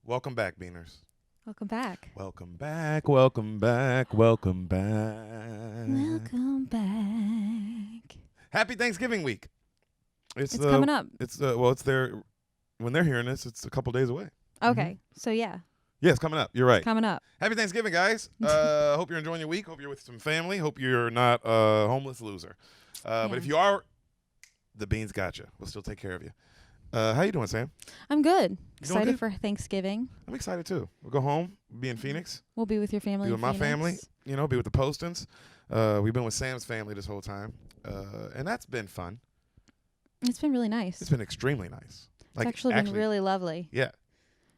Welcome back, Beaners. Welcome back. Welcome back. Welcome back. Welcome back. Welcome back. Happy Thanksgiving week. It's coming up. It's there when they're hearing this. It's a couple days away. Okay, so yeah, it's coming up. You're right. coming up. Happy Thanksgiving, guys. Hope you're enjoying your week. Hope you're with some family. Hope you're not a homeless loser. But if you are, the beans got you. We'll still take care of you. How you doing, Sam? I'm good. doing Excited good? for Thanksgiving. I'm excited too. We'll go home, be in Phoenix, We'll be with your family. be in with my Phoenix. family. You know, be with the Postons. We've been with Sam's family this whole time, and that's been fun. It's been really nice. It's been extremely nice. It's actually been really lovely. Yeah,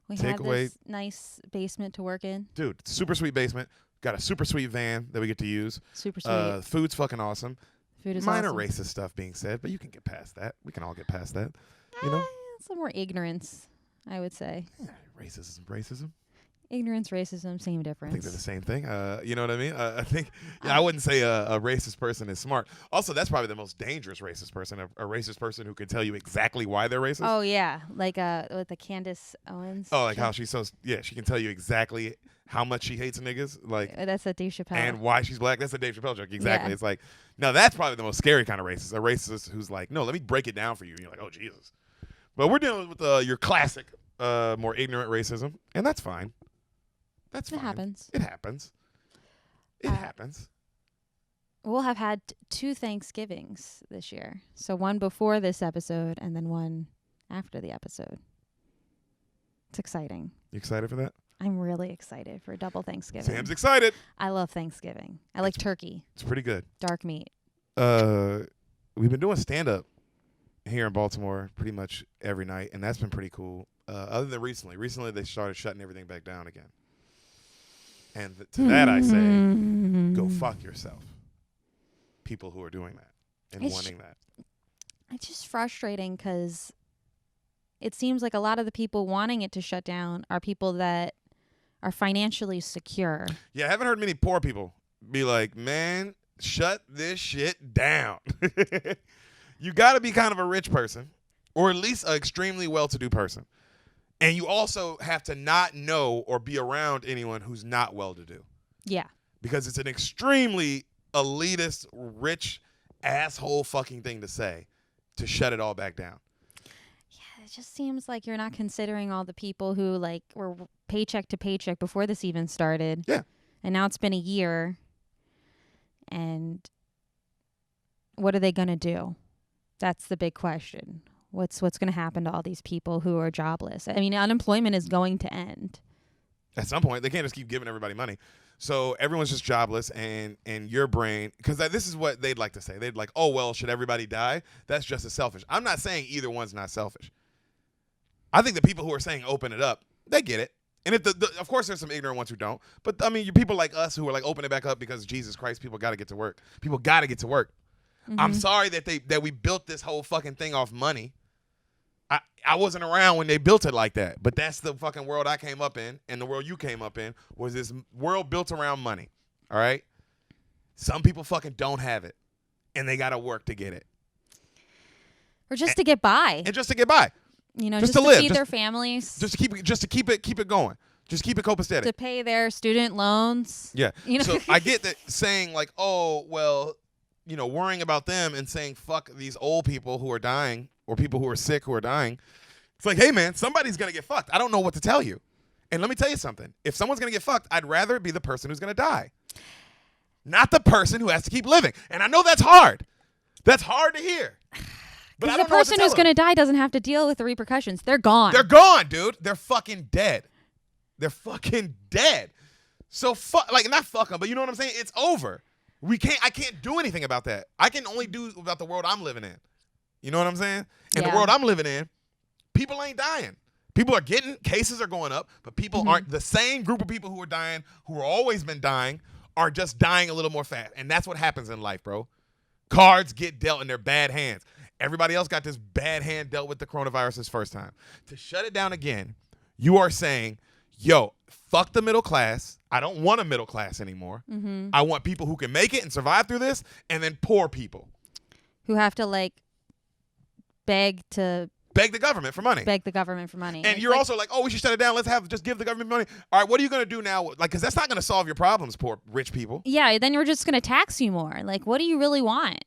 We Take have away- this nice basement to work in. dude, super sweet basement. Got a super sweet van that we get to use. Super sweet. Food's fucking awesome. Food is Minor awesome. racist stuff being said, but you can get past that. We can all get past that. You know, Some more ignorance, I would say. racism. Ignorance, racism, same I difference. think they're the same thing. You know what I mean? I think I wouldn't say a racist person is smart. Also, that's probably the most dangerous racist person. A racist person who can tell you exactly why they're racist. Oh yeah, like with the Candace Owens. Oh, like how she's she can tell you exactly how much she hates niggas, like, That's a Dave Chappelle. and why she's black. That's a Dave Chappelle joke. Exactly. Yeah. It's like, no, that's probably the most scary kind of racist. A racist who's like, no, let me break it down for you. And you're like, oh Jesus. But we're dealing with your classic, more ignorant racism, and that's fine. That's It fine. happens. It happens. It happens. We'll have had 2 Thanksgivings this year. So one before this episode and then one after the episode. It's exciting. You excited for that? I'm really excited for a double Thanksgiving. Sam's excited. I love Thanksgiving. I like turkey, It's pretty good. dark meat. We've been doing stand-up here in Baltimore pretty much every night, and that's been pretty cool. Other than recently. Recently, they started shutting everything back down again. And to that I say, go fuck yourself. People who are doing that and It's wanting that. It's just frustrating because it seems like a lot of the people wanting it to shut down are people that are financially secure. Yeah, I haven't heard many poor people be like, man, shut this shit down. You got to be kind of a rich person, or at least an extremely well-to-do person. And you also have to not know or be around anyone who's not well-to-do. Yeah. Because it's an extremely elitist, rich, asshole fucking thing to say to shut it all back down. Yeah, it just seems like you're not considering all the people who like were paycheck to paycheck before this even started. Yeah. And now it's been a year. And what are they going to do? That's the big question. What's going to happen to all these people who are jobless? I mean, unemployment is going to end. At some point, they can't just keep giving everybody money. So everyone's just jobless, and your brain, because this is what they'd like to say. They'd like, oh, well, should everybody die? That's just as selfish. I'm not saying either one's not selfish. I think the people who are saying open it up, they get it. And if of course there's some ignorant ones who don't. But, I mean, you people like us who are like, open it back up because Jesus Christ, people got to get to work. People got to get to work. Mm-hmm. I'm sorry that we built this whole fucking thing off money. I wasn't around when they built it like that, but that's the fucking world I came up in, and the world you came up in was this world built around money, all right? Some people fucking don't have it, and they got to work to get it. Or just to get by. And just to get by. You know, just just to to live, feed their families. Just to keep it going. Just keep it copacetic. To pay their student loans. Yeah. You know? So I get that saying like, oh, well, you know, worrying about them and saying fuck these old people who are dying or people who are sick who are dying. It's like, hey, man, somebody's going to get fucked. I don't know what to tell you. And let me tell you something. If someone's going to get fucked, I'd rather it be the person who's going to die. Not the person who has to keep living. And I know that's hard. That's hard to hear. But I Because the don't know what to person tell who's them. going to die doesn't have to deal with the repercussions. They're gone. They're gone, dude. They're fucking dead. They're fucking dead. So not fuck them, but you know what I'm saying? It's over. I can't do anything about that. I can only do about the world I'm living in. You know what I'm saying? And the world I'm living in, people ain't dying. People are cases are going up, but people aren't, the same group of people who are dying, who have always been dying, are just dying a little more fast. And that's what happens in life, bro. Cards get dealt in their bad hands. Everybody else got this bad hand dealt with the coronavirus this first time. To shut it down again, you are saying, yo, fuck the middle class. I don't want a middle class anymore. Mm-hmm. I want people who can make it and survive through this, and then poor people. Who have to, like, beg to beg the government for money. Beg the government for money. And you're also like, oh, we should shut it down. Let's just give the government money. All right, what are you going to do now? Like, because that's not going to solve your problems, poor rich people. Yeah, then you're just going to tax you more. Like, what do you really want?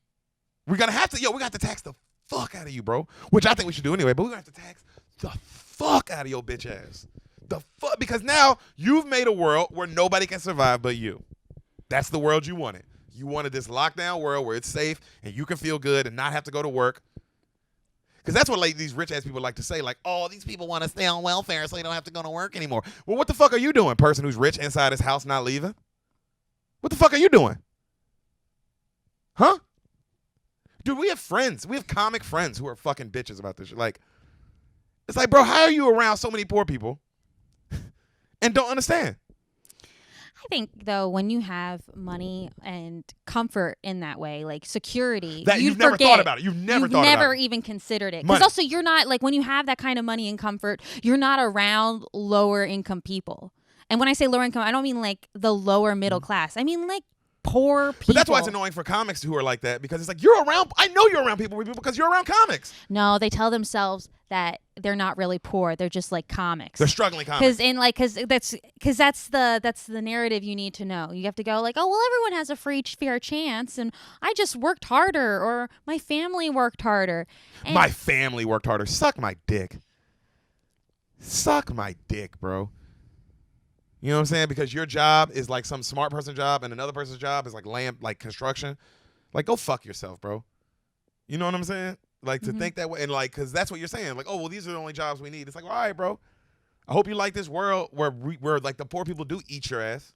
We're going to have to, we got to tax the fuck out of you, bro. Which I think we should do anyway, but we're going to have to tax the fuck out of your bitch ass. The fuck, because now you've made a world where nobody can survive but you. That's the world you wanted. You wanted this lockdown world where it's safe and you can feel good and not have to go to work. Because that's what like these rich ass people like to say, like, oh, these people want to stay on welfare so they don't have to go to work anymore. Well, what the fuck are you doing, person who's rich inside his house not leaving? What the fuck are you doing? Huh? Dude, we have friends. We have comic friends who are fucking bitches about this shit. Like, it's like, bro, how are you around so many poor people and don't understand? I think, though, when you have money and comfort in that way, like security, that you've never thought about it. You've never thought about it. You've never even considered it. Because also, you're not, like, when you have that kind of money and comfort, you're not around lower income people. And when I say lower income, I don't mean, like, the lower middle class. I mean, like, poor people. But that's why it's annoying for comics who are like that, because it's like, you're around, I know you're around people because you're around comics. No, they tell themselves that they're not really poor. They're just like comics. They're struggling comics. Because that's the narrative you need to know. You have to go like, oh, well, everyone has a fair chance, and I just worked harder, or my family worked harder. And my family worked harder. Suck my dick. Suck my dick, bro. You know what I'm saying? Because your job is like some smart person job, and another person's job is like construction. Like, go fuck yourself, bro. You know what I'm saying? Like, to think that way, and like, because that's what you're saying. Like, oh, well, these are the only jobs we need. It's like, all right, bro. I hope you like this world where like the poor people do eat your ass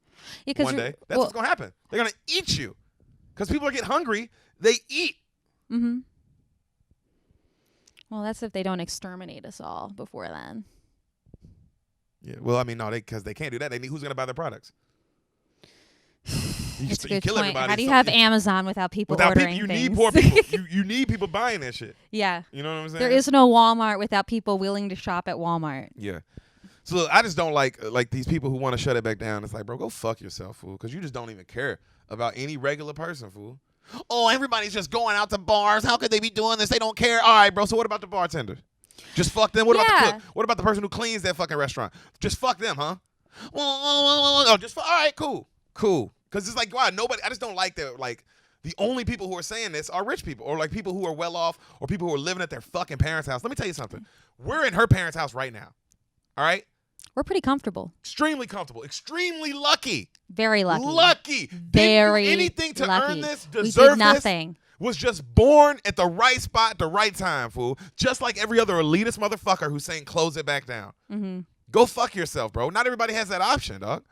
one day. That's what's gonna happen. They're gonna eat you because people are getting hungry. They eat. Mm-hmm. Well, that's if they don't exterminate us all before then. Yeah. Well, I mean, no, because they can't do that. They need who's gonna buy their products. It's a good point. How do you have Amazon without people ordering people, you things? need poor people. you need people buying that shit. Yeah. You know what I'm saying? There is no Walmart without people willing to shop at Walmart. Yeah. So I just don't like these people who want to shut it back down. It's like, bro, go fuck yourself, fool, because you just don't even care about any regular person, fool. Oh, everybody's just going out to bars. How could they be doing this? They don't care. All right, bro. So what about the bartender? Just fuck them. What about the cook? What about the person who cleans that fucking restaurant? Just fuck them, huh? Well, just all right, cool. Because it's like, wow, nobody. I just don't like that. Like, the only people who are saying this are rich people, or like people who are well off, or people who are living at their fucking parents' house. Let me tell you something. We're in her parents' house right now. All right. We're pretty comfortable. Extremely comfortable. Extremely lucky. Very lucky. Lucky. Very Didn't do anything to lucky. earn this. We Deserve did nothing. This. Was just born at the right spot at the right time, fool. Just like every other elitist motherfucker who's saying close it back down. Mm-hmm. Go fuck yourself, bro. Not everybody has that option, dog.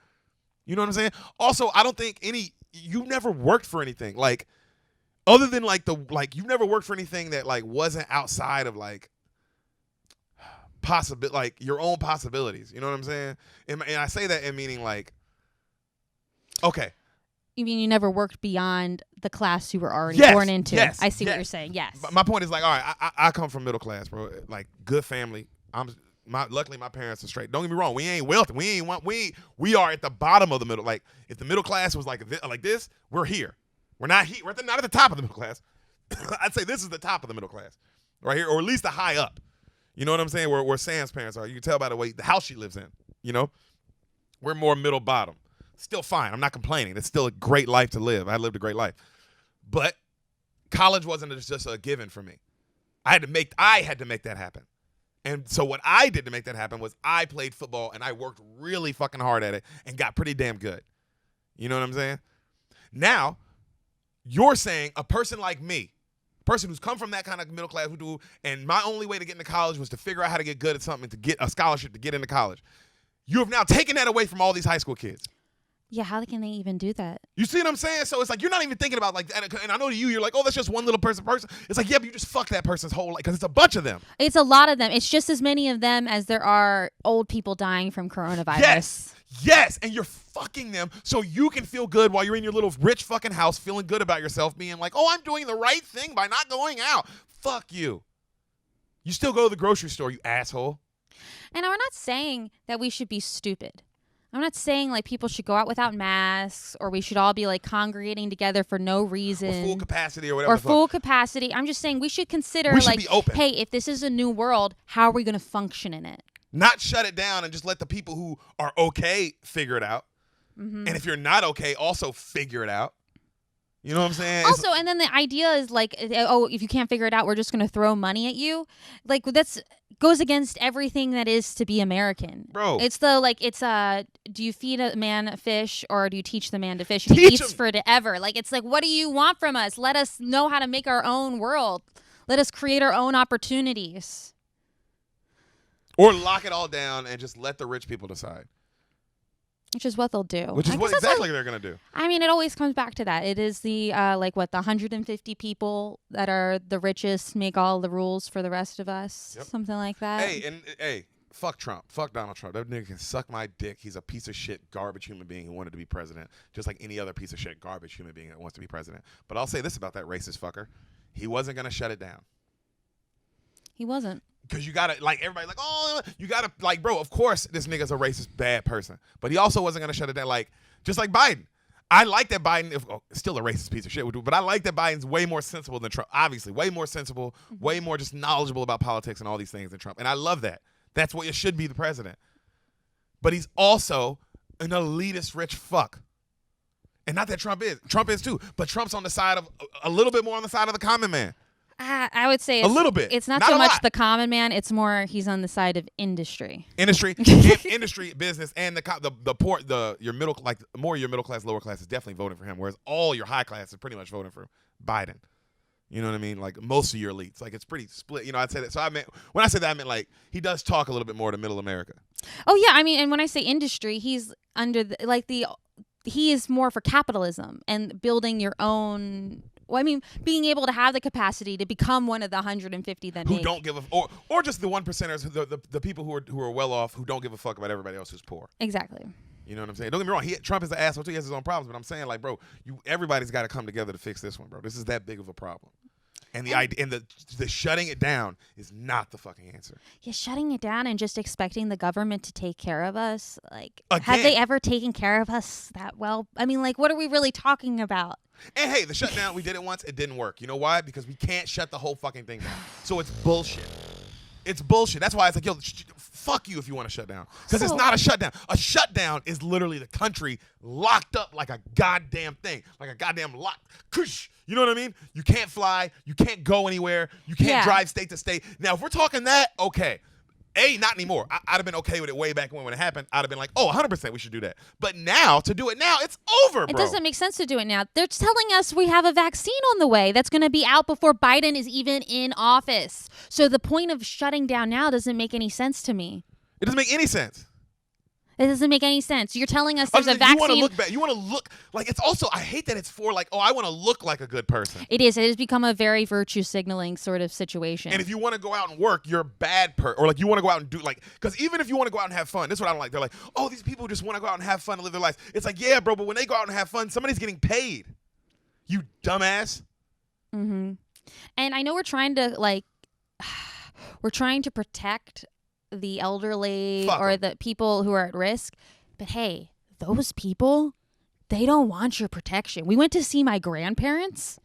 You know what I'm saying? Also, I don't think you never worked for anything. Like, other than you never worked for anything that like wasn't outside of like your own possibilities. You know what I'm saying? And I say that in meaning like, okay. You mean you never worked beyond the class you were already born into? Yes, I see what you're saying. Yes. My point is like, all right, I come from middle class, bro. Like, good family. Luckily my parents are straight. Don't get me wrong. We ain't wealthy. We are at the bottom of the middle. Like, if the middle class was like this, we're here. We're not here. We're not at the top of the middle class. I'd say this is the top of the middle class, right here, or at least the high up. You know what I'm saying? Where Sam's parents are. You can tell by the way the house she lives in. You know, we're more middle bottom. Still fine. I'm not complaining. It's still a great life to live. I lived a great life. But college wasn't just a given for me. I had to make that happen. And so what I did to make that happen was I played football and I worked really fucking hard at it and got pretty damn good. You know what I'm saying? Now, you're saying a person like me, a person who's come from that kind of middle class, and my only way to get into college was to figure out how to get good at something, to get a scholarship to get into college. You have now taken that away from all these high school kids. Yeah, how can they even do that? You see what I'm saying? So it's like you're not even thinking about like that. And I know to you're like, oh, that's just one little person. It's like, yeah, but you just fuck that person's whole life because it's a bunch of them. It's a lot of them. It's just as many of them as there are old people dying from coronavirus. Yes, and you're fucking them so you can feel good while you're in your little rich fucking house feeling good about yourself, being like, oh, I'm doing the right thing by not going out. Fuck you. You still go to the grocery store, you asshole. And we're not saying that we should be stupid. I'm not saying like people should go out without masks or we should all be like congregating together for no reason. Or full capacity or whatever. Or full capacity. I'm just saying we should consider we should like, be open. hey, if this is a new world, how are we going to function in it? Not shut it down and just let the people who are okay figure it out. And if you're not okay, also figure it out. You know what I'm saying? Also, and then the idea is like, oh, if you can't figure it out, we're just going to throw money at you. Like that's goes against everything that is to be American. Bro. It's do you feed a man a fish or do you teach the man to fish? Teach He eats him. forever. Like, it's like, what do you want from us? Let us know how to make our own world. Let us create our own opportunities. Or lock it all down and just let the rich people decide. Which is what they'll do. Which is what exactly they're going to do. I mean, it always comes back to that. It is the, the 150 people that are the richest make all the rules for the rest of us. Yep. Something like that. Hey, fuck Trump. Fuck Donald Trump. That nigga can suck my dick. He's a piece of shit, garbage human being who wanted to be president. Just like any other piece of shit, garbage human being that wants to be president. But I'll say this about that racist fucker. He wasn't going to shut it down. He wasn't. Because you gotta, like, everybody, like, oh, you gotta, like, bro, of course this nigga's a racist, bad person. But he also wasn't gonna shut it down, like, just like Biden. I like that Biden, still a racist piece of shit, but I like that Biden's way more sensible than Trump. Obviously, way more sensible, way more just knowledgeable about politics and all these things than Trump. And I love that. That's what it should be, the president. But he's also an elitist rich fuck. And not that Trump is. Trump is too. But Trump's on the side of, a little bit more on the side of the common man. I would say a little bit. It's not a so much lot. the common man. It's more he's on the side of industry. Industry, business, and the poor, your middle, like more your middle class, lower class is definitely voting for him. Whereas all your high class is pretty much voting for Biden. You know what I mean? Like most of your elites, like it's pretty split. You know, I'd say that. So when I said that, I meant like he does talk a little bit more to middle America. Oh yeah, I mean, and when I say industry, he's under he is more for capitalism and building your own. Well, I mean, being able to have the capacity to become one of the 150 that who don't give a or just the 1%ers, the people who are well off, who don't give a fuck about everybody else who's poor. Exactly. You know what I'm saying? Don't get me wrong. Trump is an asshole too. He has his own problems, but I'm saying, like, bro, everybody's got to come together to fix this one, bro. This is that big of a problem. And the idea and the shutting it down is not the fucking answer. Yeah, shutting it down and just expecting the government to take care of us. Like, again, have they ever taken care of us that well? I mean, like, what are we really talking about? And hey, the shutdown, we did it once. It didn't work. You know why? Because we can't shut the whole fucking thing down. So it's bullshit. It's bullshit. That's why it's like, yo, fuck you if you want to shut down. Because it's not a shutdown. A shutdown is literally the country locked up like a goddamn thing. Like a goddamn lock. Kush. You know what I mean? You can't fly. You can't go anywhere. You can't drive state to state. Now, if we're talking that, okay. Not anymore. I'd have been okay with it way back when it happened. I'd have been like, oh, 100% we should do that. But now, to do it now, it's over, bro. It doesn't make sense to do it now. They're telling us we have a vaccine on the way that's going to be out before Biden is even in office. So the point of shutting down now doesn't make any sense to me. It doesn't make any sense. It doesn't make any sense. You're telling us there's a vaccine. You want to look back. You want to look like it's also. I hate that it's for like, oh, I want to look like a good person. It is. It has become a very virtue signaling sort of situation. And if you want to go out and work, you're a bad person. Or like you want to go out and do like, because even if you want to go out and have fun, this is what I don't like. They're like, oh, these people just want to go out and have fun and live their lives. It's like, yeah, bro, but when they go out and have fun, somebody's getting paid. You dumbass. Mm-hmm. And I know we're trying to protect the elderly or the people who are at risk, but hey, those people, they don't want your protection. We went to see my grandparents.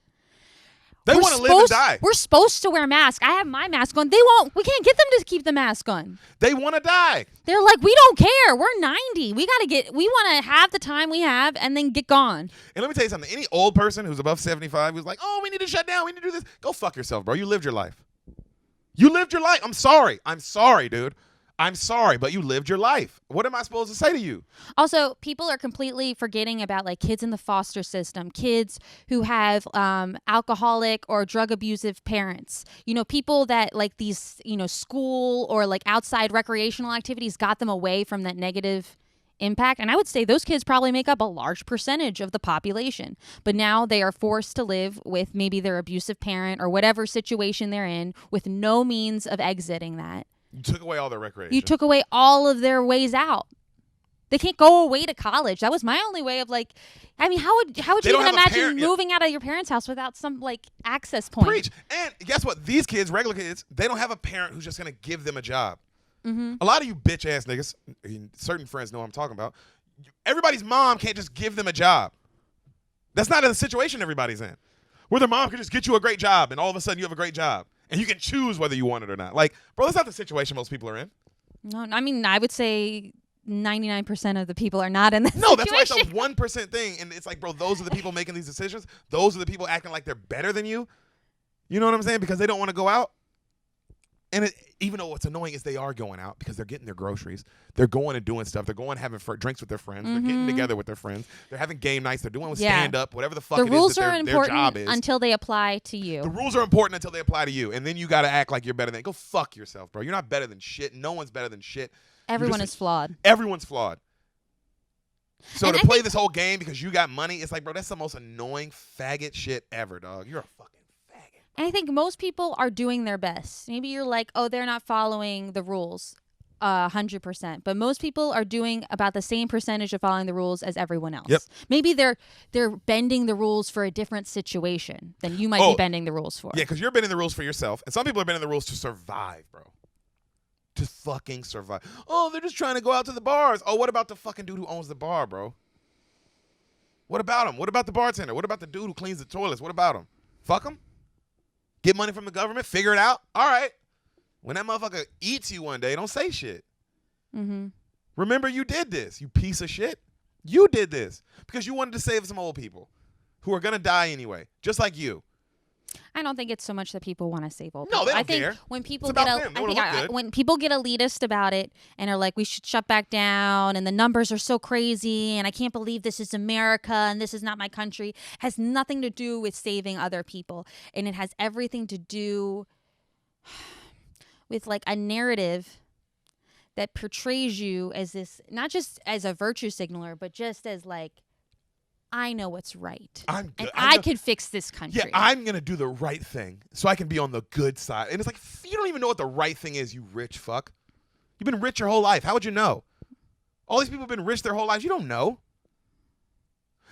They want to live and die. We're supposed to wear masks. I have my mask on. They won't. We can't get them to keep the mask on. They want to die. They're like, we don't care. We're 90. We want to have the time we have and then get gone. And let me tell you something. Any old person who's above 75 who's like, oh, we need to shut down. We need to do this. Go fuck yourself, bro. You lived your life. You lived your life. I'm sorry, dude. I'm sorry, but you lived your life. What am I supposed to say to you? Also, people are completely forgetting about like kids in the foster system, kids who have alcoholic or drug abusive parents. You know, people that like these, school or like outside recreational activities got them away from that negative impact. And I would say those kids probably make up a large percentage of the population. But now they are forced to live with maybe their abusive parent or whatever situation they're in with no means of exiting that. You took away all their recreation. You took away all of their ways out. They can't go away to college. That was my only way of like, I mean, how would you even imagine moving out of your parents' house without some like access point? Preach. And guess what? These kids, regular kids, they don't have a parent who's just going to give them a job. Mm-hmm. A lot of you bitch ass niggas, certain friends know what I'm talking about. Everybody's mom can't just give them a job. That's not the situation everybody's in. Where their mom can just get you a great job and all of a sudden you have a great job. And you can choose whether you want it or not. Like, bro, that's not the situation most people are in. No, I mean, I would say 99% of the people are not in this No, situation. that's why it's a 1% thing. And it's like, bro, those are the people making these decisions. Those are the people acting like they're better than you. You know what I'm saying? Because they don't want to go out. And even though what's annoying is they are going out because they're getting their groceries. They're going and doing stuff. They're going having drinks with their friends. They're getting together with their friends. They're having game nights. They're doing stand-up, whatever the fuck the it rules is that are their job important is. until they apply to you. The rules are important until they apply to you. And then you got to act like you're better than. Go fuck yourself, bro. You're not better than shit. No one's better than shit. Everyone is flawed. Everyone's flawed. So and to play this whole game because you got money, it's like, bro, that's the most annoying faggot shit ever, dog. You're a fucking faggot. And I think most people are doing their best. Maybe you're like, oh, they're not following the rules 100%. But most people are doing about the same percentage of following the rules as everyone else. Yep. Maybe they're bending the rules for a different situation than you might be bending the rules for. Yeah, because you're bending the rules for yourself. And some people are bending the rules to survive, bro. To fucking survive. Oh, they're just trying to go out to the bars. Oh, what about the fucking dude who owns the bar, bro? What about him? What about the bartender? What about the dude who cleans the toilets? What about him? Fuck him? Get money from the government? Figure it out? All right. When that motherfucker eats you one day, don't say shit. Mm-hmm. Remember you did this, you piece of shit. You did this because you wanted to save some old people who are going to die anyway, just like you. I don't think it's so much that people want to save old No, people. they don't I think care. when people It's get about them. They wanna look good. when people get elitist about it and are like, we should shut back down and the numbers are so crazy and I can't believe this is America and this is not my country, has nothing to do with saving other people. And it has everything to do with like a narrative that portrays you as this, not just as a virtue signaler, but just as like, I know what's right. I'm good. And I could fix this country. Yeah, I'm going to do the right thing so I can be on the good side. And it's like, you don't even know what the right thing is, you rich fuck. You've been rich your whole life. How would you know? All these people have been rich their whole lives. You don't know.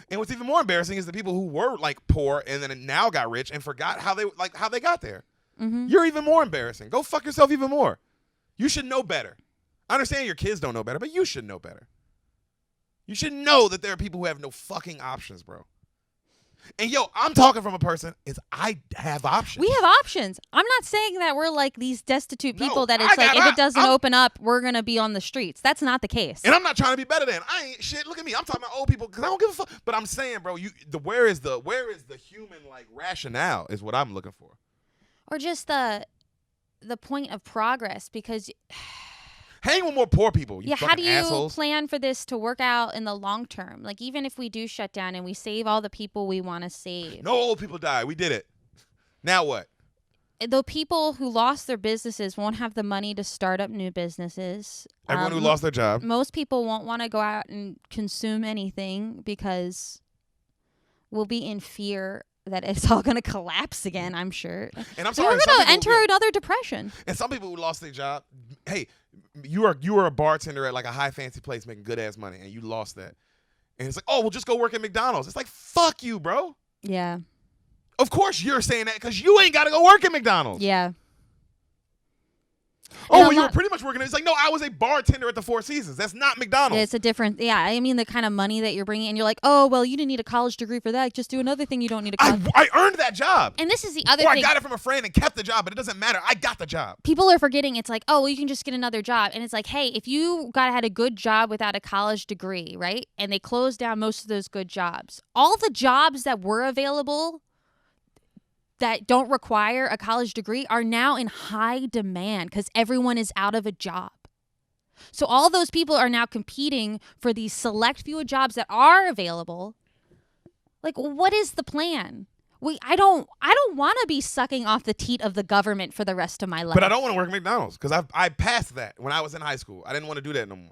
And what's even more embarrassing is the people who were like poor and then now got rich and forgot how they got there. Mm-hmm. You're even more embarrassing. Go fuck yourself even more. You should know better. I understand your kids don't know better, but you should know better. You should know that there are people who have no fucking options, bro. And yo, I'm talking from a person is I have options. We have options. I'm not saying that we're like these destitute people that it's like if it doesn't open up, we're going to be on the streets. That's not the case. And I'm not trying to be better than. I ain't shit. Look at me. I'm talking about old people because I don't give a fuck. But I'm saying, bro, where is the human like rationale is what I'm looking for. Or just the point of progress because hang with more poor people. You how do you assholes. plan for this to work out in the long term? Like even if we do shut down and we save all the people we want to save. No old people die. We did it. Now what? The people who lost their businesses won't have the money to start up new businesses. Everyone who lost their job. Most people won't want to go out and consume anything because we'll be in fear that it's all going to collapse again, I'm sure. And I'm so sorry. we're going to enter another depression. And some people who lost their job, hey, you are a bartender at like a high fancy place making good ass money and you lost that. And it's like, oh, well, just go work at McDonald's. It's like, fuck you, bro. Yeah. Of course you're saying that because you ain't got to go work at McDonald's. Yeah. Oh, well, you were pretty much working. It's like, no, I was a bartender at the Four Seasons. That's not McDonald's. It's a different, I mean, the kind of money that you're bringing, and you're like, oh, well, you didn't need a college degree for that. Just do another thing you don't need a college. I earned that job. And this is the other thing. thing. I got it from a friend and kept the job, but it doesn't matter. I got the job. People are forgetting. It's like, oh, well, you can just get another job. And it's like, hey, if you had a good job without a college degree, right? And they closed down most of those good jobs. All the jobs that were available that don't require a college degree are now in high demand because everyone is out of a job. So all those people are now competing for these select few jobs that are available. Like, what is the plan? I don't want to be sucking off the teat of the government for the rest of my life. But I don't want to work at McDonald's because I passed that when I was in high school. I didn't want to do that no more.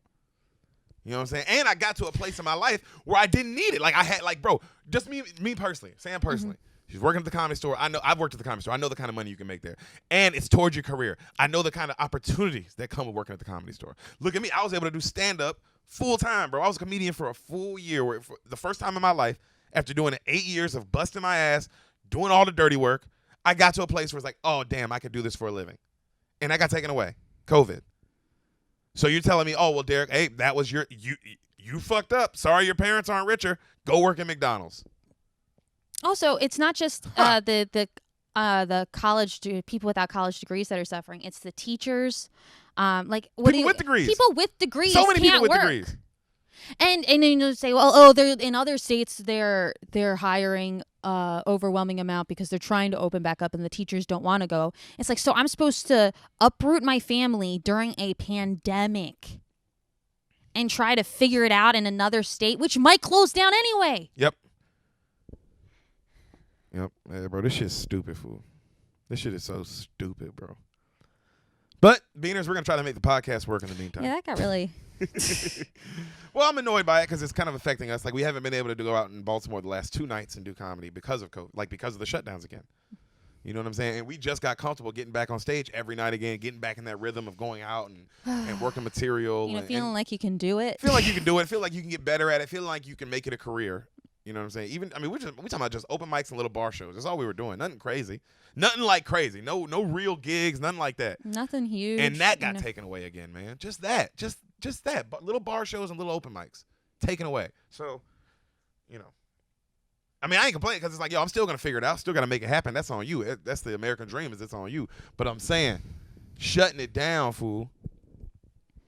You know what I'm saying? And I got to a place in my life where I didn't need it. Like I had, like, bro, just me personally, Sam personally. Mm-hmm. She's working at the comedy store. I know I've worked at the comedy store. I know the kind of money you can make there. And it's towards your career. I know the kind of opportunities that come with working at the comedy store. Look at me. I was able to do stand-up full time, bro. I was a comedian for a full year. For the first time in my life, after doing 8 years of busting my ass, doing all the dirty work, I got to a place where it's like, oh, damn, I could do this for a living. And I got taken away. COVID. So you're telling me, oh, well, Deric, hey, that was you You fucked up. Sorry, your parents aren't richer. Go work at McDonald's. Also, it's not just the college people without college degrees that are suffering. It's the teachers. People with degrees. People with degrees. So many can't people with work. degrees. And then you say, well, they're in other states they're hiring overwhelming amount because they're trying to open back up and the teachers don't want to go. It's like, so I'm supposed to uproot my family during a pandemic and try to figure it out in another state, which might close down anyway. Yep. Yeah, bro, this shit's stupid, fool. This shit is so stupid, bro. But, Beaners, we're going to try to make the podcast work in the meantime. Yeah, that got really... Well, I'm annoyed by it because it's kind of affecting us. Like, we haven't been able to go out in Baltimore the last 2 nights and do comedy because of COVID, like because of the shutdowns again. You know what I'm saying? And we just got comfortable getting back on stage every night again, getting back in that rhythm of going out and working material. Feeling like you can do it. Feel like you can do it. Feel like you can get better at it. Feel like you can make it a career. You know what I'm saying? We're talking about just open mics and little bar shows. That's all we were doing. Nothing crazy. Nothing like crazy. No real gigs. Nothing like that. Nothing huge. And that got taken away again, man. Just that. Just that. But little bar shows and little open mics taken away. So, I ain't complaining because it's like, I'm still gonna figure it out. Still gotta make it happen. That's on you. That's the American dream. It's on you. But I'm saying, shutting it down, fool.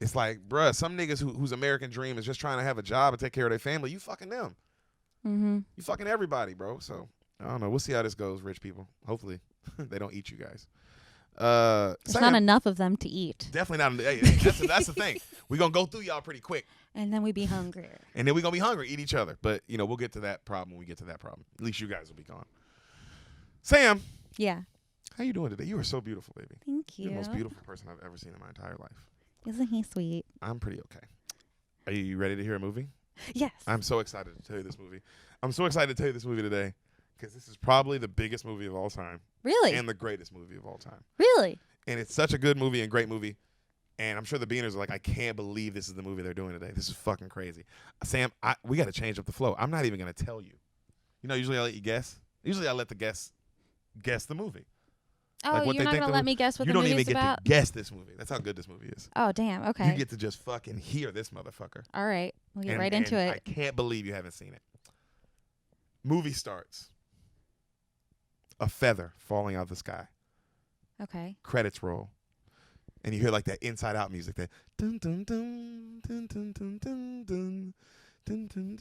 It's like, bruh, some niggas whose American dream is just trying to have a job and take care of their family. You fucking them. Mm-hmm. You fucking everybody, bro. So I don't know. We'll see how this goes, rich people. Hopefully, they don't eat you guys. There's not enough of them to eat. Definitely not. Hey, that's the thing. We're going to go through y'all pretty quick. And then we be hungry. And then we're going to be hungry, eat each other. But, we'll get to that problem when we get to that problem. At least you guys will be gone. Sam. Yeah. How you doing today? You are so beautiful, baby. Thank you. You're the most beautiful person I've ever seen in my entire life. Isn't he sweet? I'm pretty okay. Are you ready to hear a movie? Yes. I'm so excited to tell you this movie. I'm so excited to tell you this movie today because this is probably the biggest movie of all time. Really? And the greatest movie of all time. Really? And it's such a good movie and great movie. And I'm sure the Beaners are like, I can't believe this is the movie they're doing today. This is fucking crazy. Sam, we got to change up the flow. I'm not even going to tell you. Usually I let you guess. Usually I let the guess the movie. Oh, like you're not going to let me guess what the movie's about? You don't even get to guess this movie. That's how good this movie is. Oh, damn. Okay. You get to just fucking hear this motherfucker. All right. We'll get right into it. I can't believe you haven't seen it. Movie starts. A feather falling out of the sky. Okay. Credits roll. And you hear like that Inside Out music, that dun dun dun dun dun dun dun dun dun dun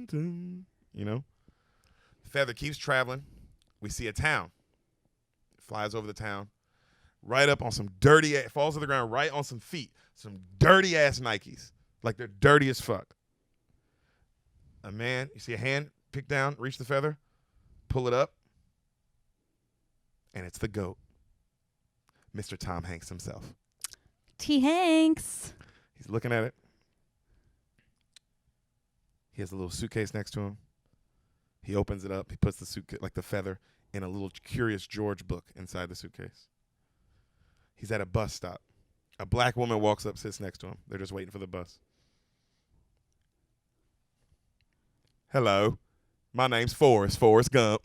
dun dun. Feather keeps traveling. We see a town. It flies over the town. Right up on some falls to the ground right on some feet. Some dirty ass Nikes. Like they're dirty as fuck. A man, you see a hand pick down, reach the feather, pull it up, and it's the GOAT. Mr. Tom Hanks himself. T. Hanks. He's looking at it. He has a little suitcase next to him. He opens it up. He puts the suitcase, like the feather, in a little Curious George book inside the suitcase. He's at a bus stop. A black woman walks up, sits next to him. They're just waiting for the bus. Hello. My name's Forrest Gump.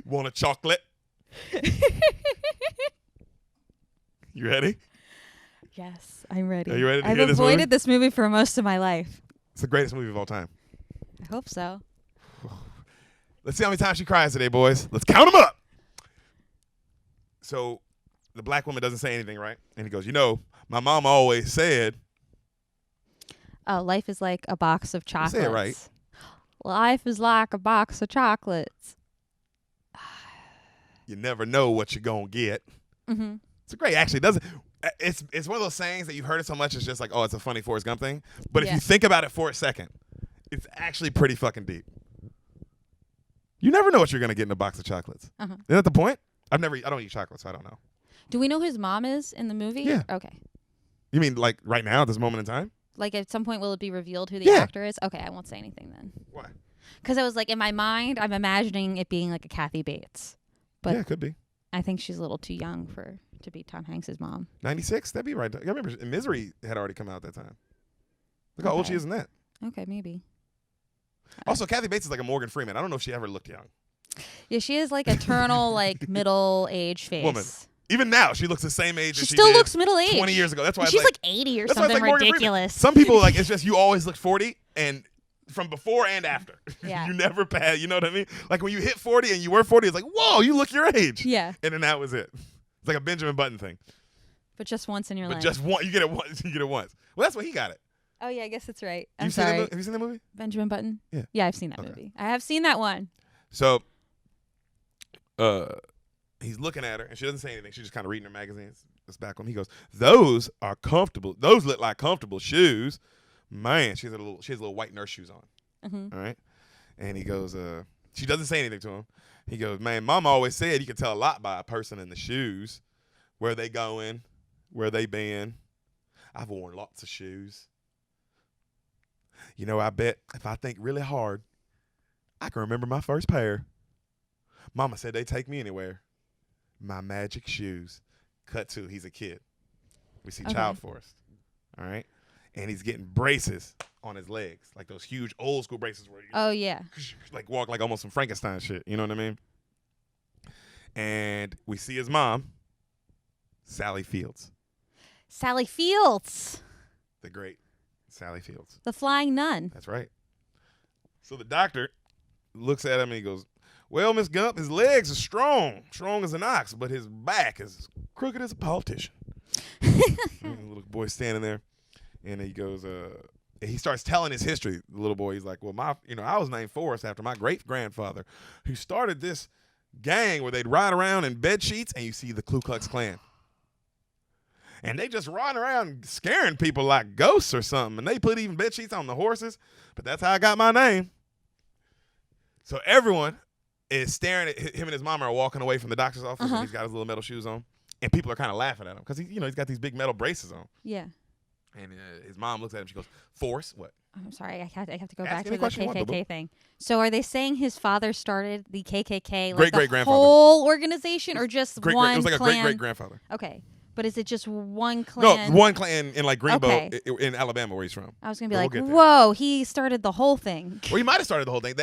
Want a chocolate? You ready? Yes, I'm ready. Are you ready to I've hear this movie? I've avoided this movie for most of my life. It's the greatest movie of all time. I hope so. Let's see how many times she cries today, boys. Let's count them up. So the black woman doesn't say anything, right? And he goes, my mom always said. Oh, life is like a box of chocolates. Say it right. Life is like a box of chocolates. You never know what you're going to get. Mm-hmm. It's great. Actually, doesn't. It's one of those sayings that you've heard it so much, it's just like, oh, it's a funny Forrest Gump thing. But if you think about it for a second, it's actually pretty fucking deep. You never know what you're going to get in a box of chocolates. Uh-huh. Isn't that the point? I don't eat chocolate, so I don't know. Do we know who his mom is in the movie? Yeah. Okay. You mean like right now, at this moment in time? Like at some point will it be revealed who the actor is? Okay, I won't say anything then. Why? Because I was like, in my mind, I'm imagining it being like a Kathy Bates. But yeah, it could be. I think she's a little too young to be Tom Hanks' mom. 96? That'd be right. I remember Misery had already come out at that time. Look how old she is in that. Okay, maybe. Also, Kathy Bates is like a Morgan Freeman. I don't know if she ever looked young. Yeah, she is like eternal, like middle age face. Woman. Even now, she looks the same age She as she still did looks middle-aged. 20 years ago. That's why She's it's like 80 or that's why it's something like Morgan Freeman. ridiculous. Some people like it's just you always look 40 and from before and after. Yeah. You never pass. You know what I mean? Like when you hit 40 and you were 40, it's like whoa, you look your age. Yeah. And then that was it. It's like a Benjamin Button thing. But just once in your But life. just one, you get it once. You get it once. Well, that's why he got it. Oh yeah, I guess that's right. I'm Have you sorry. have you seen that movie? Benjamin Button? Yeah. Yeah, I've seen that Okay. movie. I have seen that one. So, he's looking at her, and she doesn't say anything. She's just kind of reading her magazines. It's back on. He goes, "Those are comfortable. Those look like comfortable shoes, man." She has little white nurse shoes on. Mm-hmm. All right, and he goes, she doesn't say anything to him. He goes, "Man, Mama always said you can tell a lot by a person in the shoes, where they going, where they been. I've worn lots of shoes. You know, I bet if I think really hard, I can remember my first pair. Mama said they take me anywhere. My magic shoes." Cut to, he's a kid. We see Child Forrest. All right? And he's getting braces on his legs, like those huge old school braces where you Oh yeah. like walk like almost some Frankenstein shit. You know what I mean? And we see his mom, Sally Fields, Sally Fields, the great Sally Fields. the flying nun. That's right. So the doctor looks at him and he goes, "Well, Miss Gump, his legs are strong as an ox, but his back is crooked as a politician." And the little boy standing there, and he goes, he starts telling his history. The little boy, he's like, "Well, I was named Forrest after my great grandfather, who started this gang where they'd ride around in bed sheets, and you see the Ku Klux Klan, and they just run around scaring people like ghosts or something, and they put even bed sheets on the horses, but that's how I got my name." So everyone is staring at him, and his mom are walking away from the doctor's office, and he's got his little metal shoes on, and people are kind of laughing at him because he's got these big metal braces on. Yeah. And his mom looks at him. She goes, "Forrest, what?" I'm sorry. I have to go Ask back to any the question you want, KKK boo-boo. thing. So are they saying his father started the KKK, like the Great-great-grandfather. whole organization, or just one It was like clan? a great-great-grandfather. Okay. But is it just one No, clan? one clan in like Greenbow, Okay. in Alabama, where he's from. I was going to be But like, we'll get there. whoa, he started the whole thing. Well, he might have started the whole thing.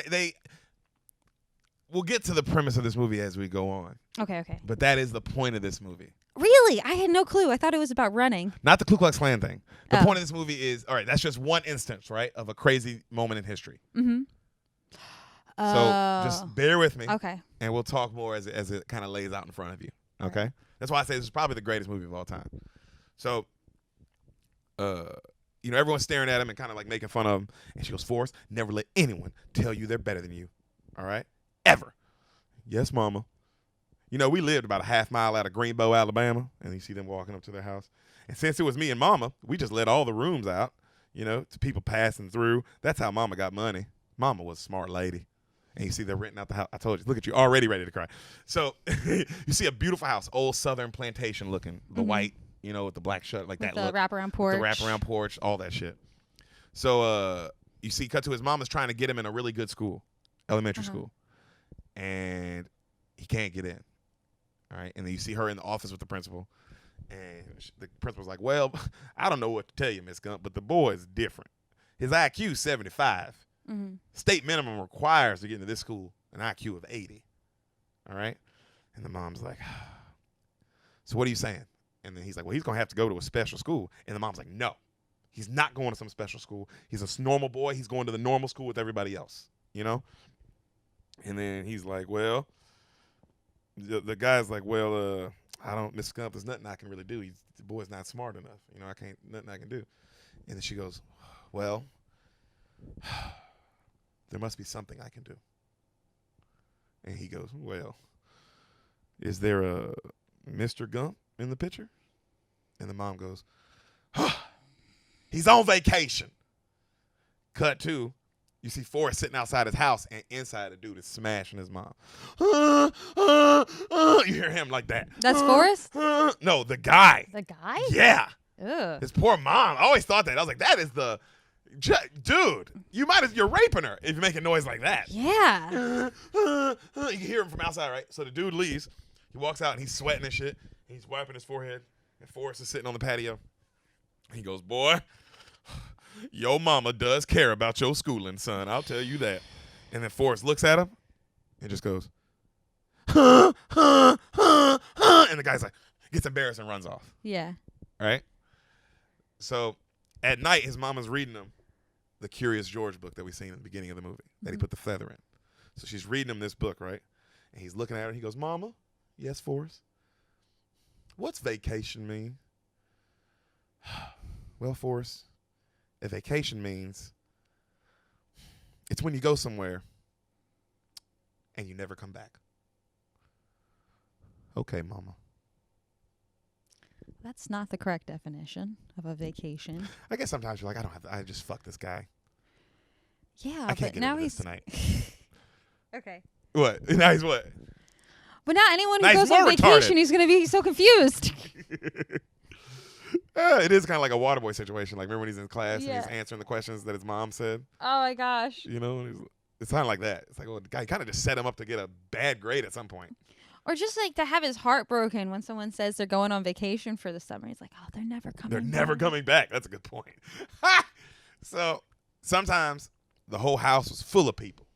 We'll get to the premise of this movie as we go on. Okay. But that is the point of this movie. Really? I had no clue. I thought it was about running. Not the Ku Klux Klan thing. The Oh. point of this movie is, all right, that's just one instance, right, of a crazy moment in history. Mm-hmm. So just bear with me, Okay. and we'll talk more as it kind of lays out in front of you. Okay? That's why I say this is probably the greatest movie of all time. So, everyone's staring at him and kind of like making fun of him. And she goes, "Forrest, never let anyone tell you they're better than you. All right? Ever." "Yes, Mama." We lived about a half mile out of Greenbow, Alabama, and you see them walking up to their house. And since it was me and Mama, we just let all the rooms out, to people passing through. That's how Mama got money. Mama was a smart lady. And you see they're renting out the house. I told you, look at you, already ready to cry. So you see a beautiful house, old Southern plantation looking, the white, with the black shutter, like With that the look. wraparound porch. The wraparound porch, all that shit. So you see, cut to his mom is trying to get him in a really good school, elementary school. And he can't get in. All right. And then you see her in the office with the principal. And the principal's like, "Well, I don't know what to tell you, Miss Gump, but the boy is different. His IQ is 75. Mm-hmm. State minimum requires to get into this school an IQ of 80. All right." And the mom's like, "So what are you saying?" And then he's like, "Well, he's going to have to go to a special school." And the mom's like, "No, he's not going to some special school. He's a normal boy. He's going to the normal school with everybody else, And then he's like, "Well," the guy's like, "Well, Miss Gump, there's nothing I can really do. The boy's not smart enough. Nothing I can do." And then she goes, "Well, there must be something I can do." And he goes, "Well, is there a Mr. Gump in the picture?" And the mom goes, "He's on vacation." Cut to, you see Forrest sitting outside his house, and inside the dude is smashing his mom. You hear him like that. That's Forrest? No, the guy. The guy? Yeah. Ugh. His poor mom. I always thought that. I was like, that is the... Dude, you're raping her if you make a noise like that. Yeah. You can hear him from outside, right? So the dude leaves. He walks out, and he's sweating and shit. He's wiping his forehead, and Forrest is sitting on the patio. He goes, "Boy, your mama does care about your schooling, son. I'll tell you that." And then Forrest looks at him and just goes, and the guy's like, gets embarrassed and runs off. Yeah. Right? So at night, his mama's reading him the Curious George book that we seen in the beginning of the movie that he put the feather in. So she's reading him this book, right? And he's looking at her and he goes, Mama, yes, Forrest? What's vacation mean? Well, Forrest, a vacation means it's when you go somewhere and you never come back. Okay, Mama. That's not the correct definition of a vacation. I guess sometimes you're like, I just fuck this guy. Yeah, I can't but get now over he's this tonight. Okay. What? Now he's what? But now anyone who Now he's goes on more vacation, retarded. he's going to be so confused. It is kind of like a water boy situation. Like, remember when he's in class and Yeah. he's answering the questions that his mom said? Oh my gosh. You know, and it's kind of like that. It's like, well, the guy kind of just set him up to get a bad grade at some point. Or just like to have his heart broken when someone says they're going on vacation for the summer. He's like, oh, they're never coming They're never coming back. That's a good point. So sometimes the whole house was full of people.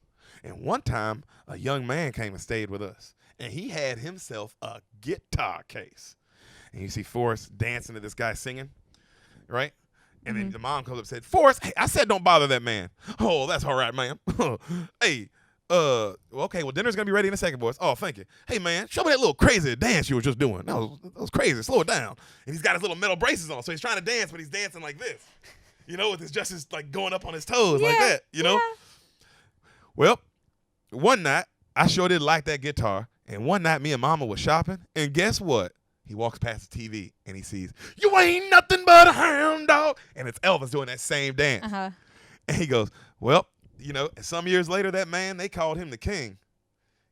And one time, a young man came and stayed with us. And he had himself a guitar case. And you see Forrest dancing to this guy singing, right? And then the mom comes up and said, Forrest, hey, I said don't bother that man. Oh, that's all right, ma'am. Hey, okay, well, dinner's going to be ready in a second, boys. Oh, thank you. Hey, man, show me that little crazy dance you were just doing. That was crazy. Slow it down. And he's got his little metal braces on, so he's trying to dance, but he's dancing like this. You know, with his justice like going up on his toes like that, you know? Yeah. Well, one night, I sure did like that guitar. And one night, me and Mama was shopping, and guess what? He walks past the TV, and he sees, you ain't nothing but a hound dog. And it's Elvis doing that same dance. Uh-huh. And he goes, well, you know, some years later, that man, they called him the king.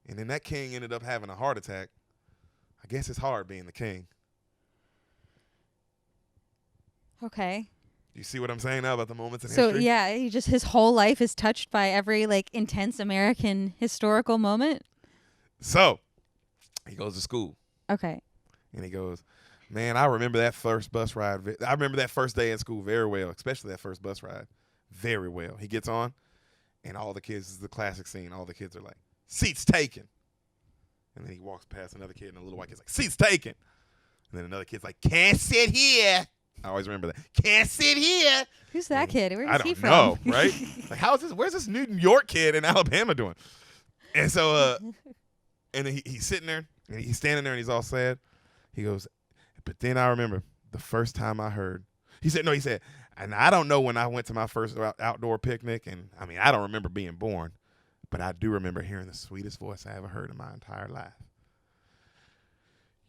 And then that king ended up having a heart attack. I guess it's hard being the king. Okay. You see what I'm saying now about the moments in So history? yeah, his whole life is touched by every like intense American historical moment. So he goes to school. Okay. And he goes, man, I remember that first bus ride. I remember that first day in school very well, especially that first bus ride very well. He gets on, and all the kids, this is the classic scene, all the kids are like, seats taken. And then he walks past another kid, and a little white kid's like, seats taken. And then another kid's like, can't sit here. I always remember that. Can't sit here. Who's that kid? Where is I he don't from? know, right? Like, how is this? Where's this New York kid in Alabama doing? And so, and then he's sitting there, and he's standing there, and he's all sad. He goes, but then I remember the first time I heard. He said, and I don't know when I went to my first outdoor picnic, and I mean, I don't remember being born, but I do remember hearing the sweetest voice I ever heard in my entire life.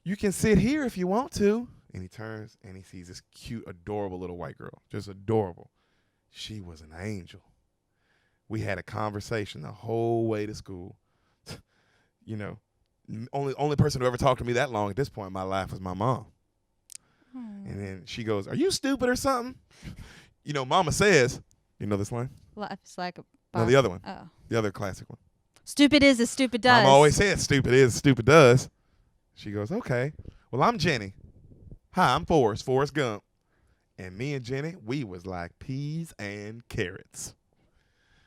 You can sit here if you want to. And he turns, and he sees this cute, adorable little white girl, just adorable. She was an angel. We had a conversation the whole way to school. You know, only person who ever talked to me that long at this point in my life was my mom. And then she goes, are you stupid or something? You know, Mama says, you know this line? Life's like a No, the other one. Oh. The other classic one. Stupid is as stupid does. Mama always says, stupid is, stupid does. She goes, okay. Well, I'm Jenny. Hi, I'm Forrest Gump. And me and Jenny, we was like peas and carrots.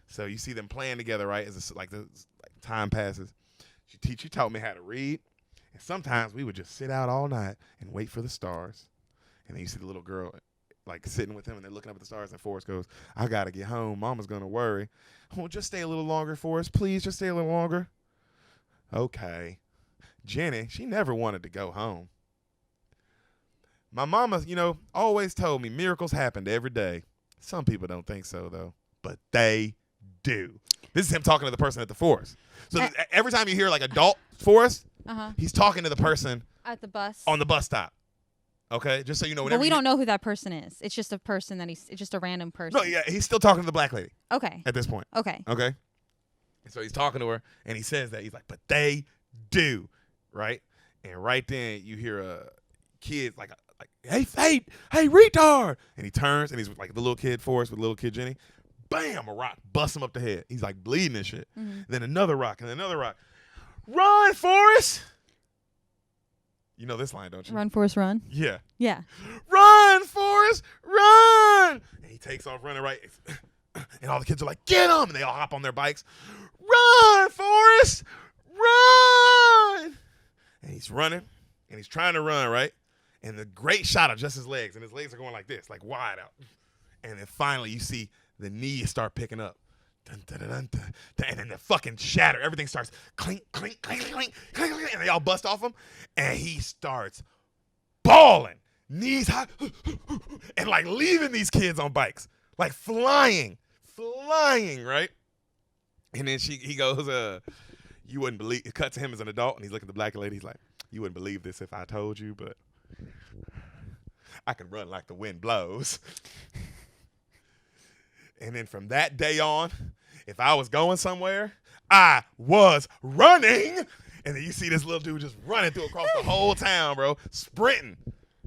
So you see them playing together, right? As like time passes. She taught me how to read. And sometimes we would just sit out all night and wait for the stars. And then you see the little girl like sitting with him, and they're looking up at the stars, and Forrest goes, I got to get home. Mama's going to worry. Oh, just stay a little longer, Forrest. Please, just stay a little longer. Okay. Jenny, she never wanted to go home. My mama, you know, always told me miracles happened every day. Some people don't think so, though, but they do. This is him talking to the person at the forest. So every time you hear like adult Forrest, he's talking to the person at the bus on the bus stop. Okay, just so you know. But we don't know who that person is. It's just a person it's just a random person. No, yeah, he's still talking to the black lady. Okay. At this point. Okay. Okay. And so he's talking to her, and he says that he's like, but they do, right? And right then you hear a kid like, hey, retard! And he turns, and he's like the little kid Forrest with little kid Jenny. Bam! A rock busts him up the head. He's like bleeding and shit. Mm-hmm. Then another rock and another rock. Run, Forrest! You know this line, don't you? Run, Forrest, run. Yeah. Yeah. Run, Forrest, run! And he takes off running right. And all the kids are like, get him! And they all hop on their bikes. Run, Forrest, run! And he's running, and he's trying to run, right? And the great shot of just his legs, and his legs are going like this, like wide out. And then finally you see the knees start picking up. Dun, dun, dun, dun, dun, dun, and then the fucking shatter. Everything starts clink, clink, clink, clink, clink, clink, and they all bust off him. And he starts bawling, knees high, and like leaving these kids on bikes, like flying, right? And then he goes, you wouldn't believe, it cuts to him as an adult, and he's looking at the black lady, he's like, you wouldn't believe this if I told you, but I can run like the wind blows. And then from that day on, if I was going somewhere, I was running. And then you see this little dude just running through across the whole town, bro, sprinting,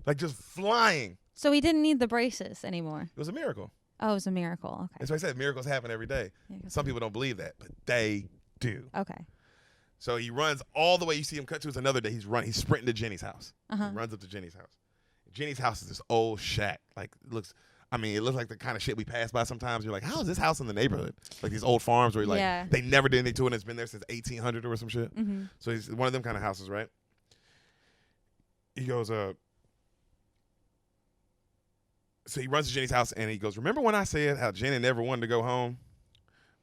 like just flying. So he didn't need the braces anymore. It was a miracle. Oh, it was a miracle. Okay. That's why I said miracles happen every day. Some people don't believe that, but they do. Okay. So he runs all the way. You see him cut to another day. He's sprinting to Jenny's house. Uh-huh. He runs up to Jenny's house. Jenny's house is this old shack. Like, it looks like the kind of shit we pass by sometimes. You're like, how is this house in the neighborhood? Like these old farms where you're like, they never did anything to it, and it's been there since 1800 or some shit. Mm-hmm. So he's one of them kind of houses, right? He goes, so he runs to Jenny's house, and he goes, remember when I said how Jenny never wanted to go home?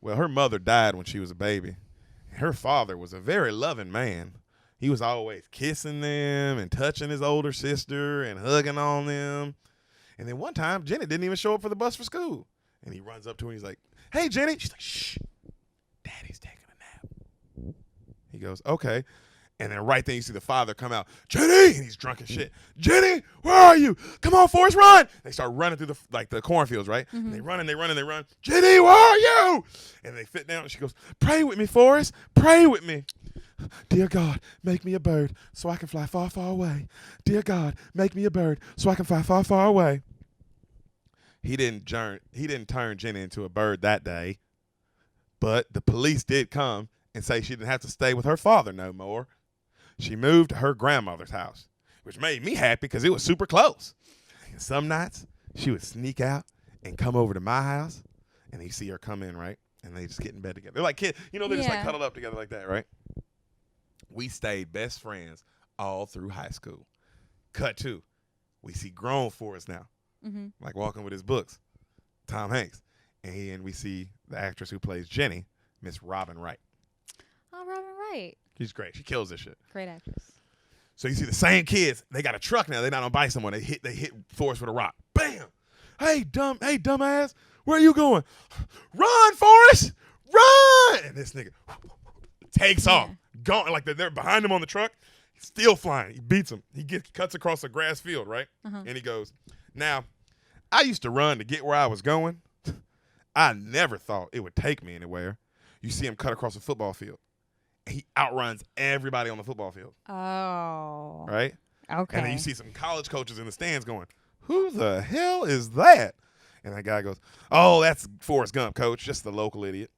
Well, her mother died when she was a baby. Her father was a very loving man. He was always kissing them and touching his older sister and hugging on them. And then one time, Jenny didn't even show up for the bus for school. And he runs up to her and he's like, hey, Jenny. She's like, shh, Daddy's taking a nap. He goes, okay. And then right then you see the father come out, Jenny! And he's drunk as shit. Jenny, where are you? Come on, Forrest, run! They start running through the cornfields, right? Mm-hmm. And they run and they run and they run. Jenny, where are you? And they sit down and she goes, pray with me, Forrest. Pray with me. Dear God, make me a bird so I can fly far, far away. Dear God, make me a bird so I can fly far, far away. He didn't turn Jenny into a bird that day, but the police did come and say she didn't have to stay with her father no more. She moved to her grandmother's house, which made me happy because it was super close. And some nights she would sneak out and come over to my house, and you see her come in, right? And they just get in bed together. They're like kids, they're just like cuddled up together like that, right? We stayed best friends all through high school. Cut to, we see grown Forrest now, like walking with his books, Tom Hanks. And we see the actress who plays Jenny, Miss Robin Wright. Oh, Robin Wright. She's great. She kills this shit. Great actress. So you see the same kids. They got a truck now. They're not on bikes anymore. They hit Forrest with a rock. Bam! Hey, dumbass, where are you going? Run, Forrest! Run! And this nigga takes off. Gone, like they're behind him on the truck. He's still flying. He beats him. He cuts across a grass field, right? And he goes, now, I used to run to get where I was going. I never thought it would take me anywhere. You see him cut across a football field. He outruns everybody on the football field. Oh. Right? Okay. And then you see some college coaches in the stands going, who the hell is that? And that guy goes, oh, that's Forrest Gump, coach, just the local idiot.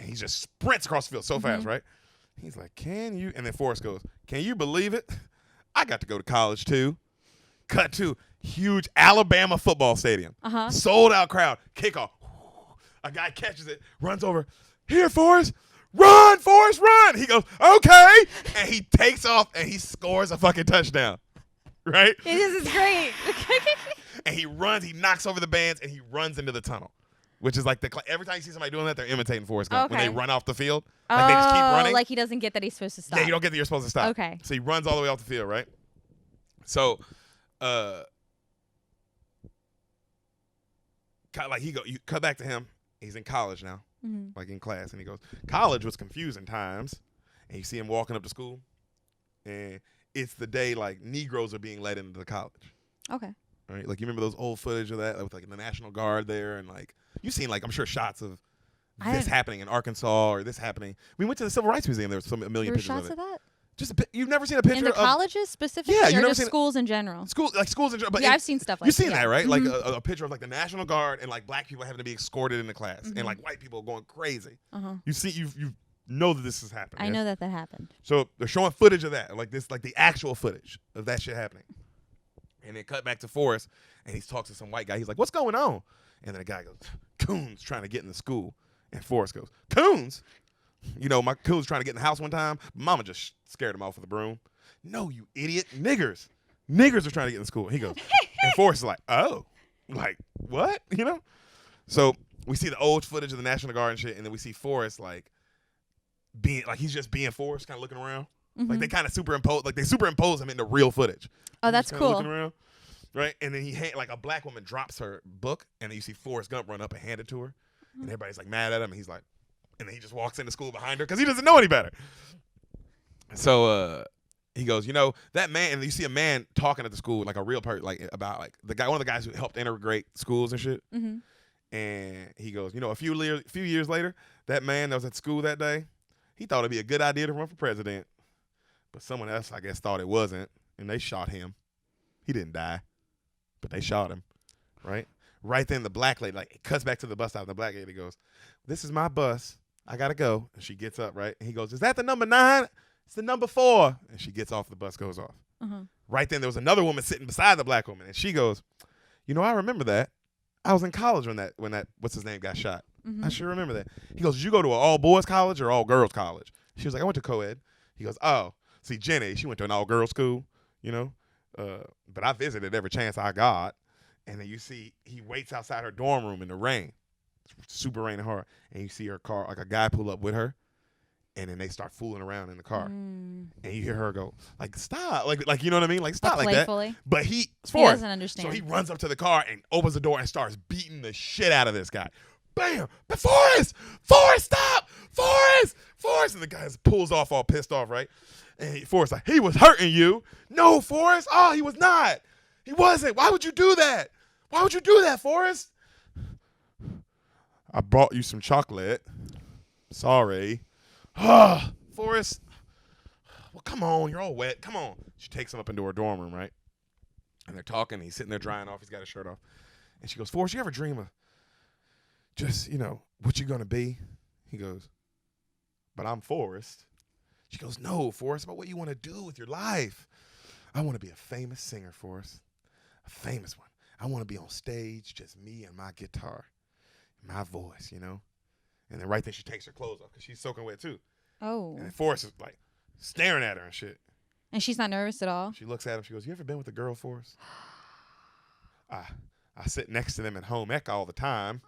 And he just sprints across the field so fast, right? He's like, can you? And then Forrest goes, can you believe it? I got to go to college too. Cut to huge Alabama football stadium. Sold out crowd. Kickoff. A guy catches it, runs over. Here, Forrest. Run, Forrest, run. He goes, okay. And he takes off and he scores a fucking touchdown. Right? This is great. And he runs, he knocks over the bands, and he runs into the tunnel. Which is like every time you see somebody doing that, they're imitating Forrest Gump. When they run off the field, like they just keep running. Like he doesn't get that he's supposed to stop. Yeah, you don't get that you're supposed to stop. Okay. So he runs all the way off the field, right? So, you cut back to him. He's in college now, like in class, and he goes, college was confusing times. And you see him walking up to school, and it's the day like Negroes are being let into the college. Okay. Right? Like you remember those old footage of that with like the National Guard there, and like you've seen like I'm sure shots of this happening in Arkansas or this happening. We went to the Civil Rights Museum. There was a million pictures shots of it. That? Just you've never seen a picture in the of colleges specifically, yeah, or you've never just seen schools in general? Schools in general. But I've seen stuff like you've seen that, right? Mm-hmm. Like a picture of like the National Guard and like black people having to be escorted into class, and like white people going crazy. You know that this is happening. I know that happened. So they're showing footage of that, like the actual footage of that shit happening. And then cut back to Forrest, and he's talking to some white guy. He's like, what's going on? And then the guy goes, coons trying to get in the school. And Forrest goes, coons? You know, my coons trying to get in the house one time. Mama just scared him off with a broom. No, you idiot. Niggers. Niggers are trying to get in school. He goes, and Forrest is like, oh, like what? You know? So we see the old footage of the National Guard and shit, and then we see Forrest like being like he's just being Forrest, kind of looking around. Like they kind of superimpose him into real footage. Oh, that's cool. Looking around, right? And then like a black woman drops her book, and then you see Forrest Gump run up and hand it to her, and everybody's like mad at him, and he's like, and then he just walks into school behind her because he doesn't know any better. So he goes, you know, that man, and you see a man talking at the school, like a real person, like about like the guy, one of the guys who helped integrate schools and shit. And he goes, you know, a few years later, that man that was at school that day, he thought it'd be a good idea to run for president, but someone else, I guess, thought it wasn't, and they shot him. He didn't die, but they shot him, right? Right then, the black lady, like, it cuts back to the bus stop, and the black lady goes, this is my bus. I got to go. And she gets up, right? And he goes, is that the number 9? It's the number 4. And she gets off, the bus goes off. Right then, there was another woman sitting beside the black woman, and she goes, you know, I remember that. I was in college when that what's his name got shot. I sure remember that. He goes, did you go to an all-boys college or all-girls college? She was like, I went to co-ed. He goes, oh, see, Jenny, she went to an all-girls school, you know, but I visited every chance I got. And then you see he waits outside her dorm room in the rain. It's super raining hard. And you see her car, like a guy pull up with her, and then they start fooling around in the car. And you hear her go, like, stop. Like you know what I mean? Like, stop like that. But he doesn't understand. So he runs up to the car and opens the door and starts beating the shit out of this guy. Bam! But Forrest, stop! Forrest! And the guy pulls off all pissed off, right? And Forrest like, he was hurting you. No, Forrest. Oh, he was not. He wasn't. Why would you do that? Why would you do that, Forrest? I brought you some chocolate. Sorry. Forrest. Well, come on. You're all wet. Come on. She takes him up into her dorm room, right? And they're talking. He's sitting there drying off. He's got his shirt off. And she goes, Forrest, you ever dream of just, you know, what you going to be? He goes, but I'm Forrest. She goes, no, Forrest, about what you want to do with your life. I want to be a famous singer, Forrest. A famous one. I want to be on stage, just me and my guitar, my voice, you know? And then right then she takes her clothes off because she's soaking wet too. Oh. And then Forrest is like staring at her and shit. And she's not nervous at all? She looks at him. She goes, you ever been with a girl, Forrest? I sit next to them at home ec all the time.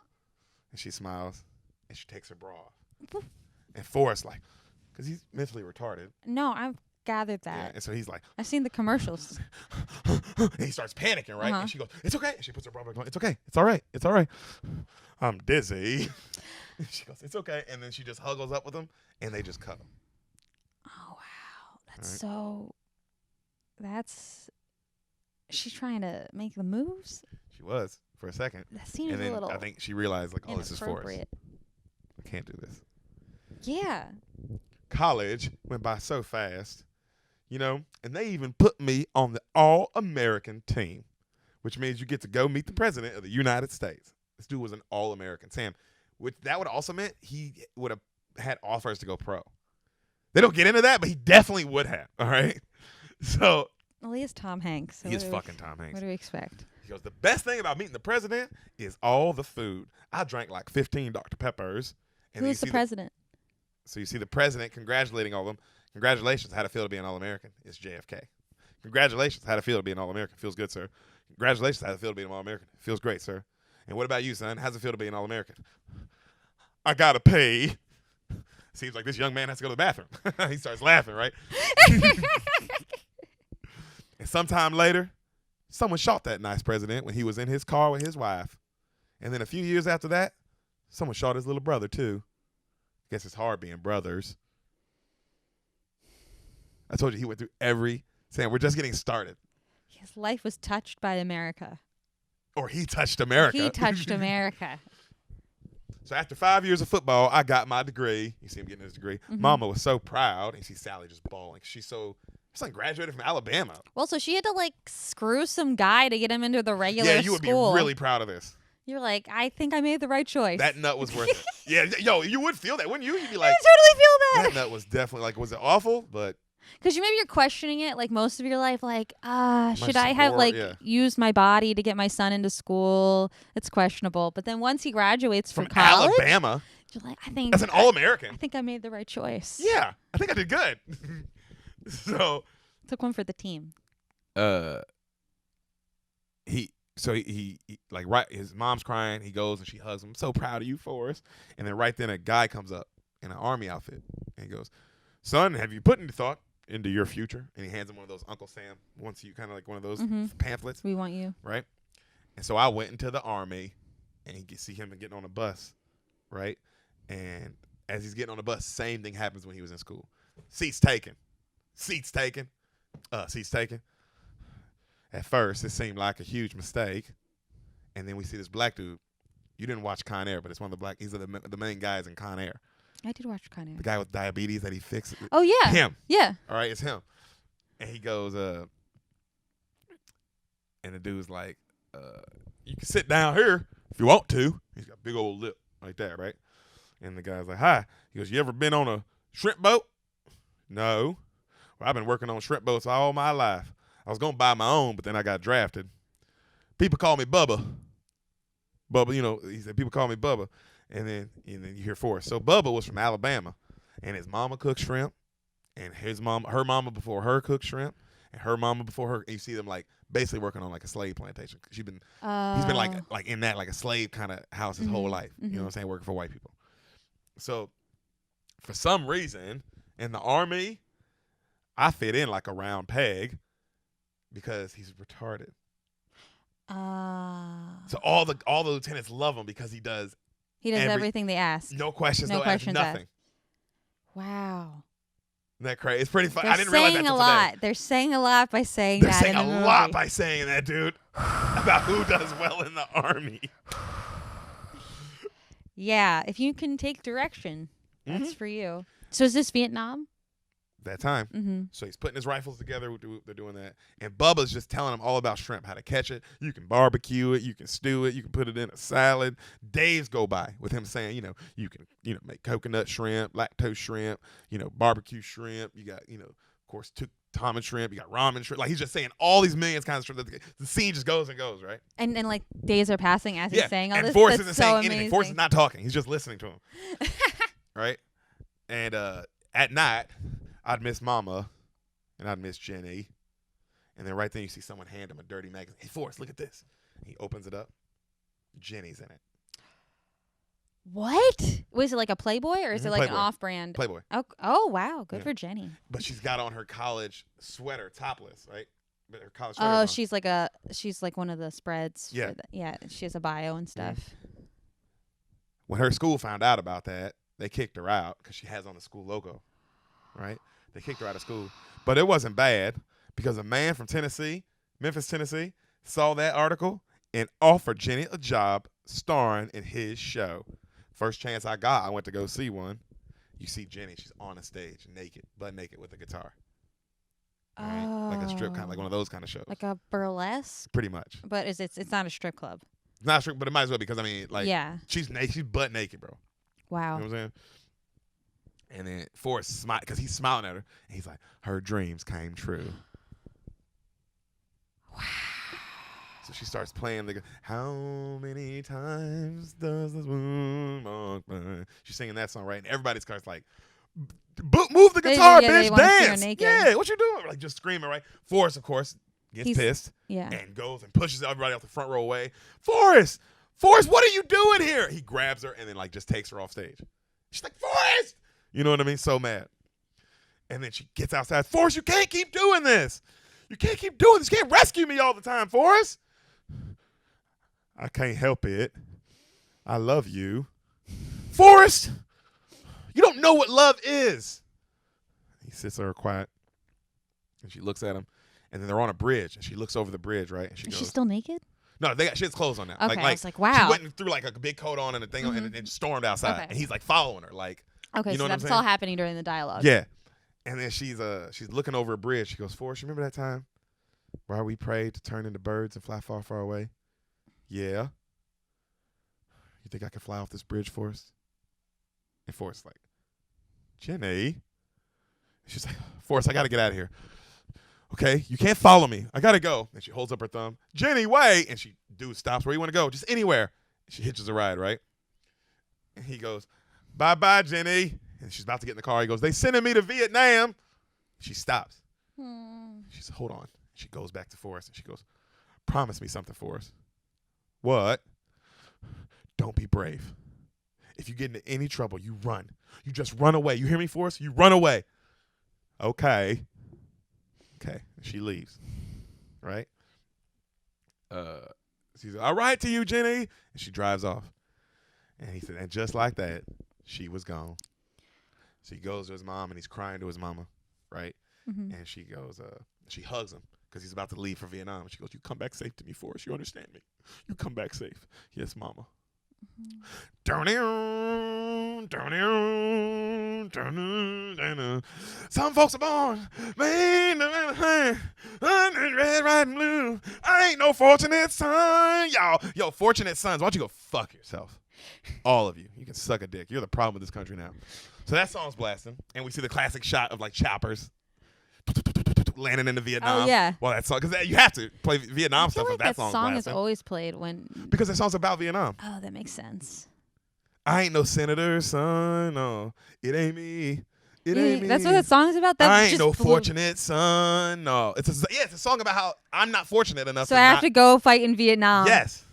And she smiles, and she takes her bra off. And Forrest, like, because he's mentally retarded. No, I've gathered that. Yeah, and so he's like, I've seen the commercials. And he starts panicking, right? And she goes, it's okay. And she puts her bra back on. It's okay. It's all right. It's all right. I'm dizzy. And she goes, it's okay. And then she just huggles up with him, and they just cut him. Oh, wow. She's trying to make the moves? She was. For a second. That seems and then a little I think she realized, like, oh, this is Forrest. I can't do this. Yeah. College went by so fast, you know, and they even put me on the All-American team, which means you get to go meet the president of the United States. This dude was an All-American. Sam, which that would also meant he would have had offers to go pro. They don't get into that, but he definitely would have, all right? So. Well, he is Tom Hanks. So he is fucking Tom Hanks. What do we expect? He goes, the best thing about meeting the president is all the food. I drank like 15 Dr. Peppers. And who's the president? So you see the president congratulating all of them. Congratulations, how'd it feel to be an All-American? It's JFK. Congratulations, how'd it feel to be an All-American? Feels good, sir. Congratulations, how'd it feel to be an All-American? Feels great, sir. And what about you, son? How's it feel to be an All-American? I gotta pay. Seems like this young man has to go to the bathroom. He starts laughing, right? And sometime later, someone shot that nice president when he was in his car with his wife. And then a few years after that, someone shot his little brother, too. Guess it's hard being brothers. I told you he went through Sam, we're just getting started. His life was touched by America. Or he touched America. He touched America. So after 5 years of football, I got my degree. You see him getting his degree. Mama was so proud. And you see Sally just bawling. She's so... Her son graduated from Alabama. Well, so she had to, like, screw some guy to get him into the regular school. Yeah, you would be really proud of this. You're like, I think I made the right choice. That nut was worth it. Yeah, yo, you would feel that, wouldn't you? You'd be like... I totally feel that. That nut was definitely, like, was it awful? But... Because maybe you're questioning it, like, most of your life, like, should I have, like, used my body to get my son into school? It's questionable. But then once he graduates from college... Alabama. You're like, I think... That's an All-American. I think I made the right choice. Yeah, I think I did good. So... Took one for the team. uh, he like right. His mom's crying. He goes and she hugs him. I'm so proud of you, Forrest. And then right then a guy comes up in an army outfit and he goes, "Son, have you put any thought into your future?" And he hands him one of those Uncle Sam wants you, kind of like one of those pamphlets. We want you. Right. And so I went into the army, and he could see him getting on a bus, right? And as he's getting on the bus, same thing happens when he was in school. Seats taken. Seats taken. Seats taken. At first, it seemed like a huge mistake. And then we see this black dude. You didn't watch Con Air, but it's one of the black. He's the main guys in Con Air. I did watch Con Air. The guy with diabetes that he fixed. Oh, yeah. Him. Yeah. All right, it's him. And he goes, and the dude's like, you can sit down here if you want to. He's got a big old lip like that, right? And the guy's like, "Hi." He goes, "You ever been on a shrimp boat?" "No." "Well, I've been working on shrimp boats all my life. I was going to buy my own, but then I got drafted. People call me Bubba." Bubba, he said, "People call me Bubba." And then you hear Forrest. So Bubba was from Alabama, and his mama cooked shrimp, and her mama before her cooked shrimp, and her mama before her. And you see them like basically working on like a slave plantation. He's been like in that like a slave kind of house his whole life. You know what I'm saying? Working for white people. So for some reason in the army, I fit in like a round peg because he's retarded. So all the lieutenants love him because he does everything they ask. No questions, no questions nothing. Asked. Wow. Isn't that crazy? It's pretty fun. They're I didn't realize that saying till a lot. today. They're saying a lot by saying They're that. saying a lot by saying that, dude. About who does well in the army. Yeah, if you can take direction, that's for you. So is this Vietnam? That time. So he's putting his rifles together. They're doing that. And Bubba's just telling him all about shrimp, how to catch it. You can barbecue it. You can stew it. You can put it in a salad. Days go by with him saying, you can, make coconut shrimp, lactose shrimp, barbecue shrimp. You got, of course, Tom shrimp. You got ramen shrimp. Like he's just saying all these millions kinds of shrimp. The scene just goes and goes, right? And like days are passing as he's saying all this. And Forrest isn't so saying amazing. anything. Forrest is not talking. He's just listening to him. Right? And at night, I'd miss Mama, and I'd miss Jenny. And then right then you see someone hand him a dirty magazine. "Hey, Forrest, look at this." He opens it up. Jenny's in it. What? Was it like a Playboy or is it like Playboy. an off-brand? Playboy. Oh wow. Good for Jenny. But she's got on her college sweater, topless, right? But her college Oh, sweater. she's like one of the spreads. Yeah. Yeah, she has a bio and stuff. When her school found out about that, they kicked her out because she has on the school logo, right? They kicked her out of school. But it wasn't bad because a man from Memphis, Tennessee, saw that article and offered Jenny a job starring in his show. First chance I got, I went to go see one. You see Jenny, she's on a stage, butt naked with a guitar. Right? Like a strip, kind of like one of those kind of shows. Like a burlesque? Pretty much. But it's not a strip club. It's not a strip, but it might as well because, she's naked, she's butt naked, bro. Wow. You know what I'm saying? And then Forrest smiled because he's smiling at her, and he's like, "Her dreams came true." Wow. So she starts playing "How many times does this moon walk by?" She's singing that song, right? And everybody starts like, "Move the guitar, bitch! Dance!" Yeah, what you doing? Like just screaming, right? Forrest, of course, gets pissed, and goes and pushes everybody off the front row away. Forrest, what are you doing here? He grabs her and then like just takes her off stage. She's like, "Forrest!" You know what I mean? So mad. And then she gets outside. "Forrest, you can't keep doing this. You can't keep doing this. You can't rescue me all the time, Forrest." "I can't help it. I love you." "Forrest, you don't know what love is." He sits there quiet. And she looks at him. And then they're on a bridge. And she looks over the bridge, right? And Is she still naked? No, she has clothes on now. Okay, I was like, wow. She went through like a big coat on and a thing on and stormed outside. Okay. And he's like following her. Like, okay, you know so that's all happening during the dialogue. Yeah. And then she's looking over a bridge. She goes, "Forrest, you remember that time where we prayed to turn into birds and fly far, far away?" "Yeah." "You think I can fly off this bridge, Forrest?" And Forrest's like, "Jenny." She's like, "Forrest, I got to get out of here." "Okay, you can't follow me. I got to go." And she holds up her thumb. "Jenny, wait." And dude stops. "Where you want to go?" "Just anywhere." And she hitches a ride, right? And he goes, "Bye-bye, Jenny." And she's about to get in the car. He goes, "They sending me to Vietnam." She stops. She says, "Hold on." She goes back to Forrest and she goes, promise me something, Forrest. What? Don't be brave. If you get into any trouble, you run. You just run away. You hear me, Forrest? You run away. Okay. Okay. She leaves. Right? She's all right to you, Jenny. And she drives off. And he said, and just like that, she was gone. So he goes to his mom and he's crying to his mama, right? Mm-hmm. And she goes, she hugs him because he's about to leave for Vietnam. She goes, you come back safe to me, Forrest. You understand me? You come back safe. Yes, mama. Some folks are born red, white, and blue. I ain't no fortunate son, y'all. Yo, fortunate sons, why don't you go fuck yourself? All of you. You can suck a dick. You're the problem with this country now. So that song's blasting, and we see the classic shot of like choppers landing into Vietnam. Oh yeah. Well, that song, because you have to play Vietnam stuff if that song's song blasting. is always played when. Because that song's about Vietnam. Oh, that makes sense. I ain't no senator's son. No, it ain't me. It ain't me. That's what that song's about. That I ain't just no blew. fortunate son. No, it's a song about how I'm not fortunate enough. So I have to go fight in Vietnam. Yes.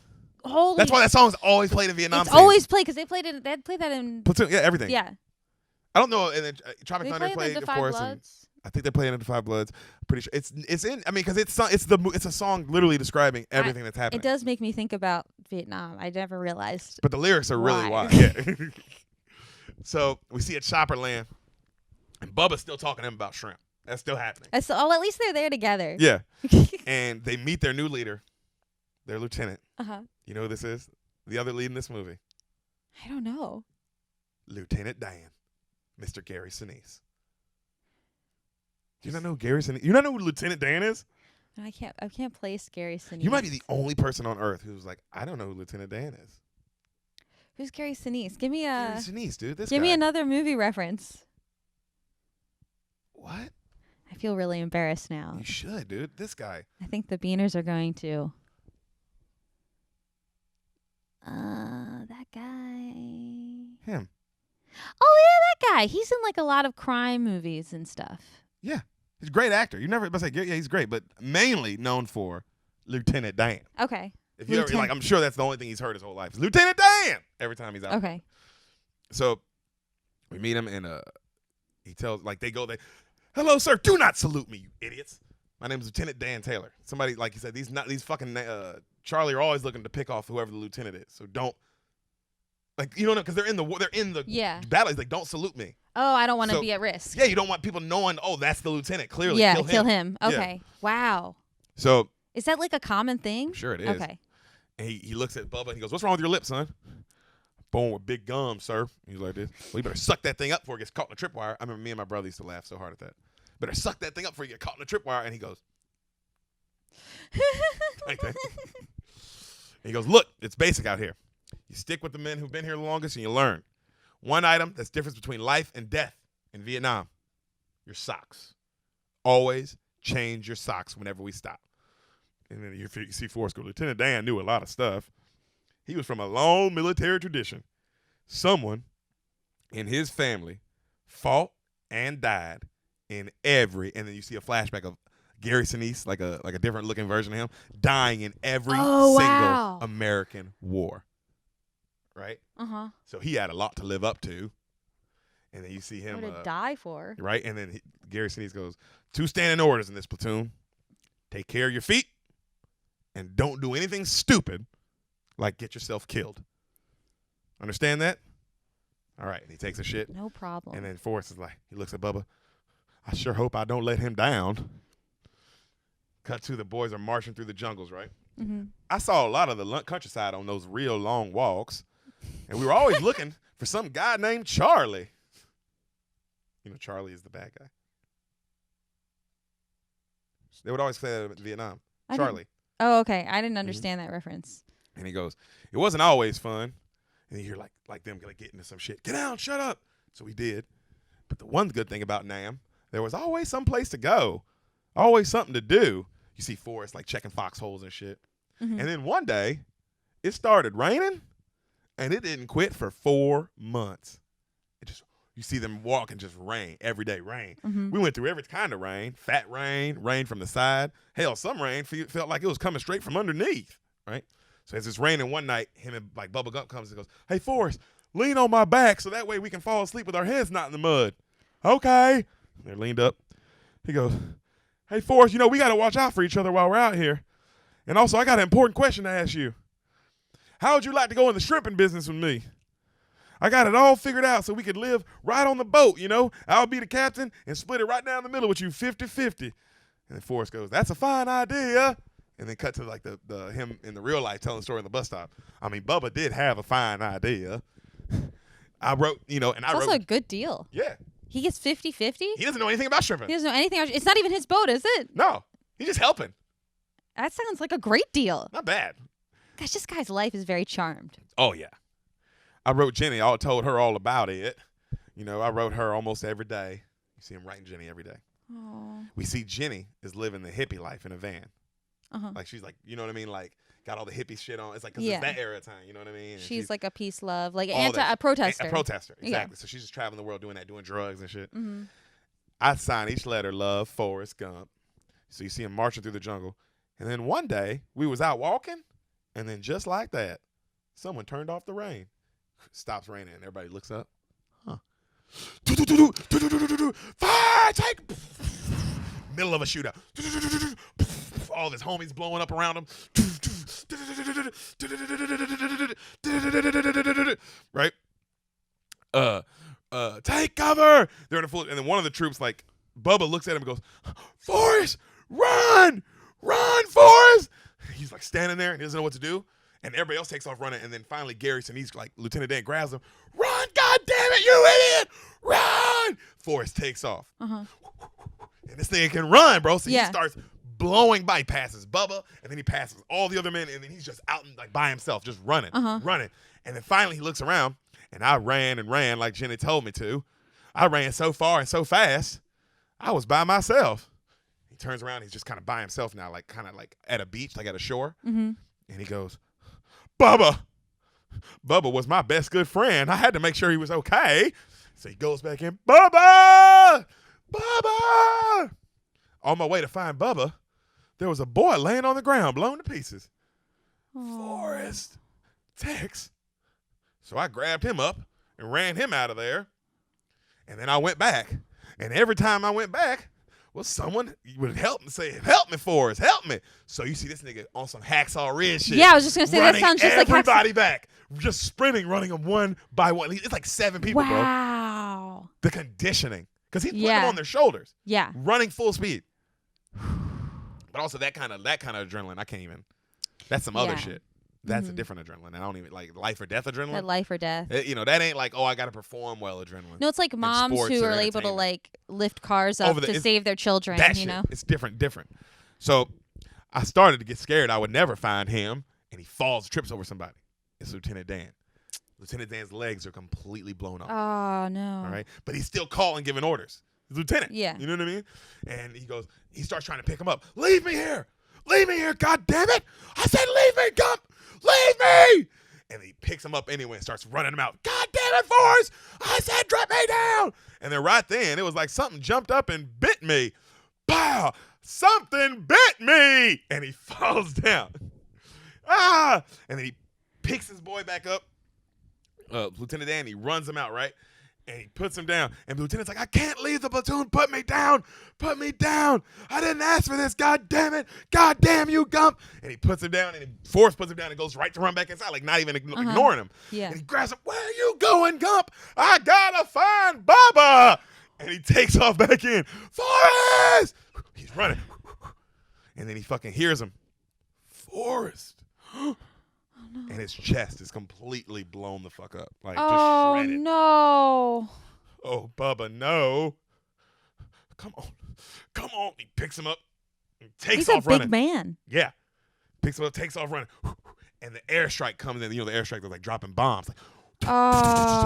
Holy. That's why that song's always played in Vietnam. It's always played because they played it. They played that in Platoon. Yeah, everything. Yeah. I don't know. And then Tropic They Thunder played played, the of Five course. And Bloods. I think they're playing in the Five Bloods. Pretty sure it's in. I mean, because it's a song literally describing everything that's happening. It does make me think about Vietnam. I never realized. But the lyrics are really Why? wild. Yeah. So we see a chopper land, and Bubba's still talking to him about shrimp. That's still happening. At least they're there together. Yeah. And they meet their new leader, their lieutenant. Uh-huh. You know who this is? The other lead in this movie. I don't know. Lieutenant Dan, Mr. Gary Sinise. Do you not know who Gary Sinise? You not know who Lieutenant Dan is? I can't place Gary Sinise. You might be the only person on earth who's like, I don't know who Lieutenant Dan is. Who's Gary Sinise? Give me Gary Sinise, dude. This Give guy. me another movie reference. What? I feel really embarrassed now. You should, dude. This guy. I think the beaners are going to. That guy. Him. Oh yeah, that guy. He's in like a lot of crime movies and stuff. Yeah. He's a great actor. You never say, yeah, he's great, but mainly known for Lieutenant Dan. Okay. If you ever, like, I'm sure that's the only thing he's heard his whole life. Is Lieutenant Dan! Every time he's out. Okay. So we meet him, and he tells, like, hello, sir, do not salute me, you idiots. My name is Lieutenant Dan Taylor. Somebody, like he said, these fucking Charlie are always looking to pick off whoever the lieutenant is. So don't, like, you don't know, because they're in the battle. He's like, don't salute me. Oh, I don't want to be at risk. Yeah, you don't want people knowing, oh, that's the lieutenant. Clearly, yeah, kill him. Okay. Yeah. Wow. So is that like a common thing? I'm sure it is. Okay. And he looks at Bubba and he goes, what's wrong with your lips, son? Born with big gums, sir. He's like this. Well, you better suck that thing up before it gets caught in a tripwire. I remember me and my brother used to laugh so hard at that. Better suck that thing up before you get caught in a tripwire. And he goes, like that. And he goes, look, it's basic out here. You stick with the men who've been here the longest and you learn. One item that's difference between life and death in Vietnam, your socks. Always change your socks whenever we stop. And then you see Forrest go, Lieutenant Dan knew a lot of stuff. He was from a long military tradition. Someone in his family fought and died in every, and then you see a flashback of Gary Sinise, like a different looking version of him, dying in every single American war. Right? Uh-huh. So he had a lot to live up to. And then you see him What to die for. Right? And then Gary Sinise goes, 2 standing orders in this platoon. Take care of your feet and don't do anything stupid like get yourself killed. Understand that? All right. And he takes a shit. No problem. And then Forrest is like, he looks at Bubba. I sure hope I don't let him down. Cut to the boys are marching through the jungles, right? Mm-hmm. I saw a lot of the countryside on those real long walks. And we were always looking for some guy named Charlie. You know, Charlie is the bad guy. They would always say that in Vietnam. Charlie. Oh, okay. I didn't understand that reference. And he goes, it wasn't always fun. And you hear like them like get into some shit. Get down, shut up. So he did. But the one good thing about Nam, there was always some place to go. Always something to do. You see Forrest like checking foxholes and shit. Mm-hmm. And then one day, it started raining, and it didn't quit for 4 months. It just, You see them walk and just rain, everyday rain. Mm-hmm. We went through every kind of rain, fat rain, rain from the side. Hell, some rain felt like it was coming straight from underneath, right? So as it's raining one night, him and like Bubba Gump comes and goes, hey, Forrest, lean on my back so that way we can fall asleep with our heads not in the mud. Okay. They're leaned up. He goes, hey, Forrest, you know, we got to watch out for each other while we're out here. And also, I got an important question to ask you. How would you like to go in the shrimping business with me? I got it all figured out so we could live right on the boat, you know? I'll be the captain and split it right down the middle with you 50-50. And then Forrest goes, that's a fine idea. And then cut to like the him in the real life telling the story on the bus stop. I mean, Bubba did have a fine idea. I wrote, you know, and It's I wrote. also a good deal. Yeah. He gets 50-50? He doesn't know anything about shrimping. He doesn't know anything. It's not even his boat, is it? No. He's just helping. That sounds like a great deal. Not bad. Gosh, this guy's life is very charmed. Oh, yeah. I wrote Jenny. I told her all about it. You know, I wrote her almost every day. You see him writing Jenny every day. Oh. We see Jenny is living the hippie life in a van. Uh-huh. Like, she's like, you know what I mean? Like, got all the hippie shit on. It's like, because Yeah. it's that era of time, you know what I mean? And She's like a peace love, like all that a protester. A protester, exactly. Yeah. So she's just traveling the world doing that, doing drugs and shit. Mm-hmm. I sign each letter, love, Forrest Gump. So you see him marching through the jungle. And then one day, we was out walking, and then just like that, someone turned off the rain. Stops raining, and everybody looks up. Huh. Fire, take! Middle of a shootout. All his homies blowing up around him. Right? Take cover! They're in a full, and then one of the troops, like, Bubba looks at him and goes, Forrest, run! Run, Forrest! He's like standing there and he doesn't know what to do. And everybody else takes off running. And then finally Gary Sinise, like Lieutenant Dan, grabs him. Run, God damn it, you idiot! Run! Forrest takes off. Uh-huh. And this thing can run, bro. So Yeah. he starts blowing by. He passes Bubba, and then he passes all the other men, and then he's just out and like by himself, just running. And then finally he looks around, and I ran and ran like Jenny told me to. I ran so far and so fast, I was by myself. He turns around, he's just kind of by himself now, like kind of like at a beach, like at a shore. Mm-hmm. And he goes, Bubba was my best good friend. I had to make sure he was okay. So he goes back in, Bubba! On my way to find Bubba, there was a boy laying on the ground, blown to pieces. Aww. Forrest, Tex. So I grabbed him up and ran him out of there. And then I went back. And every time I went back, well, someone would help and say, help me, Forrest, help me. So you see this nigga on some Hacksaw Ridge shit. Yeah, I was just going to say, that sounds just like everybody back. Just sprinting, running them one by one. It's like 7 people, bro. Wow. The conditioning. Because he's putting them on their shoulders. Yeah. Running full speed. But also that kind of adrenaline, I can't even. That's some other shit. That's a different adrenaline. I don't even like life or death adrenaline. That life or death. That ain't like, oh, I got to perform well adrenaline. No, it's like moms who are able to like lift cars up to save their children, that you shit, know? It's different. So I started to get scared I would never find him, and he trips over somebody. It's Lieutenant Dan. Lieutenant Dan's legs are completely blown off. Oh, no. All right? But he's still calling, giving orders. He's lieutenant. Yeah. You know what I mean? And he starts trying to pick him up. Leave me here. Leave me here, God damn it. I said leave me, Gump. Leave me. And he picks him up anyway and starts running him out. God damn it, Forrest. I said drop me down. And then right then, it was like something jumped up and bit me. Pow. Something bit me. And he falls down. And then he picks his boy back up. Lieutenant Dan, he runs him out, right? And he puts him down. And the lieutenant's like, I can't leave the platoon. Put me down. Put me down. I didn't ask for this. God damn it. God damn you, Gump. And he puts him down. And Forrest puts him down and goes right to run back inside, like not even ignoring him. Yeah. And he grabs him. Where are you going, Gump? I gotta find Bubba. And he takes off back in. Forrest. He's running. And then he fucking hears him. Forrest. No. And his chest is completely blown the fuck up. Like, just shredded. No. Oh, Bubba, no. Come on. He picks him up and takes off running. He's a big man. Yeah. Picks him up, takes off running. And the airstrike comes in. You know, the airstrike was like dropping bombs. Like, so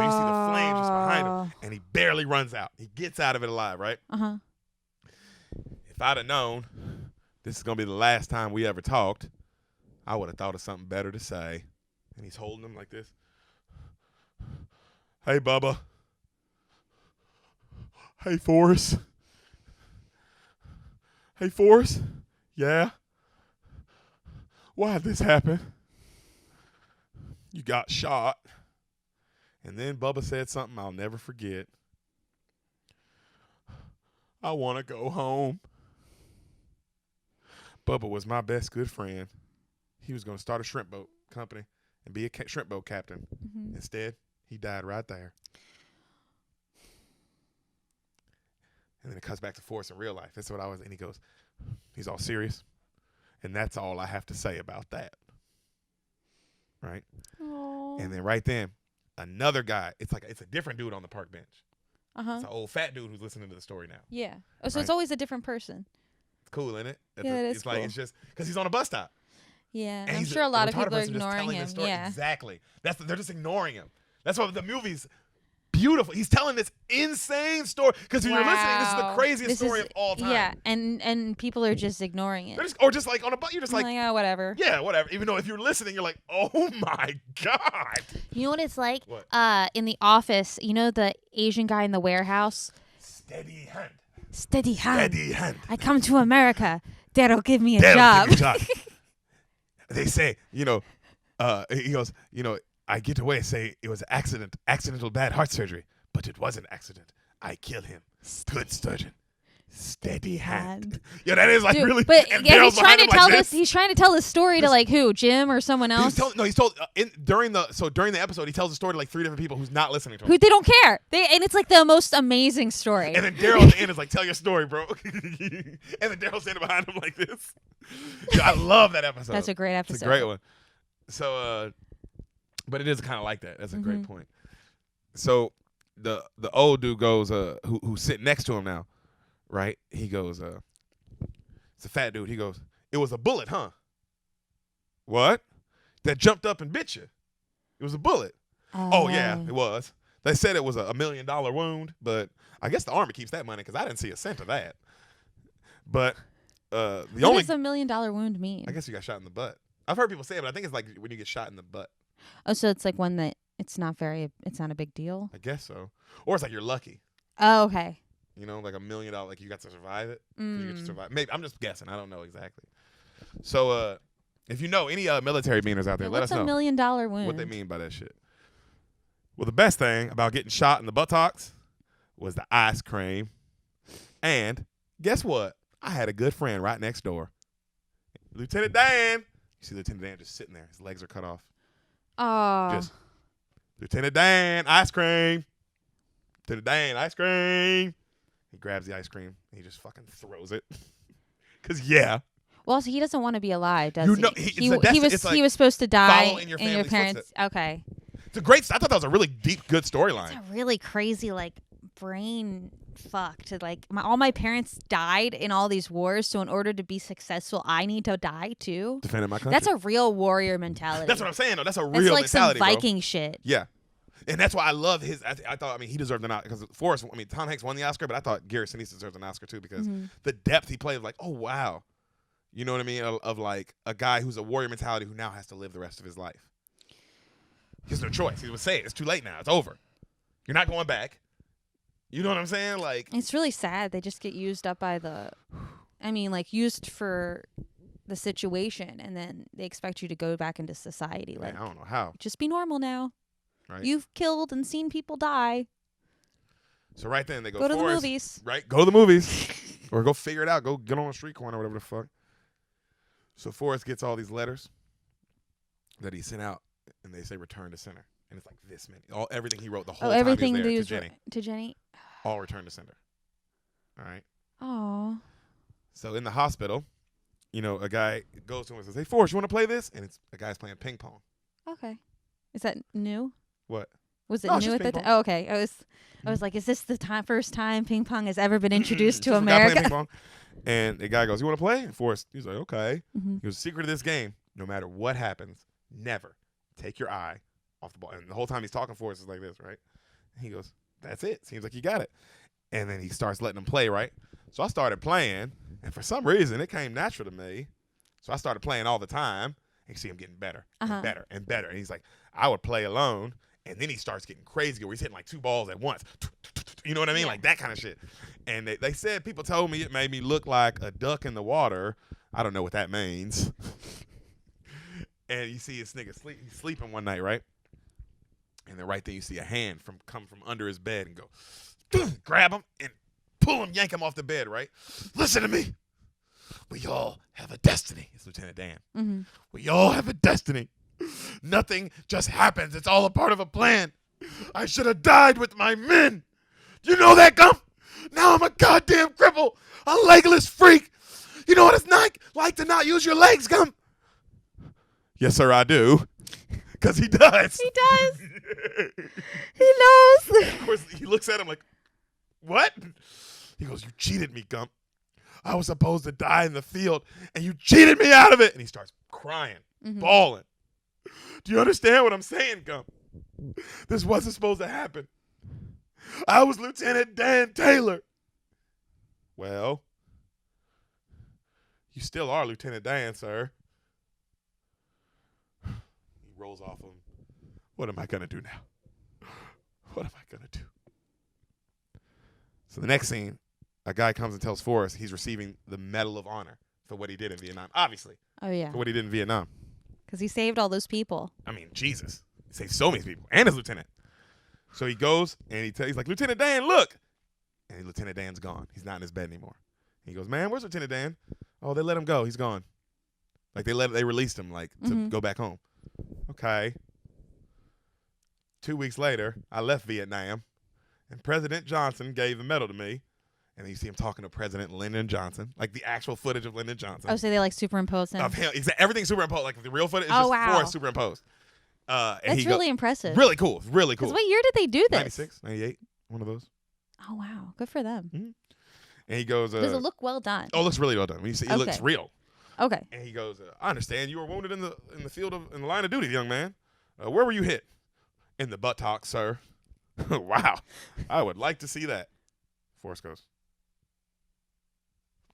you see the flames just behind him. And he barely runs out. He gets out of it alive, right? Uh-huh. If I'd have known this is going to be the last time we ever talked, I would have thought of something better to say. And he's holding him like this. Hey, Bubba. Hey, Forrest. Hey, Forrest. Yeah? Why'd this happen? You got shot. And then Bubba said something I'll never forget. I want to go home. Bubba was my best good friend. He was going to start a shrimp boat company and be a shrimp boat captain. Mm-hmm. Instead, he died right there. And then it cuts back to Forrest in real life. That's what I was. And he goes, he's all serious. And that's all I have to say about that. Right? Aww. And then right then, another guy, it's a different dude on the park bench. Uh-huh. It's an old fat dude who's listening to the story now. Yeah. Oh, so It's always a different person. It's cool, isn't it? It's cool. Like, it's just because he's on a bus stop. Yeah. And I'm sure a lot of people are ignoring him. Yeah. Exactly. They're just ignoring him. That's why the movie's beautiful. He's telling this insane story because when you're listening, this is the craziest story of all time. Yeah, and people are just ignoring it. Or just like on a bus, you're just like, oh, whatever. Yeah, whatever. Even though if you're listening, you're like, oh my God. You know what it's like? What? In The Office, you know the Asian guy in the warehouse? Steady hand. Steady hand. Steady hand. I come to America. Dad'll give me a job. Give me a job. They say, he goes, I get away and say it was accidental bad heart surgery, but it was an accident. I kill him. Good surgeon. Steady hand. Yeah, that is like Dude, really. But yeah, he's trying to tell this. He's trying to tell this story to like who, Jim or someone else. He's told during the episode he tells the story to like 3 different people who's not listening to him. Who they don't care. And it's like the most amazing story. And then Daryl at the end is like, "Tell your story, bro." And then Daryl's standing behind him like this. Dude, I love that episode. That's a great episode. It's a great one. So, but it is kind of like that. That's a great point. So the old dude goes, who's sitting next to him now. Right? He goes, it's a fat dude. He goes, it was a bullet, huh? What? That jumped up and bit you. It was a bullet. Oh, yeah, it was. They said it was a $1 million wound, but I guess the Army keeps that money because I didn't see a cent of that. But what does $1 million wound mean? I guess you got shot in the butt. I've heard people say it, but I think it's like when you get shot in the butt. Oh, so it's like one that it's not a big deal? I guess so. Or it's like you're lucky. Oh, okay. Like $1 million, like you got to survive it. You get to survive. Maybe I'm just guessing. I don't know exactly. So, if you know any military meaners out there, let us know. What's $1 million wound? What they mean by that shit. Well, the best thing about getting shot in the buttocks was the ice cream. And guess what? I had a good friend right next door, Lieutenant Dan. You see Lieutenant Dan just sitting there. His legs are cut off. Oh. Just Lieutenant Dan, ice cream. Lieutenant Dan, ice cream. He grabs the ice cream and he just fucking throws it. Cause yeah. Well, so he doesn't want to be alive, does he? He was supposed to die. Follow in your parents. footsteps. Okay. It's a great. I thought that was a really deep, good storyline. It's a really crazy, like brain fuck to like. All my parents died in all these wars, so in order to be successcul, I need to die too. Defending my country. That's a real warrior mentality. That's what I'm saying. Though. That's a real like mentality, some Viking bro. shit. Yeah. And that's why I love his. I thought, he deserved an Oscar because Forrest. Tom Hanks won the Oscar, but I thought Gary Sinise deserved an Oscar too because the depth he played, like, oh wow, you know what I mean? Of like a guy who's a warrior mentality who now has to live the rest of his life. He has no choice. He would say it's too late now. It's over. You're not going back. You know what I'm saying? Like, it's really sad. They just get used up by used for the situation, and then they expect you to go back into society. Like, man, I don't know how. Just be normal now. Right. You've killed and seen people die. So right then they go to the movies. Right, go to the movies, or go figure it out. Go get on a street corner, or whatever the fuck. So Forrest gets all these letters that he sent out, and they say return to sender, and it's like this many. Everything he wrote the whole time everything he was there to Jenny. All return to sender. All right. Oh. So in the hospital, a guy goes to him and says, "Hey Forrest, you want to play this?" And it's a guy's playing ping pong. Okay. Is that new? What? Was it new at that time? Oh, okay. I was like, is this the first time ping pong has ever been introduced to America? Ping pong. And the guy goes, "You want to play?" And Forrest, he's like, "Okay." Mm-hmm. He goes, "The secret of this game, no matter what happens, never take your eye off the ball." And the whole time he's talking, Forrest is like this, right? And he goes, "That's it. Seems like you got it." And then he starts letting him play, right? So I started playing, and for some reason, it came natural to me. So I started playing all the time, and you see him getting better and better and better. And he's like, I would play alone. And then he starts getting crazy where he's hitting like 2 balls at once. You know what I mean? Yeah. Like that kind of shit. And they said, people told me it made me look like a duck in the water. I don't know what that means. And you see this nigga he's sleeping one night, right? And then right there you see a hand come from under his bed and go, grab him and pull him, yank him off the bed, right? Listen to me. We all have a destiny. It's Lieutenant Dan. Mm-hmm. We all have a destiny. Nothing just happens. It's all a part of a plan. I should have died with my men. You know that, Gump? Now I'm a goddamn cripple, a legless freak. You know what it's like to not use your legs, Gump? Yes, sir, I do. Because he does. He does. He knows. Of course, he looks at him like, what? He goes, you cheated me, Gump. I was supposed to die in the field, and you cheated me out of it. And he starts crying, bawling. Do you understand what I'm saying, Gump? This wasn't supposed to happen. I was Lieutenant Dan Taylor. Well, you still are Lieutenant Dan, sir. He rolls off him. What am I going to do now? What am I going to do? So the next scene, a guy comes and tells Forrest he's receiving the Medal of Honor for what he did in Vietnam. Obviously. Oh, yeah. For what he did in Vietnam. Because he saved all those people. I mean, Jesus. He saved so many people. And his lieutenant. So he goes and he's like, Lieutenant Dan, look. And Lieutenant Dan's gone. He's not in his bed anymore. He goes, man, where's Lieutenant Dan? Oh, they let him go. He's gone. Like they released him to go back home. Okay. 2 weeks later, I left Vietnam, and President Johnson gave the medal to me. And then you see him talking to President Lyndon Johnson, like the actual footage of Lyndon Johnson. Oh, so they like superimposed him? Of him. Everything's superimposed. Like the real footage is Oh, just wow. Forrest superimposed. That's really impressive. Really cool. Really cool. Because what year did they do this? 96, 98, one of those. Oh, wow. Good for them. Mm-hmm. And he goes, Does it look well done? Oh, it looks really well done. When you see, it looks real. Okay. And he goes, I understand you were wounded in the field in the line of duty, young man. Where were you hit? In the buttocks, sir. Wow. I would like to see that. Forrest goes.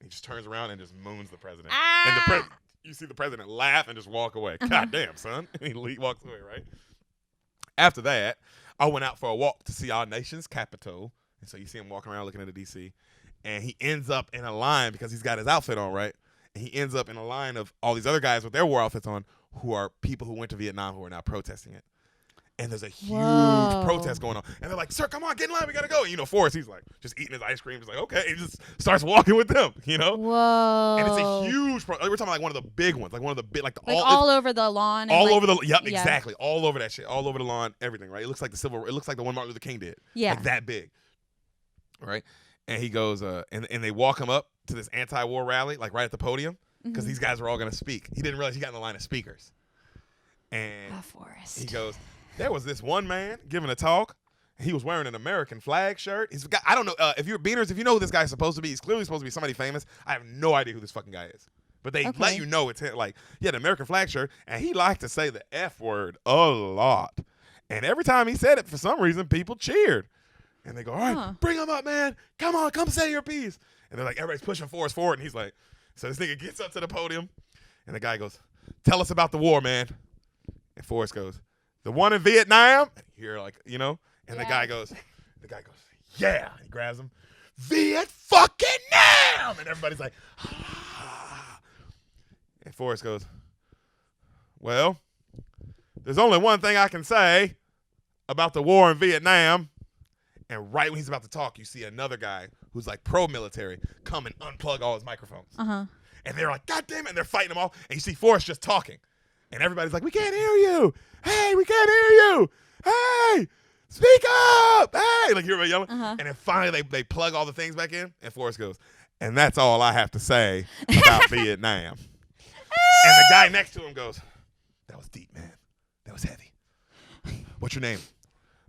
He just turns around and just moons the president. Ah! And you see the president laugh and just walk away. God damn, son. And he walks away, right? After that, I went out for a walk to see our nation's capital. And so you see him walking around looking at the D.C. And he ends up in a line because he's got his outfit on, right? And he ends up in a line of all these other guys with their war outfits on who are people who went to Vietnam who are now protesting it. And there's a huge protest going on. And they're like, sir, come on, get in line. We got to go. And, you know, Forrest, he's like just eating his ice cream. He's like, okay. He just starts walking with them, you know? Whoa. And it's a huge we're talking about like one of the big ones. Like one of the big, like all over the lawn. All over the, yep, yeah. Exactly. All over that shit. All over the lawn, everything, right? It looks like it looks like the one Martin Luther King did. Yeah. Like that big. Right? And he goes, and they walk him up to this anti-war rally, like right at the podium, because these guys are all going to speak. He didn't realize he got in the line of speakers. And Forrest. he goes, there was this one man giving a talk. He was wearing an American flag shirt. He's got, I don't know, if you're Beaners, if you know who this guy's supposed to be, he's clearly supposed to be somebody famous. I have no idea who this fucking guy is. But they let you know it's him. Like, he had an American flag shirt, and he liked to say the F word a lot. And every time he said it, for some reason, people cheered. And they go, all right, bring him up, man. Come on, come say your piece. And they're like, everybody's pushing Forrest forward. And he's like, so this nigga gets up to the podium, and the guy goes, tell us about the war, man. And Forrest goes, the one in Vietnam? You're like, you know? And the guy goes, yeah. He grabs him, Viet fucking Nam! And everybody's like, ah. And Forrest goes, well, there's only one thing I can say about the war in Vietnam. And right when he's about to talk, you see another guy who's like pro-military come and unplug all his microphones. And they're like, God damn it. And they're fighting them all. And you see Forrest just talking. And everybody's like, we can't hear you. Hey, we can't hear you. Hey, speak up. Hey, like you're yelling. And then finally they plug all the things back in. And Forrest goes, and that's all I have to say about Vietnam. And the guy next to him goes, that was deep, man. That was heavy. What's your name?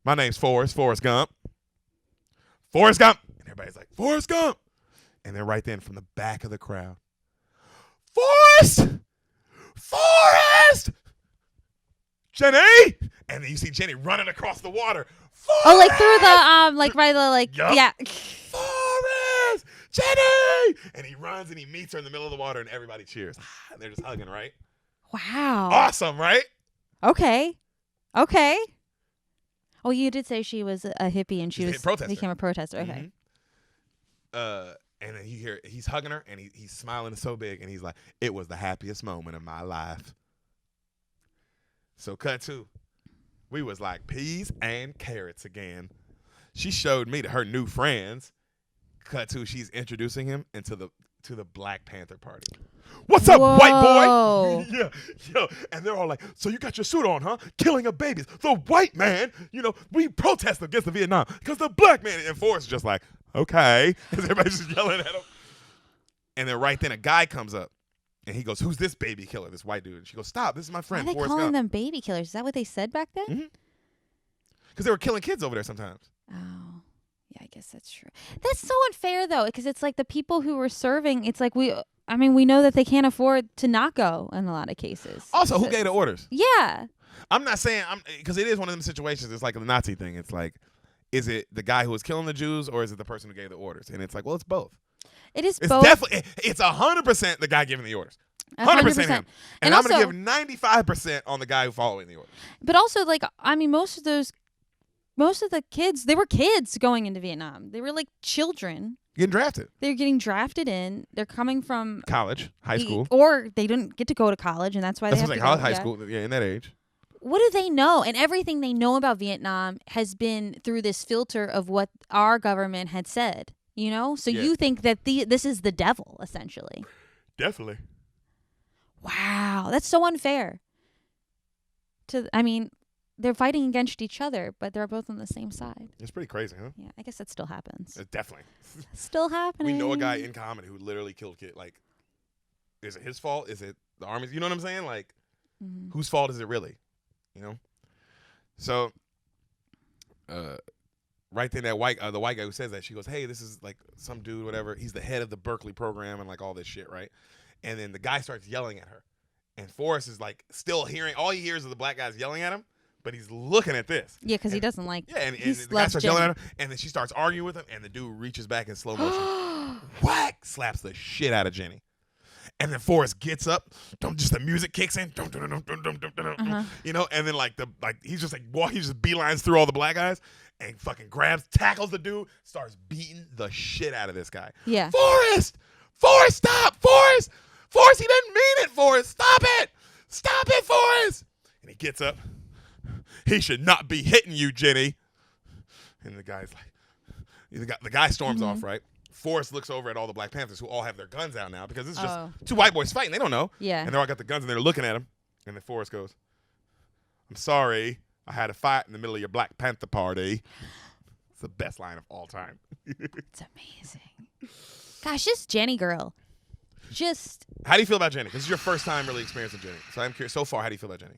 My name's Forrest Gump. Forrest Gump. And everybody's like, Forrest Gump. And then right then from the back of the crowd, Forrest! Jenny! And then you see Jenny running across the water. Forrest! Oh, like through the, like right the, like, yeah. Forrest! Jenny! And he runs and he meets her in the middle of the water and everybody cheers. And they're just hugging, right? Wow. Awesome, right? Okay. Well, Oh, you did say she was a hippie and She's a protester. became a protester. Okay. And then you hear he's hugging her and he's smiling so big and he's like, "It was the happiest moment of my life." So cut to, we was like peas and carrots again. She showed me to her new friends. Cut to, she's introducing him to the Black Panther Party. What's up, white boy? Yeah, yo. And they're all like, so you got your suit on, huh? Killing of babies. The white man, we protest against the Vietnam because the black man. And Forrest just like, okay. As everybody's just yelling at him. And then right then a guy comes up and he goes, who's this baby killer, this white dude? And she goes, stop, this is my friend, Why are they Forrest calling Gump. them baby killers? Is that what they said back then? Mm-hmm. Because they were killing kids over there sometimes. Oh. Yeah, I guess that's true. That's so unfair, though, because it's like the people who were serving, it's like we know that they can't afford to not go in a lot of cases. Also, who gave the orders? Yeah. I'm not saying, because it is one of them situations, it's like the Nazi thing. It's like, is it the guy who was killing the Jews or is it the person who gave the orders? And it's like, well, it's both. It is it's both. It's 100% the guy giving the orders. 100% him. And also, I'm going to give 95% on the guy who following the orders. But also, like, most of the kids, they were kids going into Vietnam. They were like children. Getting drafted. They're getting drafted in. They're coming from college, high school. Or they didn't get to go to college, and that's why they have to go. College, high school, yeah, in that age. What do they know? And everything they know about Vietnam has been through this filter of what our government had said, So you think that this is the devil, essentially. Definitely. Wow. That's so unfair. They're fighting against each other, but they're both on the same side. It's pretty crazy, huh? Yeah, I guess that still happens. Definitely. Still happening. We know a guy in comedy who literally killed kids. Like, is it his fault? Is it the Army's? You know what I'm saying? Like, whose fault is it really? So, right then, the white guy who says that, she goes, hey, this is like some dude, whatever. He's the head of the Berkeley program and like all this shit, right? And then the guy starts yelling at her. And Forrest is like still hearing, all he hears is the black guys yelling at him. But he's looking at this. Yeah, because he doesn't like. Yeah, and the guy starts yelling at him, and then she starts arguing with him, and the dude reaches back in slow motion, whack, slaps the shit out of Jenny, and then Forrest gets up, just the music kicks in, and then he's just he just beelines through all the black guys, and fucking tackles the dude, starts beating the shit out of this guy. Yeah, Forrest, stop, Forrest, he didn't mean it, Forrest, stop it, Forrest, and he gets up. He should not be hitting you, Jenny. And the guy's like, the guy storms off, right? Forrest looks over at all the Black Panthers who all have their guns out now because it's just two white boys fighting. They don't know. Yeah. And they're all got the guns and they're looking at him. And then Forrest goes, I'm sorry. I had a fight in the middle of your Black Panther party. It's the best line of all time. It's amazing. Gosh, just Jenny girl. How do you feel about Jenny? This is your first time really experiencing Jenny. So I'm curious, so far, how do you feel about Jenny?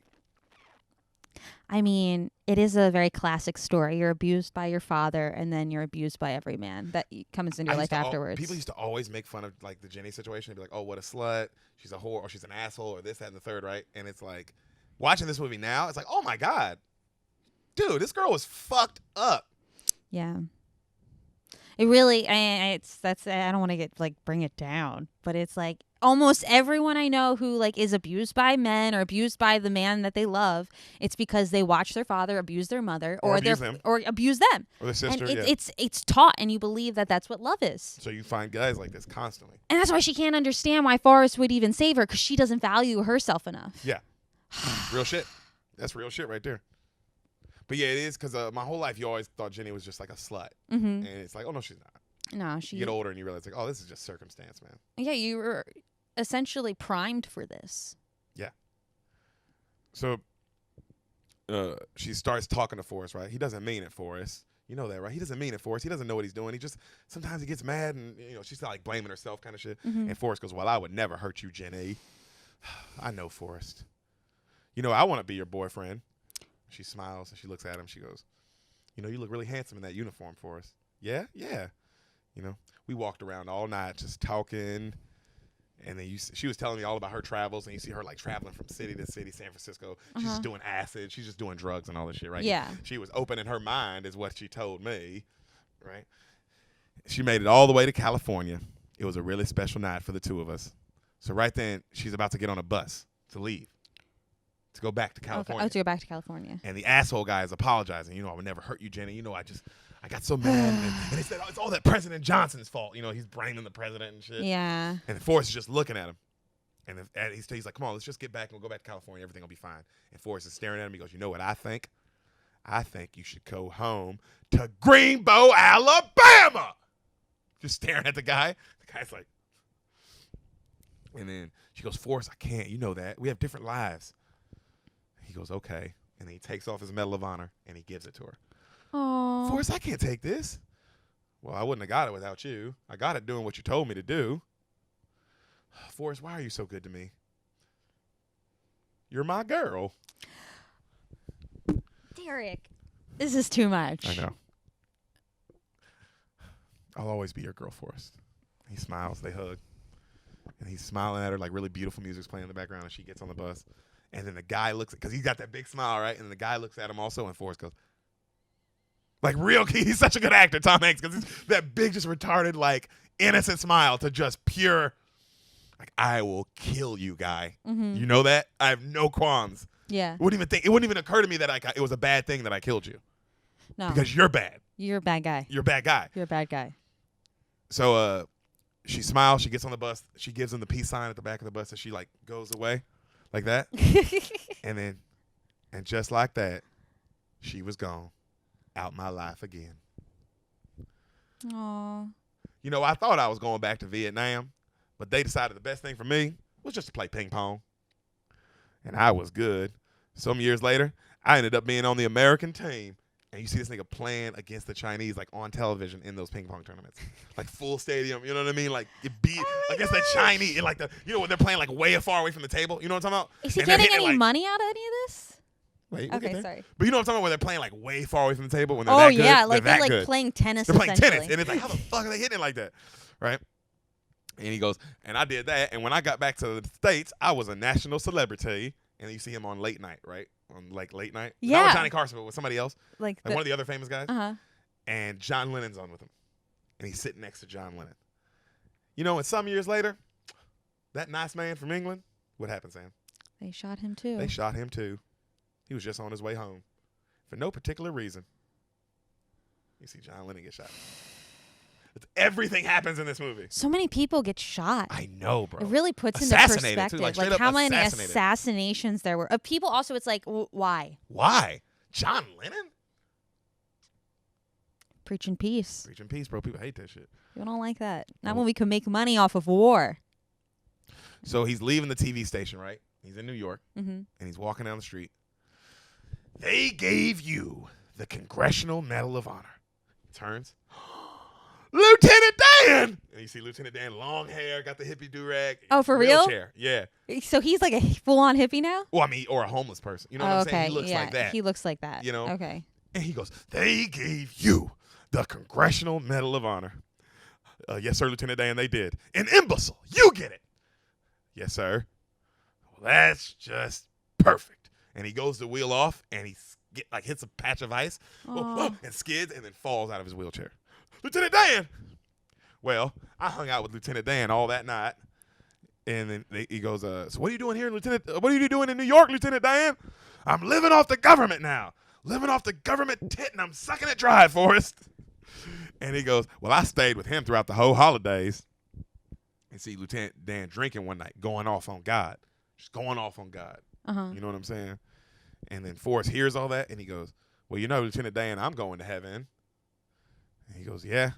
It is a very classic story. You're abused by your father, and then you're abused by every man that comes into your life afterwards. People used to always make fun of like the Jenny situation. They'd be like, "Oh, what a slut! She's a whore, or she's an asshole, or this, that, and the third, right?" And it's like, watching this movie now, it's like, "Oh my god, dude, this girl was fucked up." Yeah. It really, I don't want to bring it down, but it's like almost everyone I know who like is abused by men or abused by the man that they love, it's because they watch their father abuse their mother or abuse them or their sister. And it's taught, and you believe that that's what love is. So you find guys like this constantly, and that's why she can't understand why Forrest would even save her, because she doesn't value herself enough. Yeah, real shit. That's real shit right there. But yeah, it is, because my whole life you always thought Jenny was just like a slut. And it's like, oh no, she's not. No, you get older and you realize like, oh, this is just circumstance, man. Yeah, you were essentially primed for this. Yeah. So she starts talking to Forrest, right? He doesn't mean it, Forrest. You know that, right? He doesn't mean it, Forrest. He doesn't know what he's doing. He just, sometimes he gets mad and, she's like blaming herself kind of shit. And Forrest goes, well, I would never hurt you, Jenny. I know, Forrest. I want to be your boyfriend. She smiles and she looks at him. She goes, you look really handsome in that uniform, Forrest. Yeah? Yeah. We walked around all night just talking. And then she was telling me all about her travels, and you see her like traveling from city to city, San Francisco. She's just doing acid. She's just doing drugs and all this shit, right? Yeah. She was opening her mind, is what she told me, right? She made it all the way to California. It was a really special night for the two of us. So right then, she's about to get on a bus to leave. to go back to California. Okay. Oh, to go back to California. And the asshole guy is apologizing. I would never hurt you, Jenny. I got so mad. And he said, it's all that President Johnson's fault. He's blaming the president and shit. Yeah. And Forrest is just looking at him. And he's like, come on, let's just get back and we'll go back to California. Everything will be fine. And Forrest is staring at him. He goes, you know what I think? I think you should go home to Greenbow, Alabama. Just staring at the guy. The guy's like, and then she goes, Forrest, I can't. You know that. We have different lives. He goes, okay. And then he takes off his Medal of Honor and he gives it to her. Aww. Forrest, I can't take this. Well, I wouldn't have got it without you. I got it doing what you told me to do. Forrest, why are you so good to me? You're my girl. Deric, this is too much. I know. I'll always be your girl, Forrest. He smiles. They hug. And he's smiling at her like really beautiful music's playing in the background, and she gets on the bus. And then the guy looks, because he's got that big smile, right? And the guy looks at him also, and Forrest goes, like real, he's such a good actor, Tom Hanks, because he's that big, just retarded, like innocent smile to just pure, like, I will kill you guy. Mm-hmm. You know that? I have no qualms. Yeah. It wouldn't even occur to me that it was a bad thing that I killed you. No. Because you're bad. You're a bad guy. You're a bad guy. You're a bad guy. So she smiles, she gets on the bus, she gives him the peace sign at the back of the bus, and she like goes away like that. and just like that, she was gone. Out my life again. Aww. I thought I was going back to Vietnam, but they decided the best thing for me was just to play ping pong. And I was good. Some years later, I ended up being on the American team. And you see this nigga playing against the Chinese, like on television in those ping pong tournaments, like full stadium. You know what I mean? Like it beat against the Chinese, and like when they're playing like way far away from the table. You know what I'm talking about? Is he getting any money out of any of this? Wait, okay, sorry. But you know what I'm talking about? When they're playing like way far away from the table when they're oh that good. Yeah, like they're like playing tennis. They're playing tennis, and it's like, how the fuck are they hitting it like that, right? And he goes, and I did that, and when I got back to the States, I was a national celebrity. And you see him on Late Night, right? On like Late Night. Yeah. Not with Johnny Carson, but with somebody else. Like one of the other famous guys. Uh-huh. And John Lennon's on with him. And he's sitting next to John Lennon. And some years later, that nice man from England, what happened, Sam? They shot him too. They shot him too. He was just on his way home. For no particular reason. You see John Lennon get shot. Everything happens in this movie. So many people get shot. I know, bro. It really puts into perspective, too, like how many assassinations there were of people. Also, it's like, why? Why? John Lennon? Preaching peace. Preaching peace, bro. People hate that shit. People don't like that. Not when we can make money off of war. So he's leaving the TV station, right? He's in New York, mm-hmm. and he's walking down the street. They gave you the Congressional Medal of Honor. He turns. Lieutenant Dan! And you see Lieutenant Dan, long hair, got the hippie do-rag. Oh, for real? Wheelchair. Yeah. So he's like a full-on hippie now? Well, or a homeless person. You know what I'm saying? He looks like that. He looks like that. Okay. And he goes, they gave you the Congressional Medal of Honor. Yes, sir, Lieutenant Dan, they did. An imbecile, you get it. Yes, sir. Well, that's just perfect. And he goes to wheel off, and he hits a patch of ice and skids and then falls out of his wheelchair. Lieutenant Dan! Well, I hung out with Lieutenant Dan all that night. And then he goes, so what are you doing here, Lieutenant? What are you doing in New York, Lieutenant Dan? I'm living off the government now. Living off the government tit, and I'm sucking it dry, Forrest. And he goes, well, I stayed with him throughout the whole holidays. And see Lieutenant Dan drinking one night, going off on God. Just going off on God. Uh-huh. You know what I'm saying? And then Forrest hears all that, and he goes, well, Lieutenant Dan, I'm going to heaven. And he goes, yeah.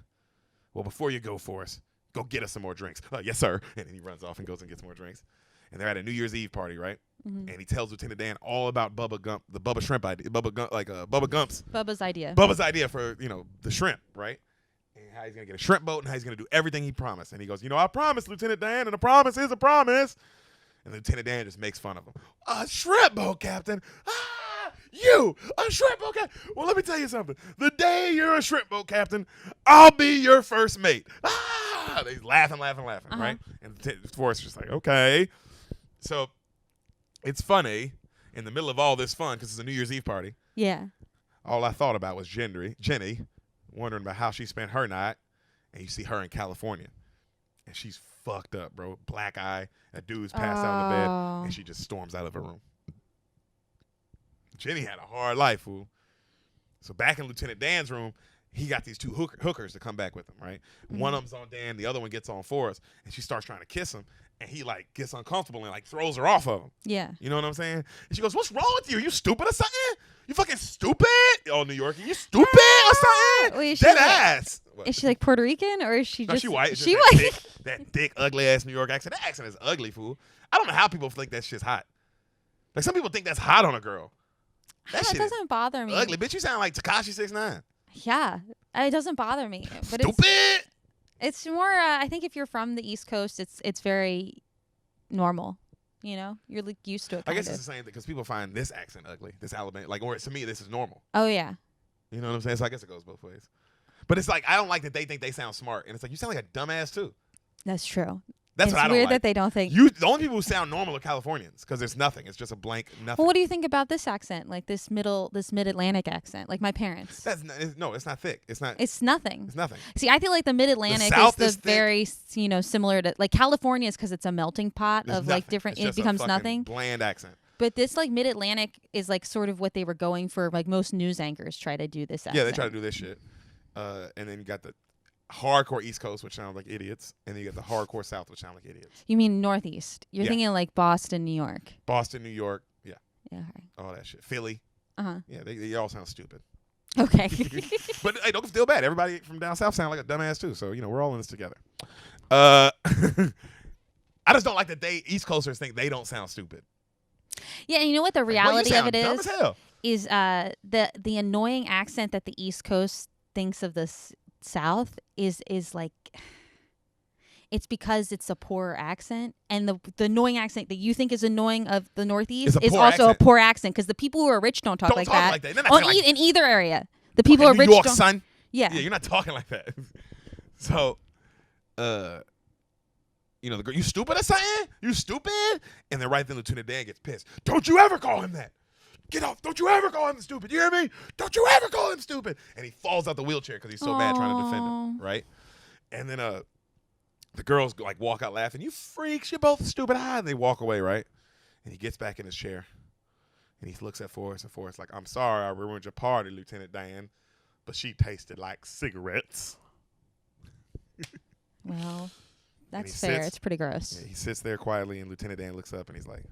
Well, before you go, Forrest, go get us some more drinks. Yes, sir. And then he runs off and goes and gets more drinks. And they're at a New Year's Eve party, right? Mm-hmm. And he tells Lieutenant Dan all about Bubba Gump, the Bubba shrimp idea, Bubba's idea. Bubba's idea for, the shrimp, right? And how he's going to get a shrimp boat and how he's going to do everything he promised. And he goes, I promised, Lieutenant Dan, and a promise is a promise. And Lieutenant Dan just makes fun of him. A shrimp boat, Captain. You, a shrimp boat captain. Well, let me tell you something. The day you're a shrimp boat captain, I'll be your first mate. He's laughing, right? And Forrest is just like, okay. So it's funny in the middle of all this fun, because it's a New Year's Eve party. Yeah. All I thought about was Jenny, wondering about how she spent her night. And you see her in California. And she's fucked up, bro. Black eye. That dude's passed out in the bed. And she just storms out of her room. Jenny had a hard life, fool. So back in Lieutenant Dan's room, he got these two hookers to come back with him, right? Mm-hmm. One of them's on Dan, the other one gets on Forrest, and she starts trying to kiss him, and he like gets uncomfortable and like throws her off of him. Yeah. You know what I'm saying? And she goes, "What's wrong with you? Are you stupid or something? You fucking stupid? Oh, New York, you stupid or something? Wait, Dead ass." Is she like Puerto Rican or is she just? No, she white. She white. That thick, ugly ass New York accent. That accent is ugly, fool. I don't know how people think that shit's hot. Like some people think that's hot on a girl. That shit doesn't bother me. Ugly, bitch. You sound like Tekashi 6ix9ine. Yeah, it doesn't bother me. But Stupid. It's more. I think if you're from the East Coast, it's very normal. You know, you're like used to it. I guess it's the same thing because people find this accent ugly. This Alabama, like, or to me, this is normal. Oh yeah. You know what I'm saying? So I guess it goes both ways. But it's like I don't like that they think they sound smart, and it's like you sound like a dumbass too. That's true. That's it's what I don't weird like. that they don't think. The only people who sound normal are Californians because there's nothing. It's just a blank nothing. Well, what do you think about this accent? Like this mid-Atlantic accent, like my parents. No, it's not thick. It's not. It's nothing. It's nothing. See, I feel like the mid-Atlantic is very, similar to like California is because it's a melting pot of like different. It becomes nothing. Bland accent. But this like mid-Atlantic is like sort of what they were going for. Like most news anchors try to do this accent. Yeah, they try to do this shit. And then you got the hardcore East Coast, which sound like idiots, and then you got the hardcore South, which sound like idiots. You mean Northeast? You're thinking like Boston, New York. Boston, New York, yeah. Yeah. Okay. All that shit. Philly. Yeah, they all sound stupid. Okay. But hey, don't feel bad. Everybody from down south sound like a dumbass too. So we're all in this together. I just don't like that East Coasters think they don't sound stupid. Yeah, and you know what the reality of it dumb as hell. Is the annoying accent that the East Coast thinks of the South is like it's because it's a poor accent, and the annoying accent that you think is annoying of the Northeast is also a poor accent because the people who are rich don't talk like that. In either area, the people who are rich New York, don't. Son. Yeah, you're not talking like that. So, the girl, you stupid or something? You stupid? And then right then Lieutenant Dan gets pissed. Don't you ever call him that. Get off. Don't you ever call him stupid. You hear me? Don't you ever call him stupid. And he falls out the wheelchair because he's so mad trying to defend him, right? And then the girls like walk out laughing. You freaks. You're both stupid. And they walk away, right? And he gets back in his chair. And he looks at Forrest. And Forrest's like, I'm sorry I ruined your party, Lieutenant Dan. But she tasted like cigarettes. Well, that's fair. It's pretty gross. Yeah, he sits there quietly, and Lieutenant Dan looks up, and he's like,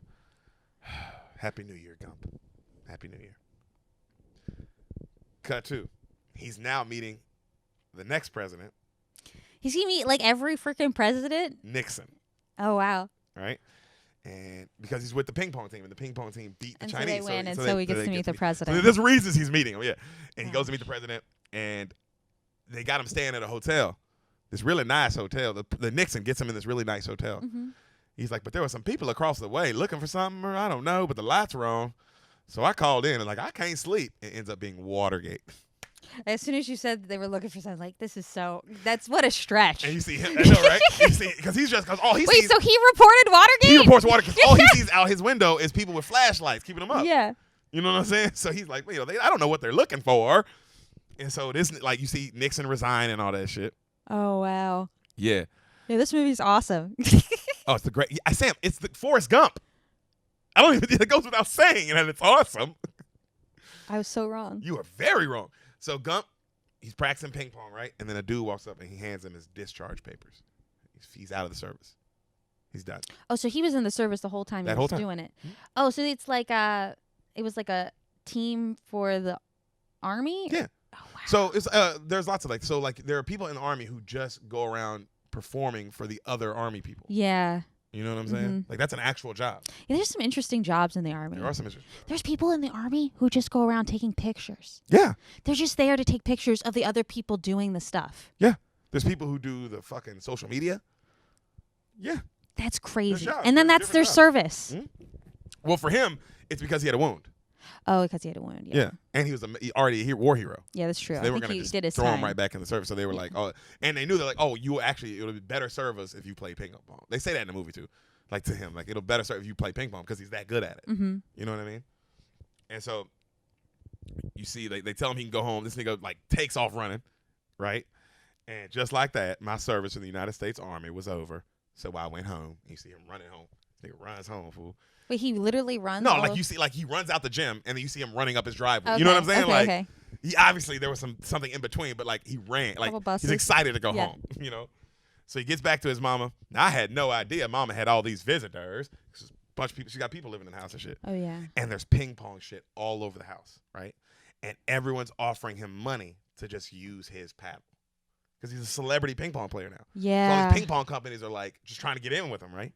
Happy New Year, Gump. Happy New Year. Cut 2. He's now meeting the next president. He's going to meet like every freaking president? Nixon. Oh, wow. Right? And because he's with the ping pong team, and the ping pong team beat the and Chinese. So they win, so he gets to meet the president. So there's reasons he's meeting him, yeah. And he goes to meet the president, and they got him staying at a hotel. This really nice hotel. The Nixon gets him in this really nice hotel. Mm-hmm. He's like, but there were some people across the way looking for something, or I don't know, but the lights were on. So I called in and like, I can't sleep. It ends up being Watergate. As soon as you said they were looking for something, like, that's what a stretch. And you see him, I know, right? Because all he sees. Wait, so he reported Watergate? He reports Watergate because all he sees out his window is people with flashlights keeping them up. Yeah. You know what I'm saying? So he's like, I don't know what they're looking for. And so this, like, you see Nixon resign and all that shit. Oh, wow. Yeah. Yeah, this movie's awesome. Oh, it's the great. Sam, it's the Forrest Gump. I don't even think it goes without saying, and it's awesome. I was so wrong. You are very wrong. So Gump, he's practicing ping pong, right? And then a dude walks up and he hands him his discharge papers. He's out of the service. He's done. Oh, so he was in the service the whole time he was doing it. Mm-hmm. Oh, so it's like it was like a team for the army? Yeah. Oh, wow. So it's there's lots of there are people in the army who just go around performing for the other army people. Yeah. You know what I'm saying? Mm-hmm. Like that's an actual job. Yeah, there's some interesting jobs in the army. There are some interesting jobs. There's people in the army who just go around taking pictures. Yeah. They're just there to take pictures of the other people doing the stuff. Yeah. There's people who do the fucking social media. Yeah. That's crazy. And then that's their service. Mm-hmm. Well, for him, it's because he had a wound. Oh, because he had a wound. Yeah. And he was already a war hero. Yeah, that's true. So they were going to just throw him right back in the service. So they were like, oh, and they knew they're like, oh, it would be better serve us if you play ping pong. They say that in the movie too. Like to him, like it'll better serve if you play ping pong because he's that good at it. Mm-hmm. You know what I mean? And so you see, they tell him he can go home. This nigga like takes off running, right? And just like that, my service in the United States Army was over. So I went home. You see him running home. This nigga runs home, fool. But he literally runs. No, like you see, like he runs out the gym and then you see him running up his driveway. Okay. You know what I'm saying? Okay, Like okay. he obviously there was something in between, but like he ran, like Couple buses. he's excited to go Yeah. home. You know, so he gets back to his mama. Now I had no idea mama had all these visitors. There's a bunch of people. She got people living in the house and shit. Oh yeah. And there's ping pong shit all over the house, right? And everyone's offering him money to just use his paddle because he's a celebrity ping pong player now. So all Yeah. these ping pong companies are like just trying to get in with him, right?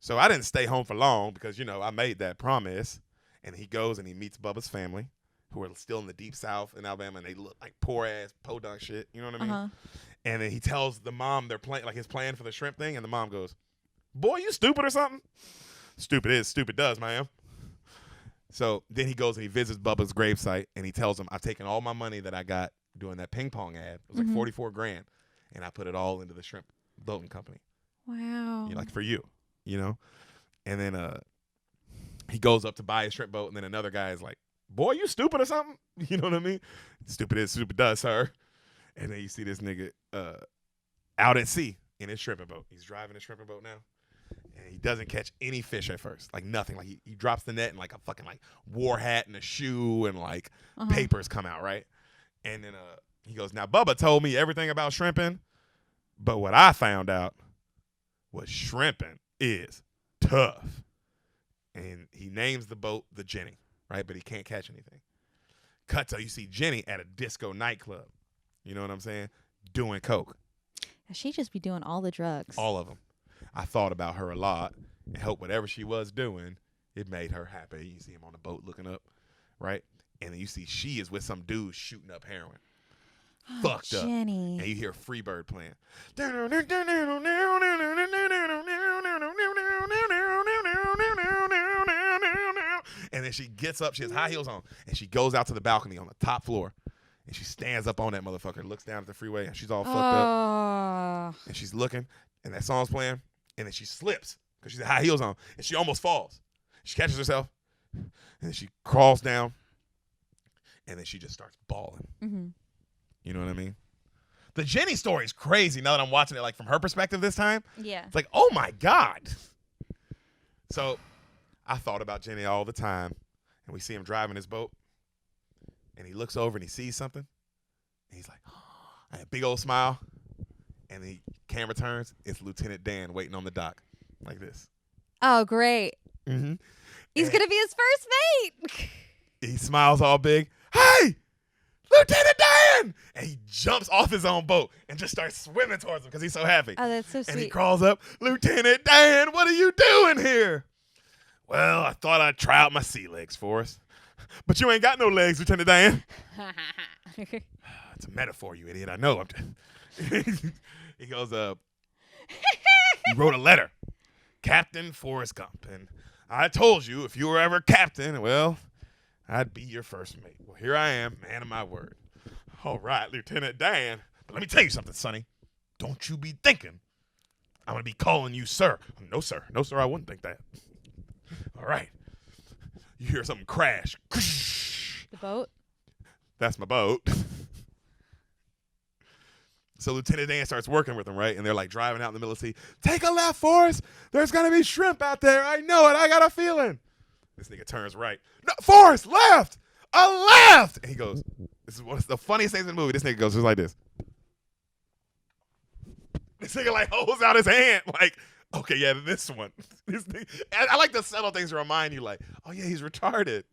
So I didn't stay home for long because, you know, I made that promise. And he goes and he meets Bubba's family, who are still in the deep south in Alabama, and they look like poor ass podunk shit. You know what I mean? And then he tells the mom they're playing like his plan for the shrimp thing, and the mom goes, "Boy, you stupid or something?" Stupid is, stupid does, ma'am. So then he goes and he visits Bubba's gravesite, and he tells him, "I've taken all my money that I got doing that ping pong ad. It was like 44 grand, and I put it all into the shrimp boating company. Wow. You know, like for you, you know." And then he goes up to buy a shrimp boat, and then another guy is like, "Boy, you stupid or something?" You know what I mean? Stupid is, stupid does, sir. And then you see this nigga out at sea in his shrimping boat. He's driving his shrimping boat now. And he doesn't catch any fish at first. Like nothing. Like he drops the net and like a fucking like war hat and a shoe and like papers come out, right? And then he goes, "Now Bubba told me everything about shrimping, but what I found out was shrimping is tough." And he names the boat the Jenny, right? But he can't catch anything. Cut to you see Jenny at a disco nightclub. You know what I'm saying? Doing coke. She just be doing all the drugs. All of them. I thought about her a lot and hope whatever she was doing, it made her happy. You see him on the boat looking up, right? And then you see she is with some dude shooting up heroin. Fucked up. Jenny. And you hear Freebird playing. And then she gets up, she has high heels on, and she goes out to the balcony on the top floor. And she stands up on that motherfucker, looks down at the freeway, and she's all fucked up. And she's looking, and that song's playing, and then she slips because she's got high heels on, and she almost falls. She catches herself, and then she crawls down, and then she just starts bawling. You know what I mean? The Jenny story is crazy now that I'm watching it like from her perspective this time. Yeah. It's like, oh my God. So I thought about Jenny all the time, and we see him driving his boat, and he looks over and he sees something, and he's like, oh, a big old smile, and the camera turns. It's Lieutenant Dan waiting on the dock like this. Oh, great. He's And going to be his first mate. he smiles all big. "Hey, Lieutenant Dan!" And he jumps off his own boat and just starts swimming towards him because he's so happy. Oh, that's so And he sweet. crawls up, "Lieutenant Dan, what are you doing here?" "Well, I thought I'd try out my sea legs, Forrest." "But you ain't got no legs, Lieutenant Dan." "It's a metaphor, you idiot. I know." He goes, "You wrote a letter, Captain Forrest Gump, and I told you if you were ever captain, well, I'd be your first mate. Well, here I am, man of my word." "All right, Lieutenant Dan, but let me tell you something, Sonny. Don't you be thinking I'm going to be calling you sir." "No, sir. No, sir, I wouldn't think that." "All right. You hear something crash. The boat? That's my boat." So Lieutenant Dan starts working with him, right? And they're like driving out in the middle of the sea. "Take a left, Forrest. There's going to be shrimp out there. I know it. I got a feeling." This nigga turns right. "No, Forrest, left. A left." And he goes, this is one of the funniest things in the movie. This nigga goes just like this. This nigga like holds out his hand like, okay, yeah, this one. This nigga, I like the subtle things to remind you like, oh yeah, he's retarded.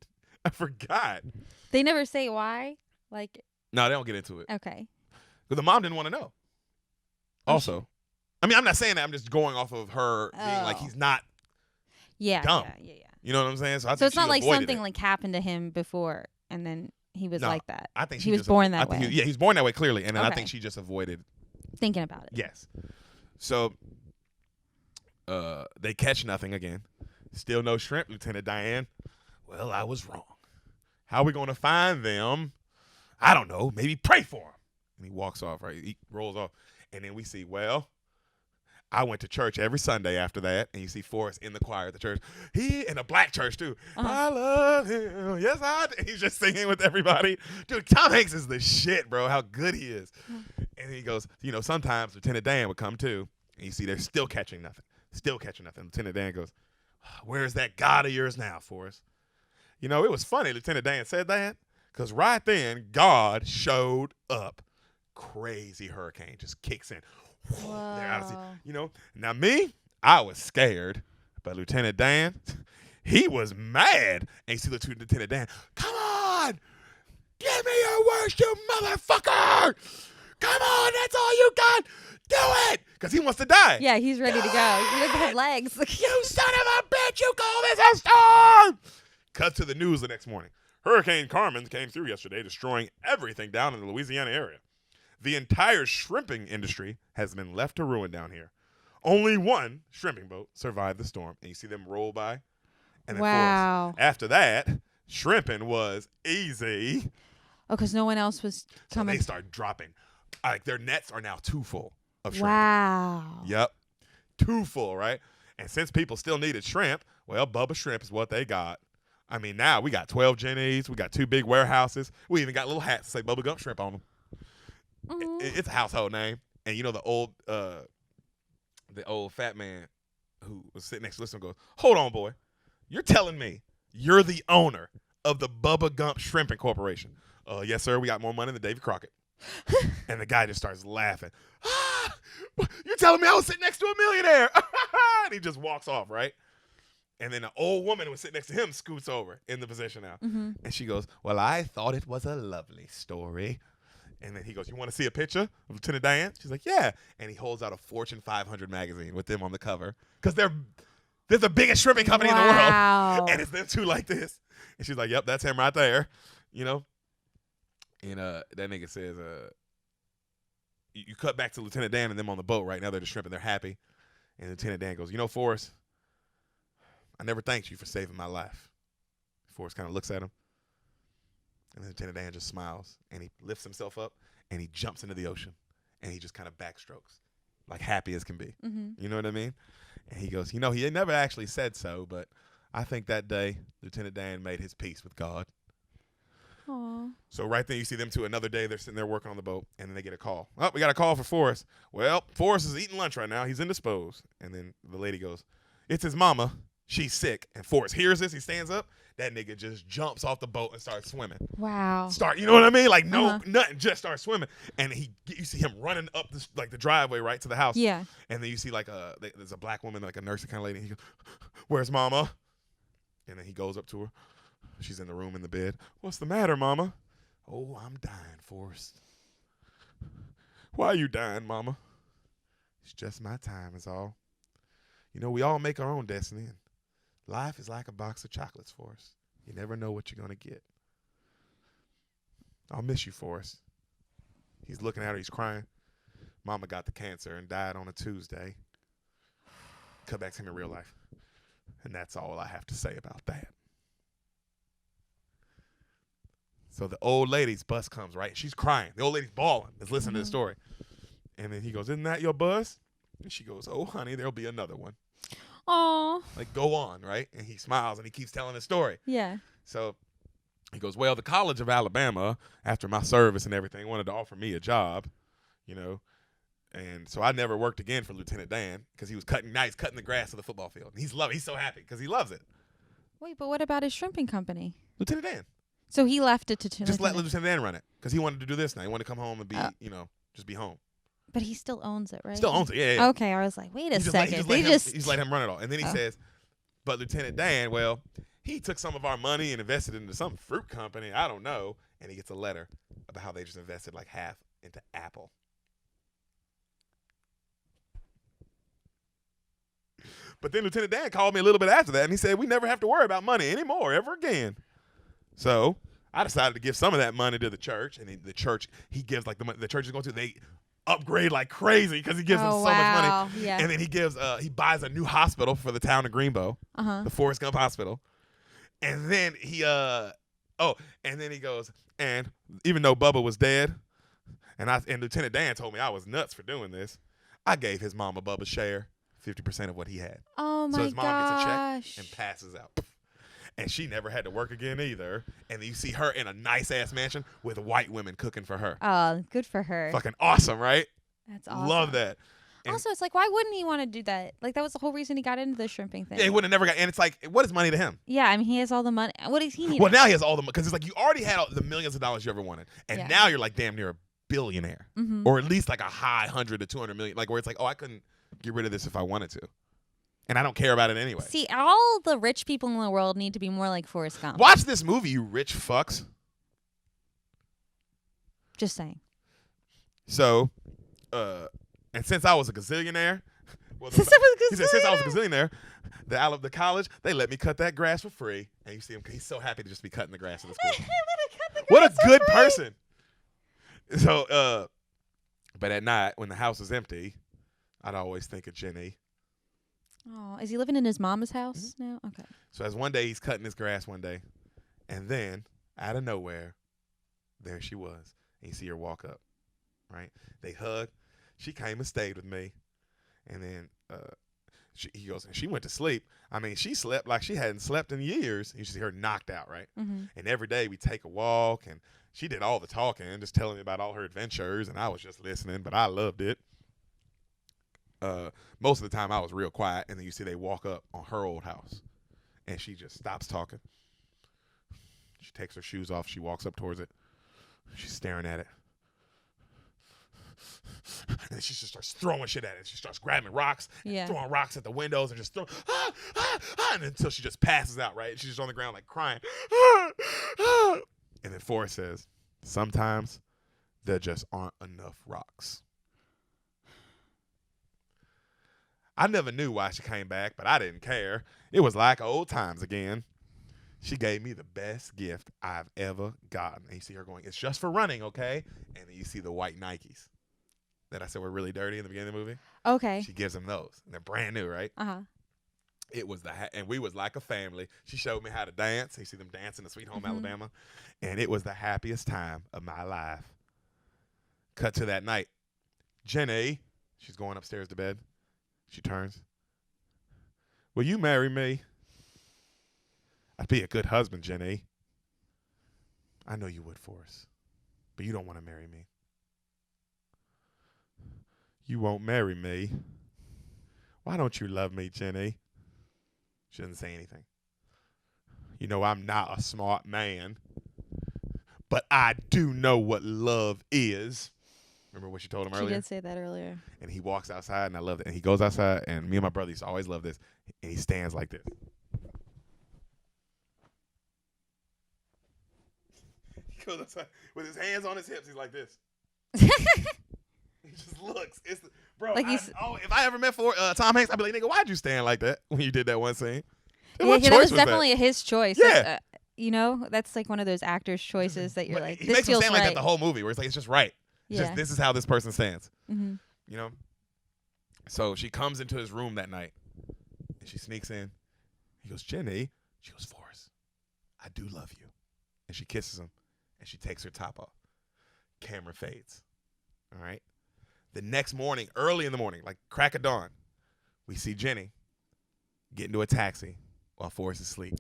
I forgot. They never say why? Like, No, they don't get into it. okay. Because the mom didn't want to know. Also. I mean, I'm not saying that. I'm just going off of her being like, he's not Yeah. dumb. Yeah. You know what I'm saying? So I So think it's not she like avoided something it. like happened to him before and then he was like that. I think he was born that way. Yeah, he's born that way clearly. And then I Okay. think she just avoided. Thinking about it. Yes. So they catch nothing again. Still no shrimp, Lieutenant Diane. "Well, I was wrong. How are we going to find them? I don't know. Maybe pray for them." And he walks off, right? He rolls off. And then we see, well, I went to church every Sunday after that. And you see Forrest in the choir at the church. He in a black church, too. "I love him. Yes, I do." He's just singing with everybody. Dude, Tom Hanks is the shit, bro. How good he is. And he goes, you know, sometimes Lieutenant Dan would come, too. And you see they're still catching nothing. Still catching nothing. Lieutenant Dan goes, Where's that God of yours now, Forrest? You know, it was funny Lieutenant Dan said that because right then God showed up. Crazy hurricane just kicks in. They're out of sea. Whoa. You know, now me, I was scared, but Lieutenant Dan, he was mad. And you see Lieutenant Dan, come on, give me your worst, you motherfucker. Come on, that's all you got. Do it. Because he wants to die. Yeah, he's ready to go. He doesn't have legs. You son of a bitch, you call this a storm. Cut to the news the next morning. Hurricane Carmen came through yesterday, destroying everything down in the Louisiana area. The entire shrimping industry has been left to ruin down here. Only one shrimping boat survived the storm, and you see them roll by. And then Wow. after that, shrimping was easy. Oh, because no one else was So coming. they start dropping. Like their nets are now too full of shrimp. Wow. Yep. Too full, right? And since people still needed shrimp, well, Bubba Shrimp is what they got. I mean, now we got 12 Jennies. We got 2 big warehouses. We even got little hats that say Bubba Gump Shrimp on them. It's a household name. And you know the old fat man who was sitting next to us and goes, hold on, boy. You're telling me you're the owner of the Bubba Gump Shrimping Corporation? Yes, sir. We got more money than Davy Crockett. And the guy just starts laughing. Ah, you're telling me I was sitting next to a millionaire? And he just walks off, right? And then an old woman who was sitting next to him scoots over in the position now. Mm-hmm. And she goes, well, I thought it was a lovely story. And then he goes, you want to see a picture of Lieutenant Diane? She's like, yeah. And he holds out a Fortune 500 magazine with them on the cover. Because they're the biggest shrimping company in the world. And it's them two like this. And she's like, yep, that's him right there. You know? And that nigga says, you cut back to Lieutenant Dan and them on the boat right now. They're just shrimping. They're happy. And Lieutenant Dan goes, you know, Forrest, I never thanked you for saving my life. Forrest kind of looks at him. And Lieutenant Dan just smiles. And he lifts himself up. And he jumps into the ocean. And he just kind of backstrokes. Like happy as can be. Mm-hmm. You know what I mean? And he goes, you know, he never actually said so. But I think that day, Lieutenant Dan made his peace with God. Aww. So right then you see them two another day. They're sitting there working on the boat, and then they get a call. Oh, we got a call for Forrest. Well, Forrest is eating lunch right now. He's indisposed. And then the lady goes, it's his mama. She's sick. And Forrest hears this. He stands up. That nigga just jumps off the boat and starts swimming. Wow. You know what I mean? Like nothing, just starts swimming. And you see him running up the driveway right to the house. Yeah. And then you see there's a black woman, like a nursing kind of lady. And he goes, where's mama? And then he goes up to her. She's in the room in the bed. What's the matter, mama? Oh, I'm dying, Forrest. Why are you dying, mama? It's just my time is all. You know, we all make our own destiny. And life is like a box of chocolates, Forrest. You never know what you're going to get. I'll miss you, Forrest. He's looking at her. He's crying. Mama got the cancer and died on a Tuesday. Cut back to him in real life. And that's all I have to say about that. So the old lady's bus comes, right? She's crying. The old lady's bawling. Is listening to the story. And then he goes, isn't that your bus? And she goes, oh, honey, there'll be another one. Aw. Like, go on, right? And he smiles and he keeps telling the story. Yeah. So he goes, well, the College of Alabama, after my service and everything, wanted to offer me a job, you know. And so I never worked again for Lieutenant Dan because he's cutting the grass of the football field. And he's so happy because he loves it. Wait, but what about his shrimping company? Lieutenant Dan. So he left it to Just let Lieutenant Dan run it because he wanted to do this now. He wanted to come home and be, just be home. But he still owns it, right? Still owns it, yeah. Okay, I was like, wait a second. He's let him run it all. And then he says, but Lieutenant Dan, well, he took some of our money and invested into some fruit company. I don't know. And he gets a letter about how they just invested like half into Apple. But then Lieutenant Dan called me a little bit after that, and he said, we never have to worry about money anymore, ever again. So I decided to give some of that money to the church, and the church, he gives like the money the church is going to, they upgrade like crazy because he gives them so much money. Yeah. And then he buys a new hospital for the town of Greenbow, the Forrest Gump Hospital. And then he goes, and even though Bubba was dead, and Lieutenant Dan told me I was nuts for doing this, I gave his mama Bubba's share, 50% of what he had. Oh my gosh. So his mom gets a check and passes out. And she never had to work again either. And you see her in a nice-ass mansion with white women cooking for her. Oh, good for her. Fucking awesome, right? That's awesome. Love that. And Also, it's like, why wouldn't he want to do that? Like, that was the whole reason he got into the shrimping thing. yeah, he would have never got. And it's like, what is money to him? Yeah, I mean, he has all the money. What does he need? Well, now he has all the money because it's like you already had all the millions of dollars you ever wanted, and Yeah. now you're like damn near a billionaire, Mhm. or at least like a high 100 to 200 million. Like where it's like, oh, I couldn't get rid of this if I wanted to, and I don't care about it anyway. See, all the rich people in the world need to be more like Forrest Gump. Watch this movie, you rich fucks. Just saying. So, and since I was a gazillionaire, well, Since I was he said, since I was a gazillionaire, the college, they let me cut that grass for free. And you see him, he's so happy to just be cutting the grass in the school. What a good person. So, but at night, when the house is empty, I'd always think of Jenny. Oh, is he living in his mama's house now? Okay. So as one day he's cutting his grass one day, and then out of nowhere, there she was. And you see her walk up, right? They hug. She came and stayed with me. And then he goes, and she went to sleep. I mean, she slept like she hadn't slept in years. You see her knocked out, right? Mm-hmm. And every day we take a walk, and she did all the talking, just telling me about all her adventures, and I was just listening, but I loved it. Most of the time I was real quiet, and then you see they walk up on her old house, and she just stops talking. She takes her shoes off. She walks up towards it. She's staring at it. And then she just starts throwing shit at it. She starts grabbing rocks, throwing rocks at the windows, and just throwing, and until she just passes out, right? She's just on the ground like crying. And then Forrest says, sometimes there just aren't enough rocks. I never knew why she came back, but I didn't care. It was like old times again. She gave me the best gift I've ever gotten. And you see her going, it's just for running, okay? And then you see the white Nikes that I said were really dirty in the beginning of the movie. Okay. She gives him those. And they're brand new, right? Uh-huh. It was and we was like a family. She showed me how to dance. You see them dancing in Sweet Home Alabama. And it was the happiest time of my life. Cut to that night. Jenny, she's going upstairs to bed. She turns. Will you marry me? I'd be a good husband, Jenny. I know you would, Forrest. But you don't want to marry me. You won't marry me. Why don't you love me, Jenny? She doesn't say anything. You know, I'm not a smart man, but I do know what love is. Remember what she told him earlier? She did say that earlier. And he walks outside, and I love it. And he goes outside, and me and my brother used to always love this. And he stands like this. He goes outside with his hands on his hips. He's like this. He just looks. Bro, like if I ever met Tom Hanks, I'd be like, nigga, why'd you stand like that when you did that one scene? Yeah, that was definitely his choice. Yeah. You know, that's like one of those actors' choices that you're like, he this makes him feels stand right. like that the whole movie, where it's like, it's just right. It's just, this is how this person stands. Mm-hmm. You know? So she comes into his room that night, and she sneaks in. He goes, Jenny. She goes, Forrest, I do love you. And she kisses him, and she takes her top off. Camera fades. All right? The next morning, early in the morning, like crack of dawn, we see Jenny get into a taxi while Forrest is asleep,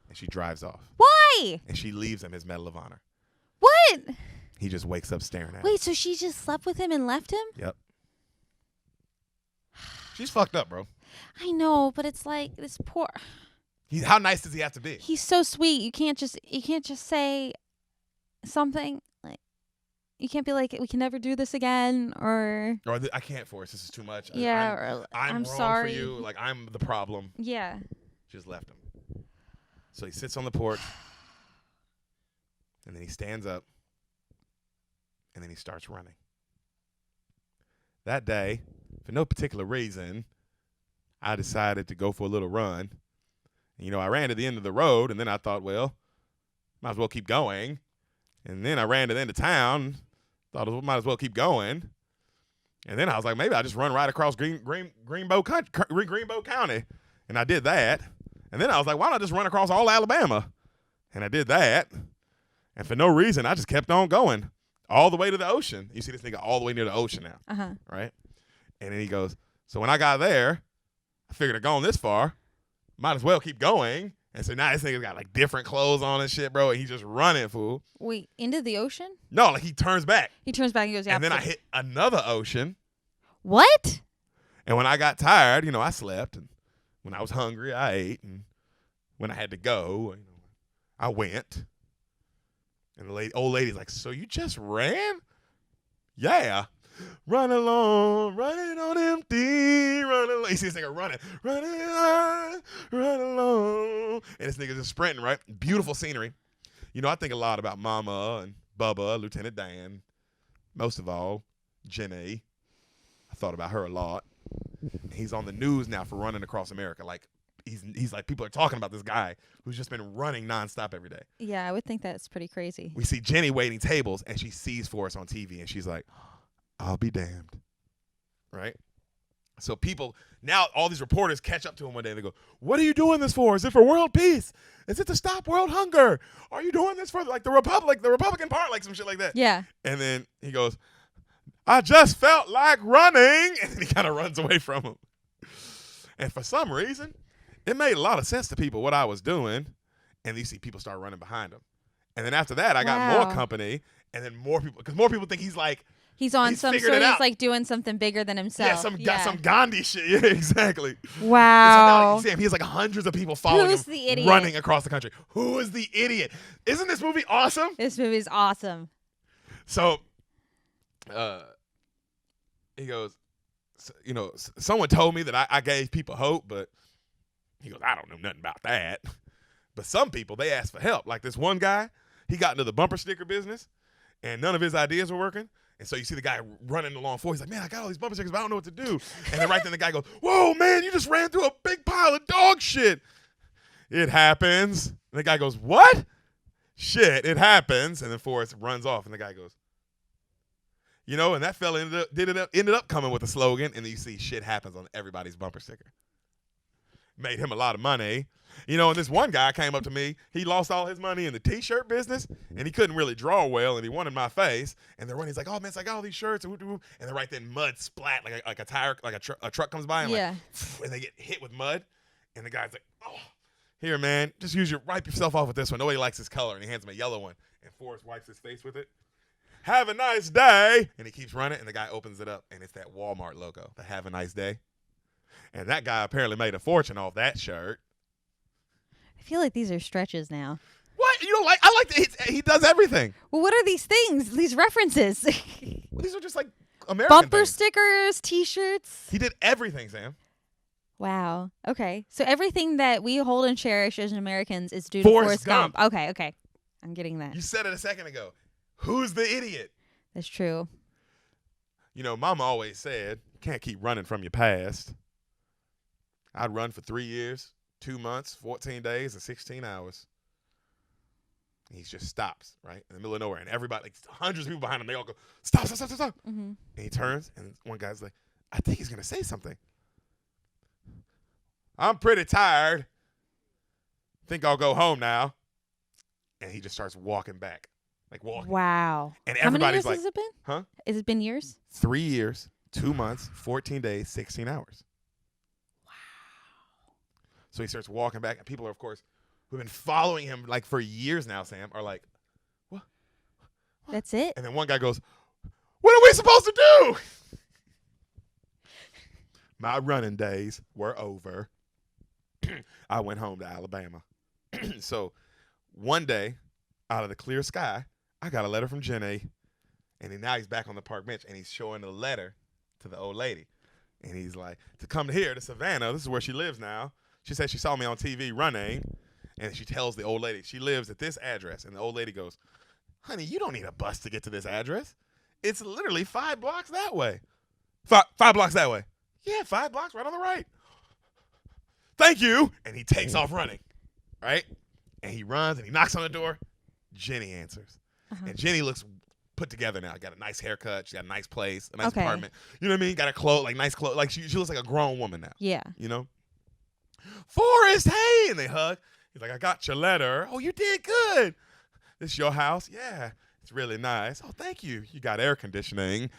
and she drives off. Why? And she leaves him his Medal of Honor. What? He just wakes up staring at her. Wait, so she just slept with him and left him? Yep. She's fucked up, bro. I know, but it's like this poor. How nice does he have to be? He's so sweet. You can't just say something like. You can't be like, we can never do this again, or I can't, Forrest. This is too much. Yeah, I'm wrong sorry for you. Like, I'm the problem. Yeah. Just left him. So he sits on the porch, and then he stands up, and then he starts running. That day, for no particular reason, I decided to go for a little run. And, you know, I ran to the end of the road, and then I thought, well, might as well keep going. And then I ran to the end of town. Thought I might as well keep going. And then I was like, maybe I'll just run right across Greenbow County. And I did that. And then I was like, why don't I just run across all Alabama? And I did that. And for no reason, I just kept on going all the way to the ocean. You see this nigga all the way near the ocean now. Uh-huh. Right? And then he goes, so when I got there, I figured I'd gone this far. Might as well keep going. And so now this nigga's got like different clothes on and shit, bro. And he's just running, fool. Wait, into the ocean? No, like he turns back. He turns back and goes, yeah. And then I hit another ocean. What? And when I got tired, I slept. And when I was hungry, I ate. And when I had to go, I went. And the old lady's like, so you just ran? Yeah. Run along, running on empty, run along. You see this nigga running on, run along. And this nigga just sprinting, right? Beautiful scenery. I think a lot about Mama and Bubba, Lieutenant Dan. Most of all, Jenny. I thought about her a lot. He's on the news now for running across America. Like, he's like, people are talking about this guy who's just been running nonstop every day. Yeah, I would think that's pretty crazy. We see Jenny waiting tables, and she sees Forrest on TV, and she's like, I'll be damned. Right? So people, now all these reporters catch up to him one day, and they go, what are you doing this for? Is it for world peace? Is it to stop world hunger? Are you doing this for, like, the Republican Party, like some shit like that? Yeah. And then he goes, I just felt like running. And he kind of runs away from him. And for some reason, it made a lot of sense to people what I was doing. And you see people start running behind him. And then after that, I got more company. And then more people, because more people think he's like, he's on some sort of, he's like doing something bigger than himself. Yeah, some Gandhi shit. Yeah, exactly. Wow. So now, he has like hundreds of people following Who's him, the idiot? running across the country. Who is the idiot? Isn't this movie awesome? This movie's awesome. So, he goes, someone told me that I gave people hope, but he goes, I don't know nothing about that. But some people, they ask for help. Like this one guy, he got into the bumper sticker business, and none of his ideas were working. And so you see the guy running along for. He's like, man, I got all these bumper stickers, but I don't know what to do. And then right then the guy goes, whoa, man, you just ran through a big pile of dog shit. It happens. And the guy goes, what? Shit, it happens. And then Forrest runs off, and the guy goes, and that fella ended up coming with a slogan, and then you see shit happens on everybody's bumper sticker. Made him a lot of money. And this one guy came up to me. He lost all his money in the T-shirt business, and he couldn't really draw well, and he wanted my face. And they're running. He's like, "Oh man, I got all these shirts." And then right then, mud splat like a tire, like a truck comes by, and and they get hit with mud. And the guy's like, "Oh, here, man, just wipe yourself off with this one. Nobody likes this color." And he hands him a yellow one, and Forrest wipes his face with it. Have a nice day. And he keeps running, and the guy opens it up, and it's that Walmart logo, the Have a Nice Day. And that guy apparently made a fortune off that shirt. I feel like these are stretches now. What? You don't like? I like that he does everything. Well, what are these things? These references? Well, these are just like American bumper things. stickers, T-shirts. He did everything, Sam. Wow. Okay. So everything that we hold and cherish as Americans is due to Forrest Forrest Gump. Okay. I'm getting that. You said it a second ago. Who's the idiot? That's true. Mama always said, you can't keep running from your past. I'd run for 3 years, 2 months, 14 days, and 16 hours. And he just stops, right, in the middle of nowhere. And everybody, like hundreds of people behind him, they all go, stop. Mm-hmm. And he turns, and one guy's like, I think he's going to say something. I'm pretty tired. Think I'll go home now. And he just starts walking back. Like walking. Wow. And how many everybody's years has it been? Huh? Has it been years? 3 years, 2 months, 14 days, 16 hours. So he starts walking back, and people are, of course, who've been following him like for years now, Sam, are like, what? That's it? And then one guy goes, what are we supposed to do? My running days were over. I went home to Alabama. So one day, out of the clear sky, I got a letter from Jenny, and now he's back on the park bench, and he's showing the letter to the old lady. And he's like, to come here to Savannah, this is where she lives now. She said she saw me on TV running, and she tells the old lady she lives at this address. And the old lady goes, honey, you don't need a bus to get to this address. It's literally 5 blocks that way. Five blocks that way. Yeah, 5 blocks right on the right. Thank you. And he takes off running, right? And he runs, and he knocks on the door. Jenny answers. Uh-huh. And Jenny looks put together now. Got a nice haircut. She got a nice place, a nice apartment. You know what I mean? Got a clothes, like nice clothes. Like she looks like a grown woman now. Yeah. Forrest, hey, and they hug. He's like, I got your letter. Oh, you did good. This your house? Yeah, it's really nice. Oh, thank you. You got air conditioning.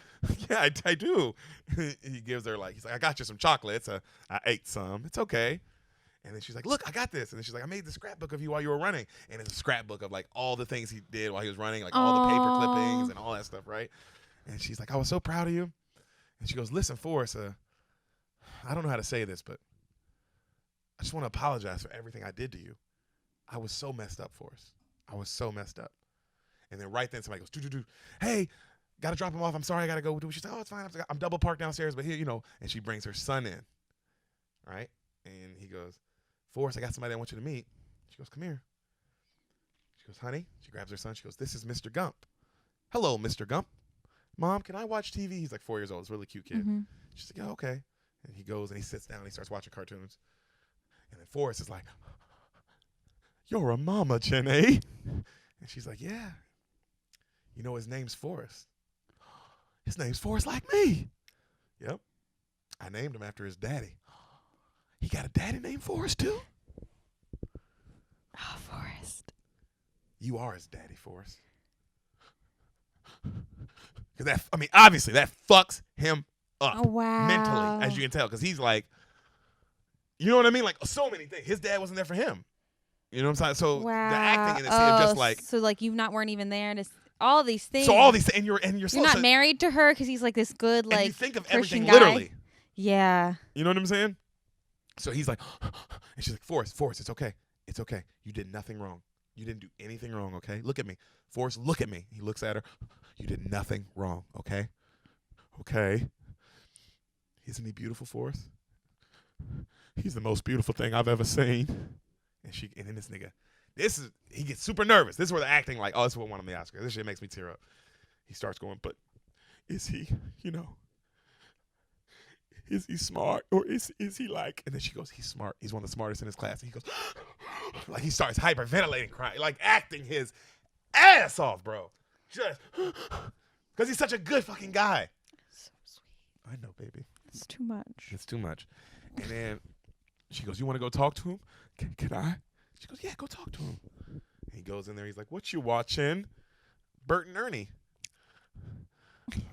Yeah, I do. He gives her he's like, I got you some chocolates. I ate some. It's okay. And then she's like, look, I got this. And then she's like, I made the scrapbook of you while you were running. And it's a scrapbook of like all the things he did while he was running, like all the paper clippings and all that stuff, right? And she's like, I was so proud of you. And she goes, listen, Forrest, I don't know how to say this, but I just want to apologize for everything I did to you. I was so messed up, Forrest. I was so messed up. And then right then somebody goes, do. Hey, got to drop him off. I'm sorry, I got to go. She said, oh, it's fine. I'm double parked downstairs, but here, you know. And she brings her son in, right? And he goes, Forrest, I got somebody I want you to meet. She goes, come here. She goes, honey. She grabs her son. She goes, this is Mr. Gump. Hello, Mr. Gump. Mom, can I watch TV? He's like 4 years old. He's a really cute kid. Mm-hmm. She's like, yeah, okay. And he goes and he sits down and he starts watching cartoons. And then Forrest is like, you're a mama, Jenny. And she's like, yeah. You know his name's Forrest. His name's Forrest like me. Yep. I named him after his daddy. He got a daddy named Forrest too? Oh, Forrest. You are his daddy, Forrest. Because obviously that fucks him up mentally, as you can tell. Because he's like, you know what I mean? Like so many things. His dad wasn't there for him. You know what I'm saying? So the acting in this, just like, so like you weren't even there to all these things. So all these things, and you're not married to her because he's like this good like. And you think of Christian everything guy. literally. Yeah. You know what I'm saying? So he's like, and she's like, Forrest, it's okay. It's okay. You did nothing wrong. You didn't do anything wrong, okay? Look at me. Forrest, look at me. He looks at her. You did nothing wrong, okay? Okay. Isn't he beautiful, Forrest? He's the most beautiful thing I've ever seen. And then this nigga, he gets super nervous. This is where the acting like, oh, this is what won him the Oscar. This shit makes me tear up. He starts going, but is he, is he smart or is he like, and then she goes, he's smart. He's one of the smartest in his class. And he goes, like he starts hyperventilating, crying, like acting his ass off, bro. Just, because he's such a good fucking guy. So sweet. I know, baby. It's too much. It's too much. And then she goes, you want to go talk to him? Can I? She goes, yeah, go talk to him. And he goes in there. He's like, what you watching? Bert and Ernie.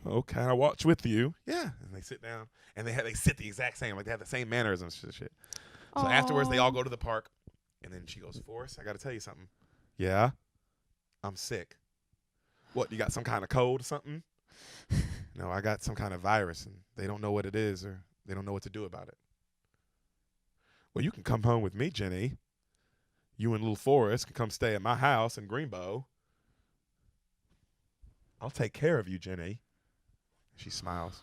Okay, I watch with you. Yeah. And they sit down. And they sit the exact same. Like they have the same mannerisms and shit. So afterwards, they all go to the park. And then she goes, Forrest, I got to tell you something. Yeah? I'm sick. What, you got some kind of cold or something? No, I got some kind of virus. And they don't know what it is or they don't know what to do about it. Well, you can come home with me, Jenny. You and little Forrest can come stay at my house in Greenbow. I'll take care of you, Jenny. She smiles.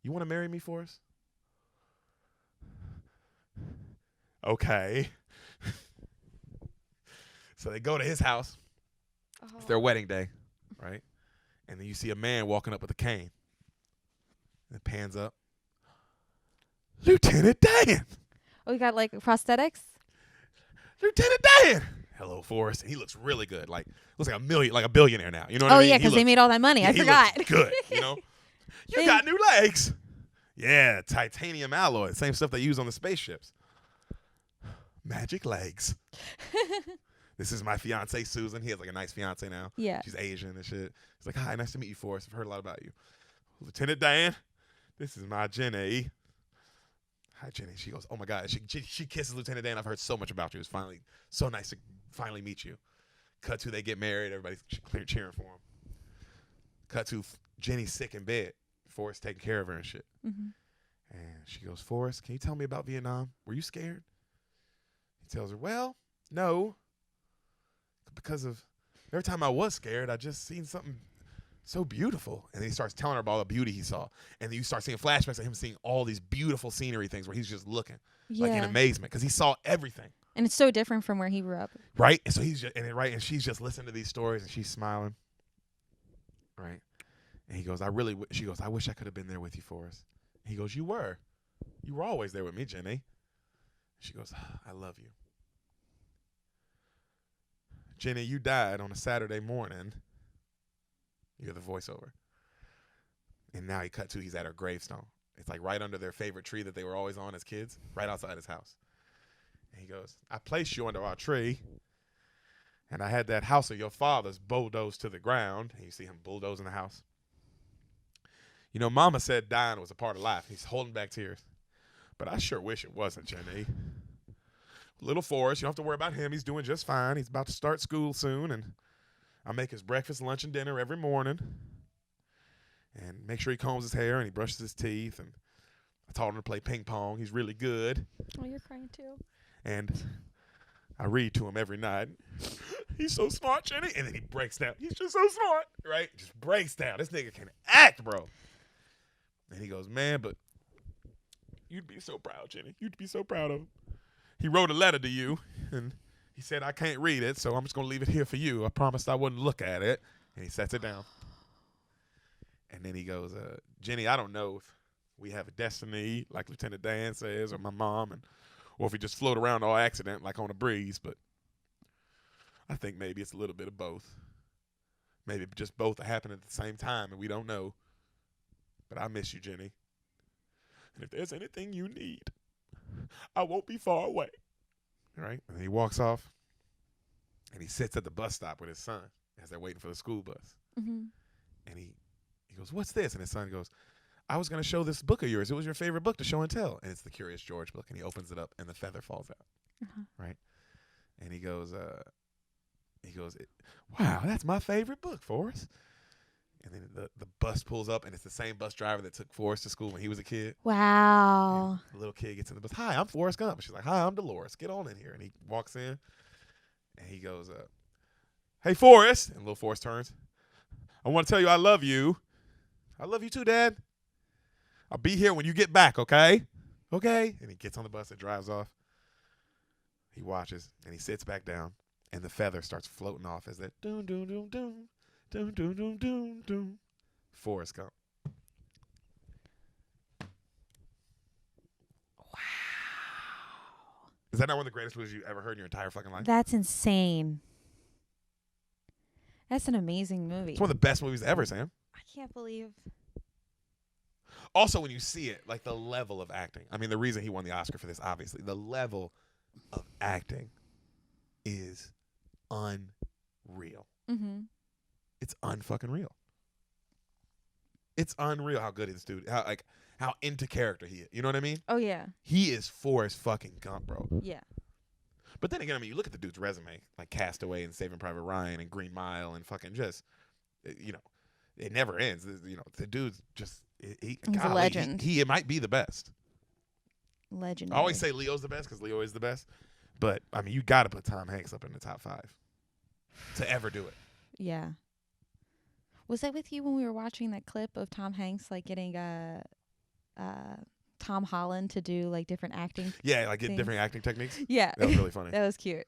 You want to marry me, Forrest? Okay. So they go to his house. It's their wedding day, right? And then you see a man walking up with a cane. And it pans up. Lieutenant Dan. Oh, you got like prosthetics? Lieutenant Dan. Hello, Forrest. And he looks really good. Like looks like a billionaire now. You know what I mean? Oh yeah, because they made all that money. I forgot. He looks good. You know. You got new legs. Yeah, titanium alloy. Same stuff they use on the spaceships. Magic legs. This is my fiance Susan. He has like a nice fiance now. Yeah. She's Asian and shit. He's like, hi, nice to meet you, Forrest. I've heard a lot about you. Lieutenant Dan, this is my Jenny. Hi, Jenny. She goes, oh my God. She kisses Lieutenant Dan. I've heard so much about you. It's finally so nice to finally meet you. Cut to they get married. Everybody's cheering for him. Cut to Jenny's sick in bed. Forrest taking care of her and shit. Mm-hmm. And she goes, Forrest, can you tell me about Vietnam? Were you scared? He tells her, well, no. Because of every time I was scared, I just seen something so beautiful. And then he starts telling her about all the beauty he saw. And then you start seeing flashbacks of him seeing all these beautiful scenery things where he's just looking like in amazement because he saw everything. And it's so different from where he grew up. Right? And so he's just, and she's just listening to these stories and she's smiling. Right? And he goes, she goes, I wish I could have been there with you, Forrest. And he goes, you were always there with me, Jenny. She goes, I love you. Jenny, you died on a Saturday morning. You hear the voiceover. And now he's at her gravestone. It's like right under their favorite tree that they were always on as kids, right outside his house. And he goes, I placed you under our tree, and I had that house of your father's bulldozed to the ground. And you see him bulldozing the house. You know, Mama said dying was a part of life. He's holding back tears. But I sure wish it wasn't, Jenny. Little Forrest, you don't have to worry about him. He's doing just fine. He's about to start school soon, and I make his breakfast, lunch, and dinner every morning. And make sure he combs his hair and he brushes his teeth. And I taught him to play ping pong. He's really good. Oh, you're crying too. And I read to him every night. He's so smart, Jenny. And then he breaks down. He's just so smart, right? Just breaks down. This nigga can act, bro. And he goes, man, but you'd be so proud, Jenny. You'd be so proud of him. He wrote a letter to you, and he said, I can't read it, so I'm just going to leave it here for you. I promised I wouldn't look at it. And he sets it down. And then he goes, Jenny, I don't know if we have a destiny, like Lieutenant Dan says, or my mom, or if we just float around all accident like on a breeze, but I think maybe it's a little bit of both. Maybe just both are happening at the same time, and we don't know. But I miss you, Jenny. And if there's anything you need, I won't be far away. Right? And he walks off, and he sits at the bus stop with his son as they're waiting for the school bus. Mm-hmm. And he goes, what's this? And his son goes, I was going to show this book of yours. It was your favorite book to show and tell. And it's the Curious George book. And he opens it up, and the feather falls out. Uh-huh. Right? And he goes, wow, that's my favorite book, Forrest. And then the bus pulls up, and it's the same bus driver that took Forrest to school when he was a kid. Wow. And the little kid gets in the bus. Hi, I'm Forrest Gump. She's like, hi, I'm Dolores. Get on in here. And he walks in, and he goes, hey, Forrest. And little Forrest turns. I want to tell you I love you. I love you too, Dad. I'll be here when you get back, okay? Okay? And he gets on the bus and drives off. He watches, and he sits back down, and the feather starts floating off as that doom, doom, doom, doom, doom, doom, doom, doom, doom. Forrest Gump. Wow. Is that not one of the greatest movies you ever heard in your entire fucking life? That's insane. That's an amazing movie. It's one of the best movies ever, Sam. I can't believe. Also, when you see it, like the level of acting. I mean, the reason he won the Oscar for this, obviously, the level of acting is unreal. Mm-hmm. It's unfucking real. It's unreal how good this dude, how into character he is. You know what I mean? Oh, yeah. He is Forrest fucking Gump, bro. Yeah. But then again, I mean, you look at the dude's resume, like Castaway and Saving Private Ryan and Green Mile and fucking just, you know, it never ends. You know, the dude's just, he's a legend. He might be the best. Legendary. I always say Leo's the best because Leo is the best. But, I mean, you got to put Tom Hanks up in the top 5 to ever do it. Yeah. Was that with you when we were watching that clip of Tom Hanks, like, getting Tom Holland to do, like, different acting? Yeah, like, get things? different acting techniques. Yeah. That was really funny. That was cute.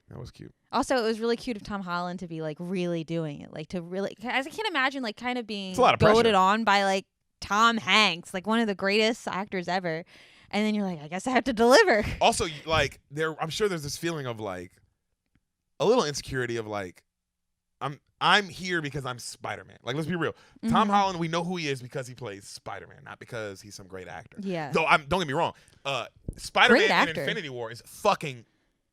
That was cute. Also, it was really cute of Tom Holland to be, like, really doing it. Like, to really, as I can't imagine, like, kind of being It's a lot of pressure. goaded on by, like, Tom Hanks, like, one of the greatest actors ever. And then you're like, I guess I have to deliver. Also, like, I'm sure there's this feeling of, like, a little insecurity of, like, I'm here because I'm Spider-Man. Like, let's be real. Mm-hmm. Tom Holland, we know who he is because he plays Spider-Man, not because he's some great actor. Yeah. Though, don't get me wrong. Spider-Man in actor. Infinity War is fucking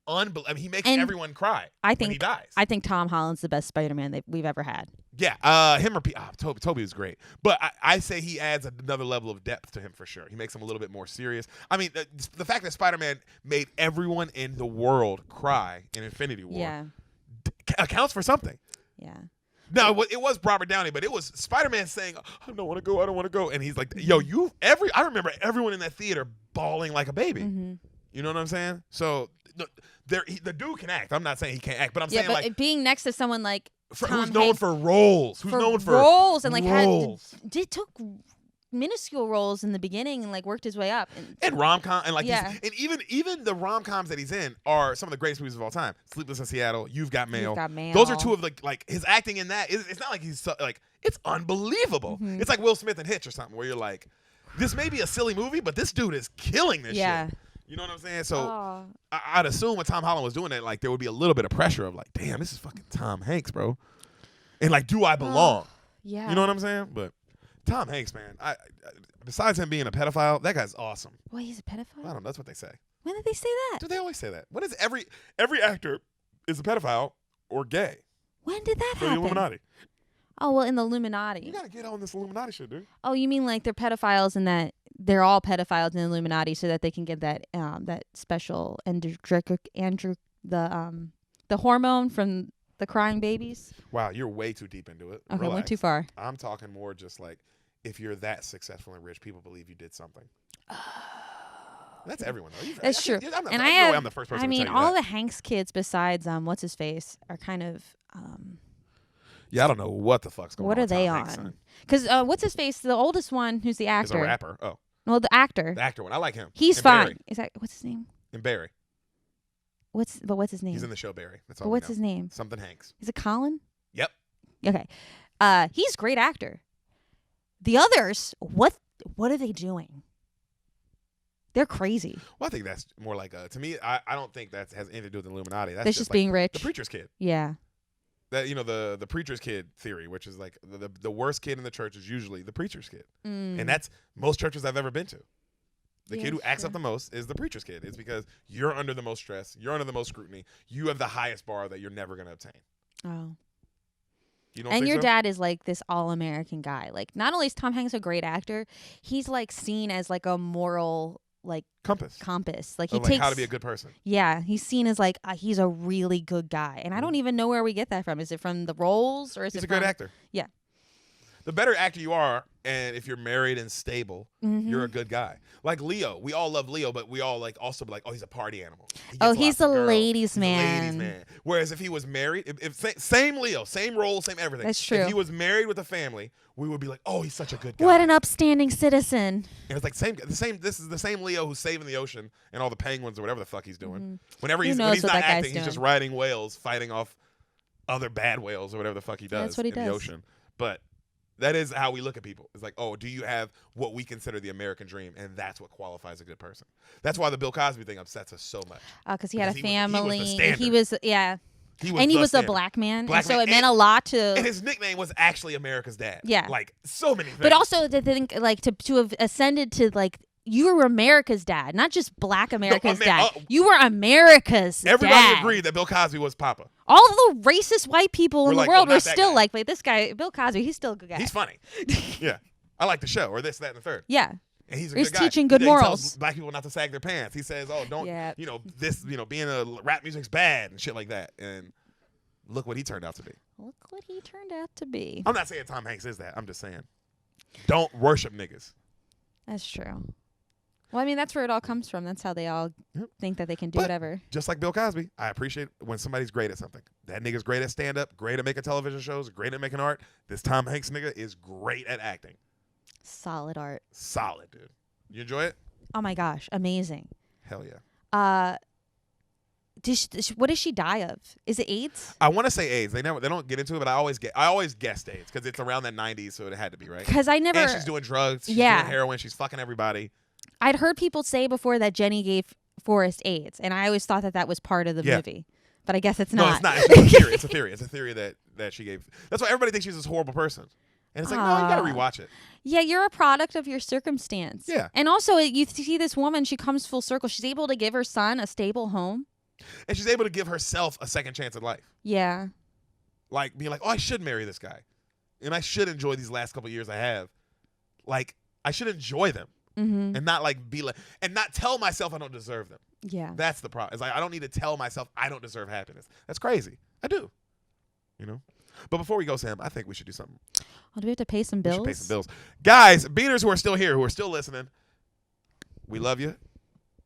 unbelievable. I mean, he makes And everyone cry I when think he dies. I think Tom Holland's the best Spider-Man we've ever had. Yeah, him or Toby was great. But I say he adds another level of depth to him for sure. He makes him a little bit more serious. I mean, the fact that Spider-Man made everyone in the world cry in Infinity War accounts for something. Yeah. No, it was Robert Downey, but it was Spider-Man saying, I don't want to go, I don't want to go. And he's like, yo, I remember everyone in that theater bawling like a baby. Mm-hmm. You know what I'm saying? So the dude can act. I'm not saying he can't act, but I'm saying, but like, being next to someone like Tom who's known Hanks for roles. Who's known for roles and, like, roles. took minuscule roles in the beginning and, like, worked his way up. And rom-com. And, like, Yeah. and even the rom-coms that he's in are some of the greatest movies of all time. Sleepless in Seattle, You've Got Mail. Those are two of the, like, his acting in that. It's not like he's, like, it's unbelievable. Mm-hmm. It's like Will Smith and Hitch or something where you're like, this may be a silly movie, but this dude is killing this shit. You know what I'm saying? So I'd assume when Tom Holland was doing that, like, there would be a little bit of pressure of, like, damn, this is fucking Tom Hanks, bro. And, like, do I belong? Yeah. You know what I'm saying? But Tom Hanks, man, I besides him being a pedophile, that guy's awesome. Well, he's a pedophile? I don't know. That's what they say. When did they say that? Do they always say that? When is every actor is a pedophile or gay? When did that For the happen? Illuminati. Oh, well, in the Illuminati. You gotta get on this Illuminati shit, dude. Oh, you mean like they're pedophiles and that they're all pedophiles in the Illuminati so that they can get that special the hormone from the crying babies? Wow, you're way too deep into it. Okay, Relax. went too far. I'm talking more just like if you're that successful and rich, people believe you did something. That's everyone though. That's true. I'm not, And I'm the first person I mean, to tell you all that. the Hanks kids besides what's his face are kind of Yeah, I don't know what the fuck's going what on. are they Tom Hanks, on? son. Because what's his face? The oldest one, who's the Is actor. a rapper. Oh, Well, the actor. the actor one. I like him. He's And fine. Barry. Is that what's his name? And Barry. What's his name? He's in the show Barry. That's all. But we what's know. his name? Something Hanks. Is it Colin? Yep. Okay. He's a great actor. The others, what are they doing? They're crazy. Well, I think that's more like to me. I don't think that has anything to do with the Illuminati. That's Just like being rich. the preacher's kid. Yeah. That the preacher's kid theory, which is like the worst kid in the church is usually the preacher's kid, and that's most churches I've ever been to. The kid who acts up the most is the preacher's kid. It's because you're under the most stress, you're under the most scrutiny, you have the highest bar that you're never going to obtain. Oh. You don't And think your so? dad is like this all-American guy. Like, not only is Tom Hanks a great actor, he's like seen as like a moral like compass. Like he Of, takes how to be a good person. Yeah, he's seen as like he's a really good guy, and I don't even know where we get that from. Is it from the roles or is He's it a great from actor. Yeah. The better actor you are, and if you're married and stable, you're a good guy. Like Leo, we all love Leo, but we all like also be like, oh, he's a party animal. He's a ladies' man. Ladies' man. Whereas if he was married, if same Leo, same role, same everything. That's true. If he was married with a family, we would be like, oh, he's such a good guy. What an upstanding citizen. And it's like this is the same Leo who's saving the ocean and all the penguins or whatever the fuck he's doing. Whenever Who when knows he's what not that guy's acting, he's just doing. riding whales, fighting off other bad whales or whatever the fuck he does That's what he in the does. ocean. But that is how we look at people. It's like, oh, do you have what we consider the American dream? And that's what qualifies a good person. That's why the Bill Cosby thing upsets us so much. Because he had a Because family. he was the standard. He was He was and he the was a standard. black man. Black and so man. it meant a lot to. And his nickname was actually America's Dad. Yeah. Like so many things. But also to think like to have ascended to like you were America's dad, not just Black America's dad. You were America's everybody dad. agreed that Bill Cosby was Papa. All the racist white people We're in the like, world oh, not were that still guy. like, wait, this guy, Bill Cosby, he's still a good guy. He's funny. Yeah. I like the show, or this, that, and the third. Yeah. And he's a He's good guy. teaching good He tells morals. black people not to sag their pants. He says, oh, don't, Yeah. this, being a rap music's bad and shit like that. And look what he turned out to be. Look what he turned out to be. I'm not saying Tom Hanks is that. I'm just saying, don't worship niggas. That's true. Well, I mean, that's where it all comes from. That's how they all think that they can do But whatever. Just like Bill Cosby, I appreciate when somebody's great at something. That nigga's great at stand-up, great at making television shows, great at making art. This Tom Hanks nigga is great at acting. Solid art. Solid, dude. You enjoy it? Oh my gosh, amazing. Hell yeah. What does she die of? Is it AIDS? I want to say AIDS. They don't get into it, but I always guessed AIDS because it's around that 90s, so it had to be, right? Because I never. And she's doing drugs. She's Yeah. doing heroin. She's fucking everybody. I'd heard people say before that Jenny gave Forrest AIDS, and I always thought that was part of the movie. But I guess it's No, not. it's not. It's just a theory. It's a theory. It's a theory that she gave. That's why everybody thinks she's this horrible person. And it's like, no, you got to rewatch it. Yeah, you're a product of your circumstance. Yeah. And also, you see this woman, she comes full circle. She's able to give her son a stable home. And she's able to give herself a second chance at life. Yeah. Like, being like, oh, I should marry this guy. And I should enjoy these last couple of years I have. Like, I should enjoy them. Mm-hmm. And not, like, be like, and not tell myself I don't deserve them. Yeah. That's the problem. It's like, I don't need to tell myself I don't deserve happiness. That's crazy. I do. But before we go, Sam, I think we should do something. Oh, do we have to pay some bills? We should pay some bills. Guys, beaters who are still here, who are still listening, we love you.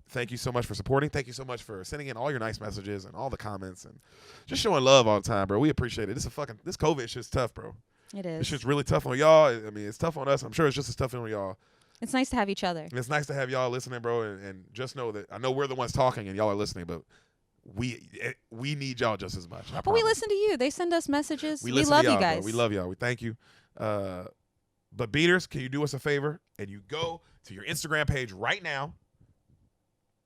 Thank you so much for supporting. Thank you so much for sending in all your nice messages and all the comments and just showing love all the time, bro. We appreciate it. This COVID shit's tough, bro. It is. This shit's really tough on y'all. I mean, it's tough on us. I'm sure it's just as tough on y'all. It's nice to have each other. And it's nice to have y'all listening, bro. And just know that I know we're the ones talking and y'all are listening, but we need y'all just as much. But we listen to you. They send us messages. We love to y'all, you guys. Bro. We love y'all. We thank you. But beaters, can you do us a favor and you go to your Instagram page right now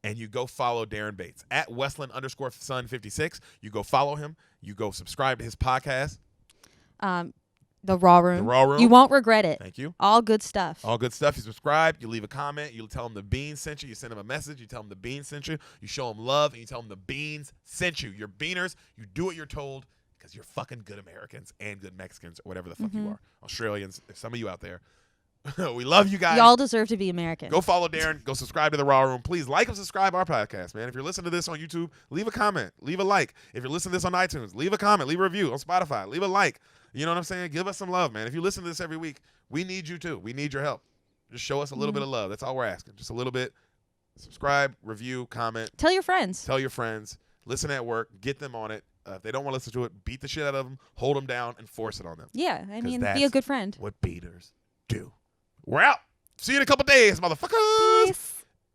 and you go follow Darren Bates at Westland_Sun56. You go follow him. You go subscribe to his podcast. The Raw Room. The Raw Room. You won't regret it. Thank you. All good stuff. All good stuff. You subscribe. You leave a comment. You tell him the Beans sent you. You send him a message. You tell him the Beans sent you. You show him love, and you tell him the Beans sent you. You're Beaners. You do what you're told because you're fucking good Americans and good Mexicans or whatever the fuck you are. Australians, some of you out there. We love you guys. Y'all deserve to be American. Go follow Darren. Go subscribe to The Raw Room. Please like and subscribe our podcast, man. If you're listening to this on YouTube, leave a comment. Leave a like. If you're listening to this on iTunes, leave a comment. Leave a review on Spotify. Leave a like. You know what I'm saying? Give us some love, man. If you listen to this every week, we need you too. We need your help. Just show us a little bit of love. That's all we're asking. Just a little bit. Subscribe, review, comment. Tell your friends. Tell your friends. Listen at work. Get them on it. If they don't want to listen to it, beat the shit out of them, hold them down, and force it on them. Yeah, I mean, that's be a good friend. what beaters do. We're out. See you in a couple days, motherfuckers. Peace.